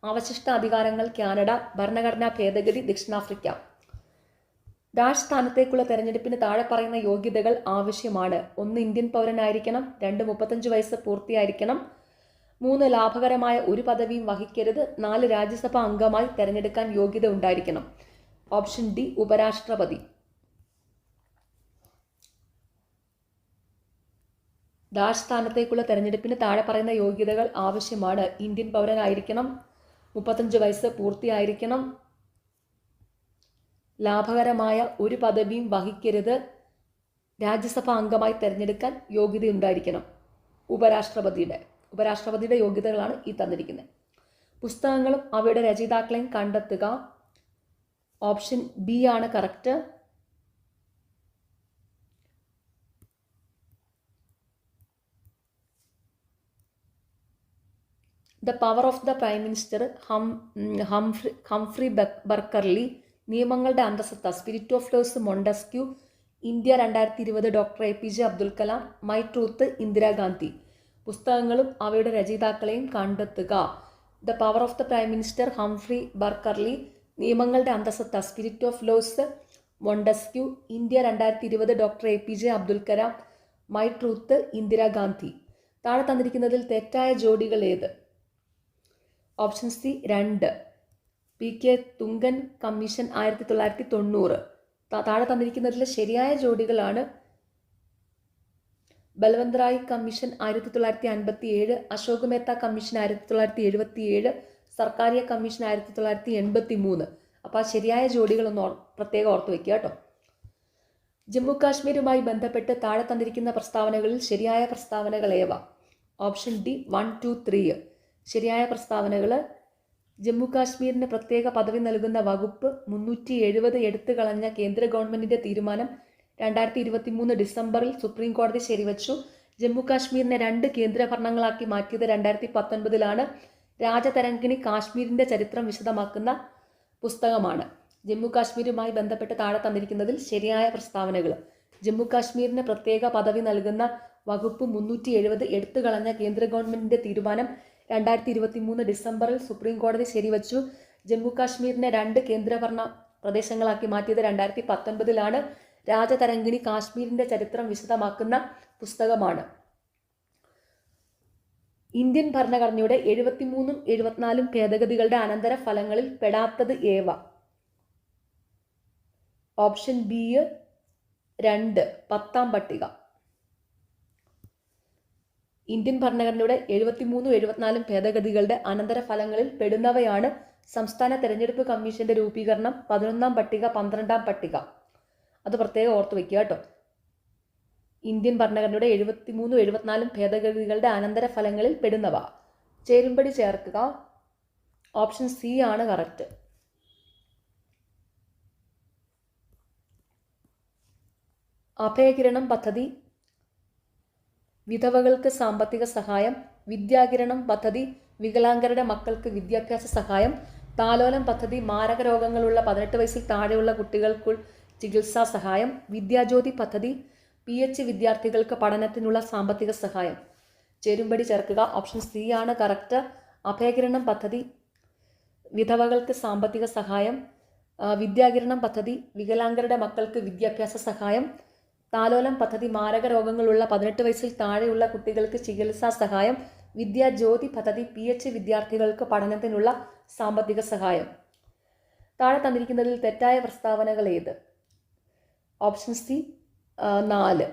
അവശിഷ്ട അധികാരങ്ങൾ കാനഡ, ഭരണഘടനാ ഭേദഗതി ദക്ഷിണാഫ്രിക്ക. ഡാഷ് സ്ഥാനത്തേക്കുള്ള തെരഞ്ഞെടുപ്പിന് താഴെ പറയുന്ന യോഗ്യതകൾ ആവശ്യമാണ്. 1 ഇന്ത്യൻ പൗരനായിരിക്കണം. 2 35 വയസ്സ് പൂർത്തിയായിരിക്കണം. 3 ലാഭകരമായ ഒരു പദവിയും വഹിക്കരുത്. 4 രാജ്യസഭാ അംഗമായി തെരഞ്ഞെടുക്കാൻ യോഗ്യത ഉണ്ടായിരിക്കണം. ഓപ്ഷൻ ഡി ഉപരാഷ്ട്രപതി. ഡാഷ് സ്ഥാനത്തേക്കുള്ള തെരഞ്ഞെടുപ്പിന് താഴെ പറയുന്ന യോഗ്യതകൾ ആവശ്യമാണ്. ഇന്ത്യൻ പൗരനായിരിക്കണം. 35 വയസ്സ് പൂർത്തിയായിരിക്കണം. ലാഭകരമായ ഒരു പദവിയും വഹിക്കരുത്. രാജ്യസഭാ അംഗമായി തിരഞ്ഞെടുക്കാൻ യോഗ്യതയുണ്ടായിരിക്കണം. ഉപരാഷ്ട്രപതിയുടെ യോഗ്യതകളാണ് ഈ തന്നിരിക്കുന്നത്. പുസ്തകങ്ങളും അവയുടെ രചയിതാക്കളെയും കണ്ടെത്തുക. ഓപ്ഷൻ ബി ആണ് correct. The power of the prime minister Humphrey Berkeley. നിയമങ്ങളുടെ അന്തസത്ത spirit of laws Montesquieu. India 2020 doctor APJ Abdul Kalam. My truth Indira Gandhi. പുസ്തകങ്ങളും അവയുടെ രചയിതാക്കളെയും കണ്ടെത്തുക. The power of the prime minister Humphrey Berkeley. നിയമങ്ങളുടെ അന്തസത്ത spirit of laws Montesquieu. India 2020 doctor APJ Abdul Kalam. My truth Indira Gandhi. താഴെ തന്നിരിക്കുന്നതിൽ തെറ്റായ ജോഡികൾ ഏത്? Option C 2. PK Thungan commission 1990. താഴെ തന്നിരിക്കുന്നതിലെ ശരിയായ ജോഡികളാണ് Balwant Rai commission 1957, Ashok Mehta commission 1977, Sarkaria commission 1983. അപ്പോൾ ആ ശരിയായ ജോഡികളൊന്ന് പ്രത്യേകം ഓർത്ത് വയ്ക്കുക കേട്ടോ. ജമ്മു കാശ്മീരുമായി ബന്ധപ്പെട്ട് താഴെ തന്നിരിക്കുന്ന പ്രസ്താവനകളിൽ ശരിയായ പ്രസ്താവനകൾ ഏവ? Option D 1, 2, 3. ശരിയായ പ്രസ്താവനകൾ: ജമ്മു കാശ്മീരിന് പ്രത്യേക പദവി നൽകുന്ന വകുപ്പ് 370 എടുത്തു കളഞ്ഞ കേന്ദ്ര ഗവൺമെൻറ്റിൻ്റെ തീരുമാനം 2023 ഡിസംബറിൽ സുപ്രീം കോടതി ശരിവച്ചു. ജമ്മു കാശ്മീരിനെ 2 കേന്ദ്രഭരണങ്ങളാക്കി മാറ്റിയത് 2019 രാജതരംഗിണി കാശ്മീരിൻ്റെ ചരിത്രം വിശദമാക്കുന്ന പുസ്തകമാണ്. ജമ്മു കാശ്മീരുമായി ബന്ധപ്പെട്ട് താഴെ തന്നിരിക്കുന്നതിൽ ശരിയായ പ്രസ്താവനകൾ: ജമ്മു കാശ്മീരിന് പ്രത്യേക പദവി നൽകുന്ന വകുപ്പ് 370 എടുത്തു കളഞ്ഞ കേന്ദ്ര ഗവൺമെൻറ്റിൻ്റെ തീരുമാനം 2023 ഡിസംബറിൽ സുപ്രീം കോടതി ശരിവച്ചു. ജമ്മു കാശ്മീരിനെ 2 കേന്ദ്രഭരണ പ്രദേശങ്ങളാക്കി മാറ്റിയത് 2019-ലാണ്. രാജതരംഗിണി കാശ്മീരിൻ്റെ ചരിത്രം വിശദമാക്കുന്ന പുസ്തകമാണ്. ഇന്ത്യൻ ഭരണഘടനയുടെ 73 74 ഭേദഗതികളുടെ അനന്തര ഫലങ്ങളിൽ പെടാത്തത് ഏവ? ഓപ്ഷൻ ബി 2 10ാം പട്ടിക. ഇന്ത്യൻ ഭരണഘടനയുടെ 73 74 ഭേദഗതികളുടെ അനന്തര ഫലങ്ങളിൽ പെടുന്നവയാണ് സംസ്ഥാന തെരഞ്ഞെടുപ്പ് കമ്മീഷന്റെ രൂപീകരണം, 11ാം പട്ടിക, 12ാം പട്ടിക. അത് പ്രത്യേകം ഓർത്ത് വയ്ക്കുക കേട്ടോ. ഇന്ത്യൻ ഭരണഘടനയുടെ 73 74 ഭേദഗതികളുടെ അനന്തര ഫലങ്ങളിൽ പെടുന്നവ. ചേരുംപടി ചേർക്കുക. ഓപ്ഷൻ സി ആണ് കറക്റ്റ്. അഭയകിരണം പദ്ധതി വിധവകൾക്ക് സാമ്പത്തിക സഹായം, വിദ്യാകിരണം പദ്ധതി വികലാംഗരുടെ മക്കൾക്ക് വിദ്യാഭ്യാസ സഹായം, താലോലം പദ്ധതി മാരക രോഗങ്ങളുള്ള 18 വയസ്സിൽ താഴെയുള്ള കുട്ടികൾക്ക് ചികിത്സാ സഹായം, വിദ്യാജ്യോതി പദ്ധതി PH വിദ്യാർത്ഥികൾക്ക് പഠനത്തിനുള്ള സാമ്പത്തിക സഹായം. ചേരുംപടി ചേർക്കുക. ഓപ്ഷൻ സി ആണ് കറക്റ്റ്. അഭയകിരണം പദ്ധതി വിധവകൾക്ക് സാമ്പത്തിക സഹായം, വിദ്യാകിരണം പദ്ധതി വികലാംഗരുടെ മക്കൾക്ക് വിദ്യാഭ്യാസ സഹായം, താലോലം പദ്ധതി മാരക രോഗങ്ങളുള്ള 18 വയസ്സിൽ താഴെയുള്ള കുട്ടികൾക്ക് ചികിത്സാ സഹായം, വിദ്യാജ്യോതി പദ്ധതി PH വിദ്യാർത്ഥികൾക്ക് പഠനത്തിനുള്ള സാമ്പത്തിക സഹായം. താഴെ തന്നിരിക്കുന്നതിൽ തെറ്റായ പ്രസ്താവനകൾ ഏത്? Option C 4.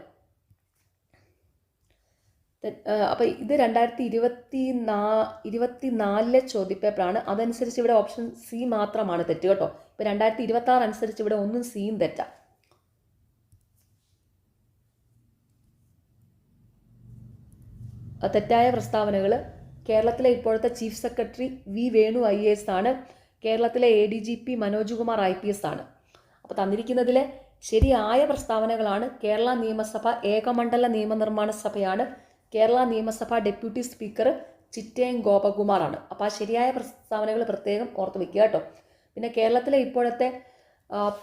അപ്പോൾ ഇത് 2024 ചോദ്യപേപ്പറാണ്. അതനുസരിച്ച് ഇവിടെ ഓപ്ഷൻ സി മാത്രമാണ് തെറ്റ് കേട്ടോ. ഇപ്പോൾ 2026 അനുസരിച്ച് ഇവിടെ ഒന്നും സിയും തെറ്റാം. തെറ്റായ പ്രസ്താവനകൾ: കേരളത്തിലെ ഇപ്പോഴത്തെ chief secretary V Venu IAS ആണ്. കേരളത്തിലെ ADGP മനോജ് കുമാർ IPS ആണ്. അപ്പോൾ തന്നിരിക്കുന്നതിലെ ശരിയായ പ്രസ്താവനകളാണ്: കേരള നിയമസഭ ഏകമണ്ഡല നിയമനിർമ്മാണ സഭയാണ്. കേരള നിയമസഭ ഡെപ്യൂട്ടി സ്പീക്കർ ചിറ്റയം ഗോപകുമാറാണ്. അപ്പോൾ ആ ശരിയായ പ്രസ്താവനകൾ പ്രത്യേകം ഓർത്ത് വയ്ക്കുക കേട്ടോ. പിന്നെ കേരളത്തിലെ ഇപ്പോഴത്തെ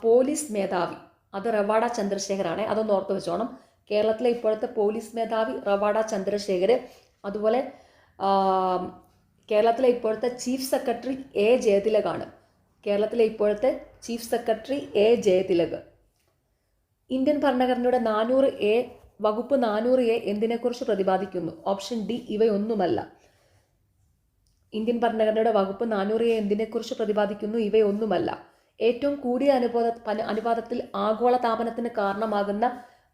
പോലീസ് മേധാവി അത് റവാഡ ചന്ദ്രശേഖരാണ്. അതൊന്ന് ഓർത്ത് വെച്ചോണം. കേരളത്തിലെ ഇപ്പോഴത്തെ പോലീസ് മേധാവി റവാഡ ചന്ദ്രശേഖർ. അതുപോലെ കേരളത്തിലെ ഇപ്പോഴത്തെ ചീഫ് സെക്രട്ടറി A ജയതിലകാണ്. കേരളത്തിലെ ഇപ്പോഴത്തെ chief secretary A Jayathilak. Indian ഭരണഘടനയുടെ 400A വകുപ്പ് 400A എന്തിനെക്കുറിച്ച് പ്രതിപാദിക്കുന്നു? ഓപ്ഷൻ ഡി ഇവയൊന്നുമല്ല. ഇന്ത്യൻ ഭരണഘടനയുടെ വകുപ്പ് 400A എന്തിനെക്കുറിച്ച് പ്രതിപാദിക്കുന്നു? ഇവയൊന്നുമല്ല. ഏറ്റവും കൂടിയ അനുപാതത്തിൽ ആഗോളതാപനത്തിന് കാരണമാകുന്ന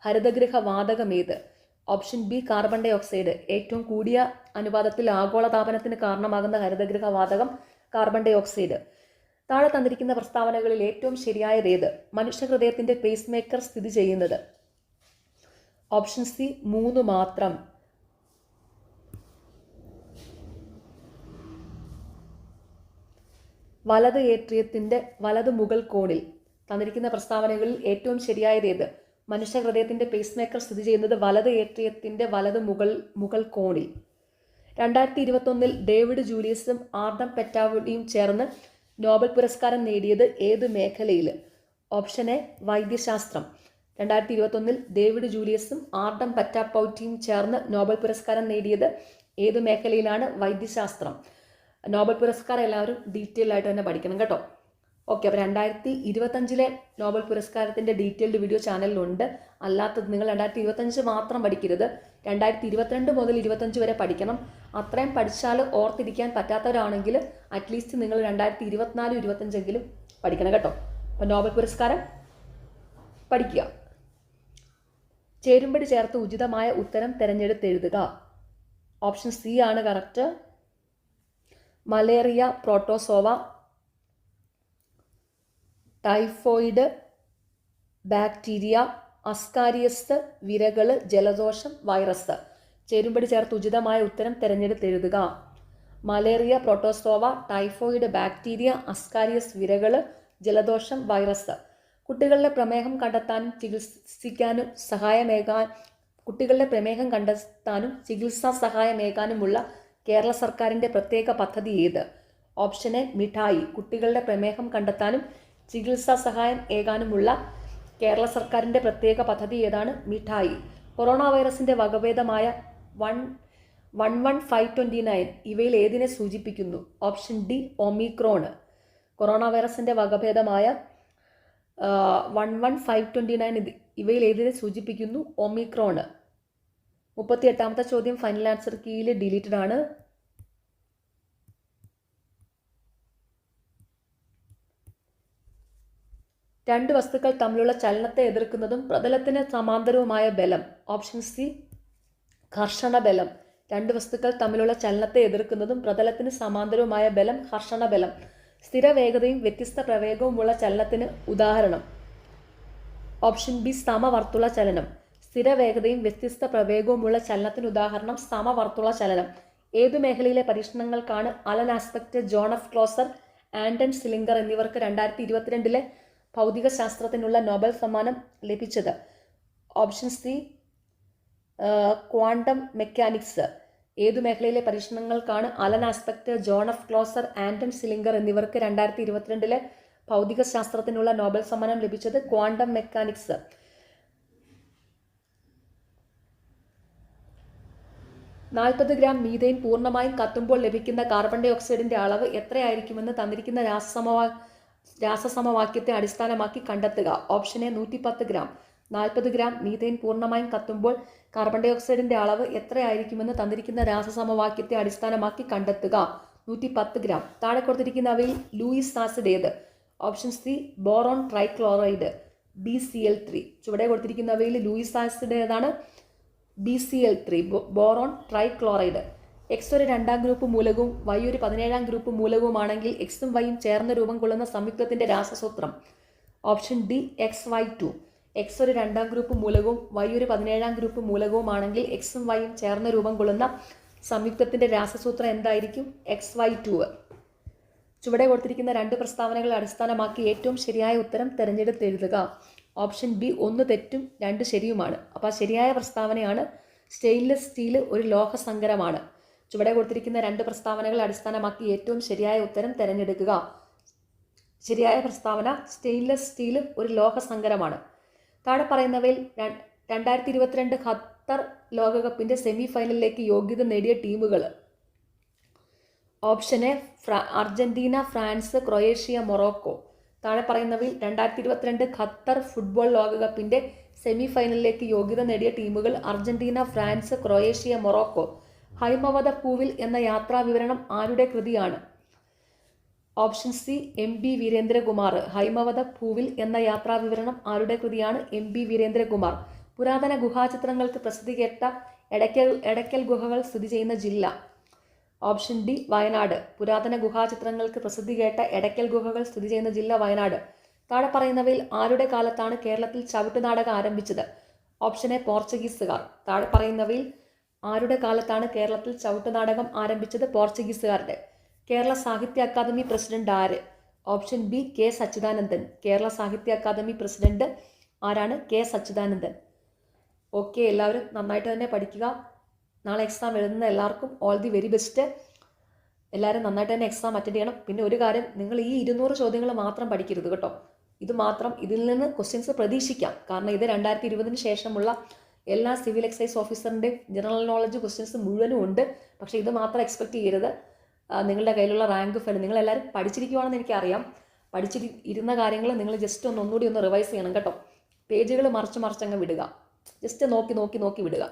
ഹരിതഗൃഹ വാതകമേത്? Option B carbon dioxide. ഏറ്റവും കൂടിയ അനുപാതത്തിൽ ആഗോളതാപനത്തിന് കാരണമാകുന്ന ഹരിതഗൃഹ വാതകം കാർബൺ ഡൈ ഓക്സൈഡ്. താഴെ തന്നിരിക്കുന്ന പ്രസ്താവനകളിൽ ഏറ്റവും ശരിയായതേത്? മനുഷ്യഹൃദയത്തിന്റെ പേസ് മേക്കർ സ്ഥിതി ചെയ്യുന്നത്? ഓപ്ഷൻ സി 3 മാത്രം. വലത് ഏട്രിയത്തിന്റെ വലത് മുകൾ കോണിൽ. തന്നിരിക്കുന്ന പ്രസ്താവനകളിൽ ഏറ്റവും ശരിയായതേത്? മനുഷ്യഹൃദയത്തിന്റെ പേസ് മേക്കർ സ്ഥിതി ചെയ്യുന്നത് വലത് ഏട്രിയത്തിന്റെ വലത് മുകൾ കോണിൽ. 2021 ഡേവിഡ് ജൂലിയസും ആർഡം പെറ്റാവുഡിയും ചേർന്ന് നോബൽ പുരസ്കാരം നേടിയത് ഏത് മേഖലയിൽ? ഓപ്ഷൻ എ വൈദ്യശാസ്ത്രം. 2021 ഡേവിഡ് ജൂലിയസും ആർഡം പെറ്റാപ്പൌട്ടിയും ചേർന്ന് നോബൽ പുരസ്കാരം നേടിയത് ഏത് മേഖലയിലാണ്? വൈദ്യശാസ്ത്രം. നോബൽ പുരസ്കാരം എല്ലാവരും ഡീറ്റെയിൽ ആയിട്ട് തന്നെ പഠിക്കണം കേട്ടോ. ഓക്കെ, അപ്പോൾ 2025 നോബൽ പുരസ്കാരത്തിൻ്റെ ഡീറ്റെയിൽഡ് വീഡിയോ ചാനലിലുണ്ട്. അല്ലാത്തത് നിങ്ങൾ 2025 മാത്രം പഠിക്കരുത്, 2022 മുതൽ 25 വരെ പഠിക്കണം. അത്രയും പഠിച്ചാൽ ഓർത്തിരിക്കാൻ പറ്റാത്തവരാണെങ്കിൽ അറ്റ്ലീസ്റ്റ് നിങ്ങൾ 2024 25 പഠിക്കണം കേട്ടോ. അപ്പോൾ നോബൽ പുരസ്കാരം പഠിക്കുക. ചേരുംപടി ചേർത്ത് ഉചിതമായ ഉത്തരം തിരഞ്ഞെടുത്തെഴുതുക. ഓപ്ഷൻ സി ആണ് correct. Malaria, protozoa, typhoid, bacteria, ascaris, വിരകൾ, ജലദോഷം, വൈറസ്. ചേരുംപടി ചേർത്ത് ഉചിതമായ ഉത്തരം തിരഞ്ഞെടുത്തെഴുതുക. Malaria, protozoa, typhoid, bacteria, ascaris, വിരകൾ, ജലദോഷം, വൈറസ്. കുട്ടികളുടെ പ്രമേഹം കണ്ടെത്താനും ചികിത്സാ സഹായമേകാനുമുള്ള കേരള സർക്കാരിൻ്റെ പ്രത്യേക പദ്ധതി ഏത്? ഓപ്ഷൻ എ മിഠായി. കുട്ടികളുടെ പ്രമേഹം കണ്ടെത്താനും ചികിത്സാ സഹായം ഏകാനുമുള്ള കേരള സർക്കാരിൻ്റെ പ്രത്യേക പദ്ധതി ഏതാണ്? മിഠായി. കൊറോണ വൈറസിൻ്റെ വകഭേദമായ 11529 ഇവയിൽ ഏതിനെ സൂചിപ്പിക്കുന്നു? Option D Omicron. കൊറോണ വൈറസിൻ്റെ വകഭേദമായ 11529 ഇവയിൽ ഏതിനെ സൂചിപ്പിക്കുന്നു? ഒമിക്രോണ്. 38ാമത്തെ ചോദ്യം ഫൈനൽ ആൻസർ കീയിൽ ഡിലീറ്റഡ് ആണ്. രണ്ട് വസ്തുക്കൾ തമ്മിലുള്ള ചലനത്തെ എതിർക്കുന്നതും പ്രതലത്തിന് സമാന്തരവുമായ ബലം. ഓപ്ഷൻ സി ഘർഷണ ബലം. രണ്ട് വസ്തുക്കൾ തമ്മിലുള്ള ചലനത്തെ എതിർക്കുന്നതും പ്രതലത്തിന് സമാന്തരവുമായ ബലം ഘർഷണ ബലം. സ്ഥിരവേഗതയും വ്യത്യസ്ത പ്രവേഗവുമുള്ള ചലനത്തിന് ഉദാഹരണം. ഓപ്ഷൻ ബി സമവർത്തുള ചലനം. സ്ഥിരവേഗതയും വ്യത്യസ്ത പ്രവേഗവുമുള്ള ചലനത്തിന് ഉദാഹരണം സമവർത്തുള ചലനം. ഏതു മേഖലയിലെ പരീക്ഷണങ്ങൾക്കാണ് Alain Aspect, John F Clauser, Anton Zeilinger എന്നിവർക്ക് 2022 ഭൗതികശാസ്ത്രത്തിനുള്ള നോബൽ സമ്മാനം ലഭിച്ചത്? Option C quantum mechanics. ഏതു മേഖലയിലെ പരീക്ഷണങ്ങൾക്കാണ് Alain Aspect, John F Clauser, Anton Zeilinger എന്നിവർക്ക് 2022 ഭൗതികശാസ്ത്രത്തിനുള്ള നോബൽ സമ്മാനം ലഭിച്ചത്? Quantum mechanics. നാൽപ്പത് ഗ്രാം മീഥെയ്ൻ പൂർണ്ണമായും കത്തുമ്പോൾ ലഭിക്കുന്ന കാർബൺ ഡൈ ഓക്സൈഡിന്റെ അളവ് എത്രയായിരിക്കുമെന്ന് തന്നിരിക്കുന്ന രാസസമവാക്യത്തെ അടിസ്ഥാനമാക്കി കണ്ടെത്തുക. Option A 110 gram. 40 gram methane പൂർണ്ണമായും കത്തുമ്പോൾ കാർബൺ ഡൈ ഓക്സൈഡിന്റെ അളവ് എത്രയായിരിക്കുമെന്ന് തന്നിരിക്കുന്ന രാസസമവാക്യത്തെ അടിസ്ഥാനമാക്കി കണ്ടെത്തുക. 110 ഗ്രാം. താഴെ കൊടുത്തിരിക്കുന്നവയിൽ ലൂയിസ് ആസിഡ് ഏത്? Option C boron trichloride, BCl3. ചുവടെ കൊടുത്തിരിക്കുന്നവയിൽ ലൂയിസ് ആസിഡ് ഏതാണ്? BCl3, boron trichloride. എക്സ് ഒരു 2ാം ഗ്രൂപ്പ് മൂലകവും വൈ ഒരു 17ാം ഗ്രൂപ്പ് മൂലകവുമാണെങ്കിൽ എക്സും വൈയും ചേർന്ന് രൂപം കൊള്ളുന്ന സംയുക്തത്തിന്റെ രാസസൂത്രം. Option D XY2. എക്സ് ഒരു 2ാം ഗ്രൂപ്പ് മൂലകവും വൈ ഒരു 17ാം ഗ്രൂപ്പ് മൂലകവുമാണെങ്കിൽ എക്സും വൈയും ചേർന്ന് രൂപം കൊള്ളുന്ന സംയുക്തത്തിന്റെ രാസസൂത്രം എന്തായിരിക്കും? XY2. ചുവടെ കൊടുത്തിരിക്കുന്ന 2 പ്രസ്താവനകളെ അടിസ്ഥാനമാക്കി ഏറ്റവും ശരിയായ ഉത്തരം തിരഞ്ഞെടുത്ത് എഴുതുക. ഓപ്ഷൻ ബി 1 തെറ്റും 2 ശരിയുമാണ്. അപ്പോൾ ശരിയായ പ്രസ്താവനയാണ് സ്റ്റെയിൻലെസ് സ്റ്റീൽ ഒരു ലോഹസങ്കരമാണ്. ചുവടെ കൊടുത്തിരിക്കുന്ന 2 പ്രസ്താവനകളെ അടിസ്ഥാനമാക്കി ഏറ്റവും ശരിയായ ഉത്തരം തിരഞ്ഞെടുക്കുക. ശരിയായ പ്രസ്താവന സ്റ്റെയിൻലെസ് സ്റ്റീൽ ഒരു ലോഹസങ്കരമാണ്. താഴെ പറയുന്നവയിൽ 2022 ഖത്തർ ലോകകപ്പിന്റെ സെമി ഫൈനലിലേക്ക് യോഗ്യത നേടിയ ടീമുകൾ. Option A Argentina, France, Croatia, Morocco. താഴെ പറയുന്നവയിൽ 2022 ഖത്തർ ഫുട്ബോൾ ലോകകപ്പിന്റെ സെമി ഫൈനലിലേക്ക് യോഗ്യത നേടിയ ടീമുകൾ അർജന്റീന, ഫ്രാൻസ്, ക്രൊയേഷ്യ, മൊറോക്കോ. ഹൈമവത പൂവിൽ എന്ന യാത്രാവിവരണം ആരുടെ കൃതിയാണ്? Option C MB Veerendra Kumar. ഹൈമവത പൂവിൽ എന്ന യാത്രാവിവരണം ആരുടെ കൃതിയാണ്? MB വീരേന്ദ്രകുമാർ. പുരാതന ഗുഹാചിത്രങ്ങൾക്ക് പ്രസിദ്ധി കേട്ട എടയ്ക്കൽ ഗുഹകൾ സ്ഥിതി ചെയ്യുന്ന ജില്ല. Option D Wayanad. പുരാതന ഗുഹാചിത്രങ്ങൾക്ക് പ്രസിദ്ധി കേട്ട എടയ്ക്കൽ ഗുഹകൾ സ്ഥിതി ചെയ്യുന്ന ജില്ല വയനാട്. താഴെ പറയുന്നവയിൽ ആരുടെ കാലത്താണ് കേരളത്തിൽ ചവിട്ടുനാടകം ആരംഭിച്ചത്? ഓപ്ഷൻ എ പോർച്ചുഗീസുകാർ. താഴെ പറയുന്നവയിൽ ആരുടെ കാലത്താണ് കേരളത്തിൽ ചവിട്ടുനാടകം ആരംഭിച്ചത്? പോർച്ചുഗീസുകാരുടെ. കേരള സാഹിത്യ അക്കാദമി പ്രസിഡന്റ് ആര്? Option B K Sachidanandan. Kerala സാഹിത്യ അക്കാദമി പ്രസിഡന്റ് ആരാണ്? K സച്ചിദാനന്ദൻ. ഓക്കെ, എല്ലാവരും നന്നായിട്ട് തന്നെ പഠിക്കുക. നാളെ എക്സാം എഴുതുന്ന എല്ലാവർക്കും ഓൾ ദി വെരി ബെസ്റ്റ്. എല്ലാവരും നന്നായിട്ട് തന്നെ എക്സാം അറ്റൻഡ് ചെയ്യണം. പിന്നെ ഒരു കാര്യം, നിങ്ങൾ ഈ 200 ചോദ്യങ്ങൾ മാത്രം പഠിക്കരുത് കേട്ടോ. ഇതിൽ നിന്ന് ക്വസ്റ്റ്യൻസ് പ്രതീക്ഷിക്കാം. കാരണം ഇത് 2020 ശേഷമുള്ള എല്ലാ സിവിൽ എക്സൈസ് ഓഫീസറിൻ്റെയും ജനറൽ നോളജ് ക്വസ്റ്റ്യൻസ് മുഴുവനും ഉണ്ട്. പക്ഷേ ഇത് മാത്രം എക്സ്പെക്ട് ചെയ്യരുത്. നിങ്ങളുടെ കയ്യിലുള്ള റാങ്ക് ഫയൽ നിങ്ങളെല്ലാവരും പഠിച്ചിരിക്കുവാണെന്ന് എനിക്കറിയാം. പഠിച്ചിരുന്ന കാര്യങ്ങൾ നിങ്ങൾ ജസ്റ്റ് ഒന്നുകൂടി റിവൈസ് ചെയ്യണം കേട്ടോ. പേജുകൾ മറിച്ചങ്ങ് വിടുക. ജസ്റ്റ് നോക്കി വിടുക.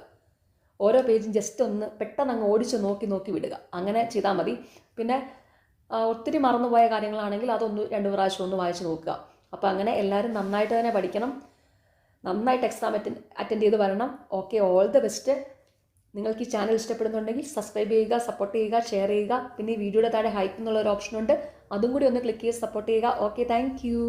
ഓരോ പേജും ജസ്റ്റ് ഒന്ന് പെട്ടെന്ന് അങ്ങ് ഓടിച്ച് നോക്കി വിടുക. അങ്ങനെ ചെയ്താൽ മതി. പിന്നെ ഒത്തിരി മറന്നുപോയ കാര്യങ്ങളാണെങ്കിൽ അതൊന്ന് 2 പ്രാവശ്യം ഒന്ന് വായിച്ച് നോക്കുക. അപ്പോൾ അങ്ങനെ എല്ലാവരും നന്നായിട്ട് തന്നെ പഠിക്കണം. നന്നായിട്ട് എക്സാം അറ്റൻഡ് ചെയ്ത് വരണം. Okay, all the best. നിങ്ങൾക്ക് ഈ ചാനൽ ഇഷ്ടപ്പെടുന്നുണ്ടെങ്കിൽ സബ്സ്ക്രൈബ് ചെയ്യുക, സപ്പോർട്ട് ചെയ്യുക, ഷെയർ ചെയ്യുക. പിന്നെ ഈ വീഡിയോയുടെ താഴെ ഹൈപ്പ് എന്നുള്ള ഒരു ഓപ്ഷൻ ഉണ്ട്, അതും കൂടി ഒന്ന് ക്ലിക്ക് ചെയ്ത് സപ്പോർട്ട് ചെയ്യുക. Okay, thank you.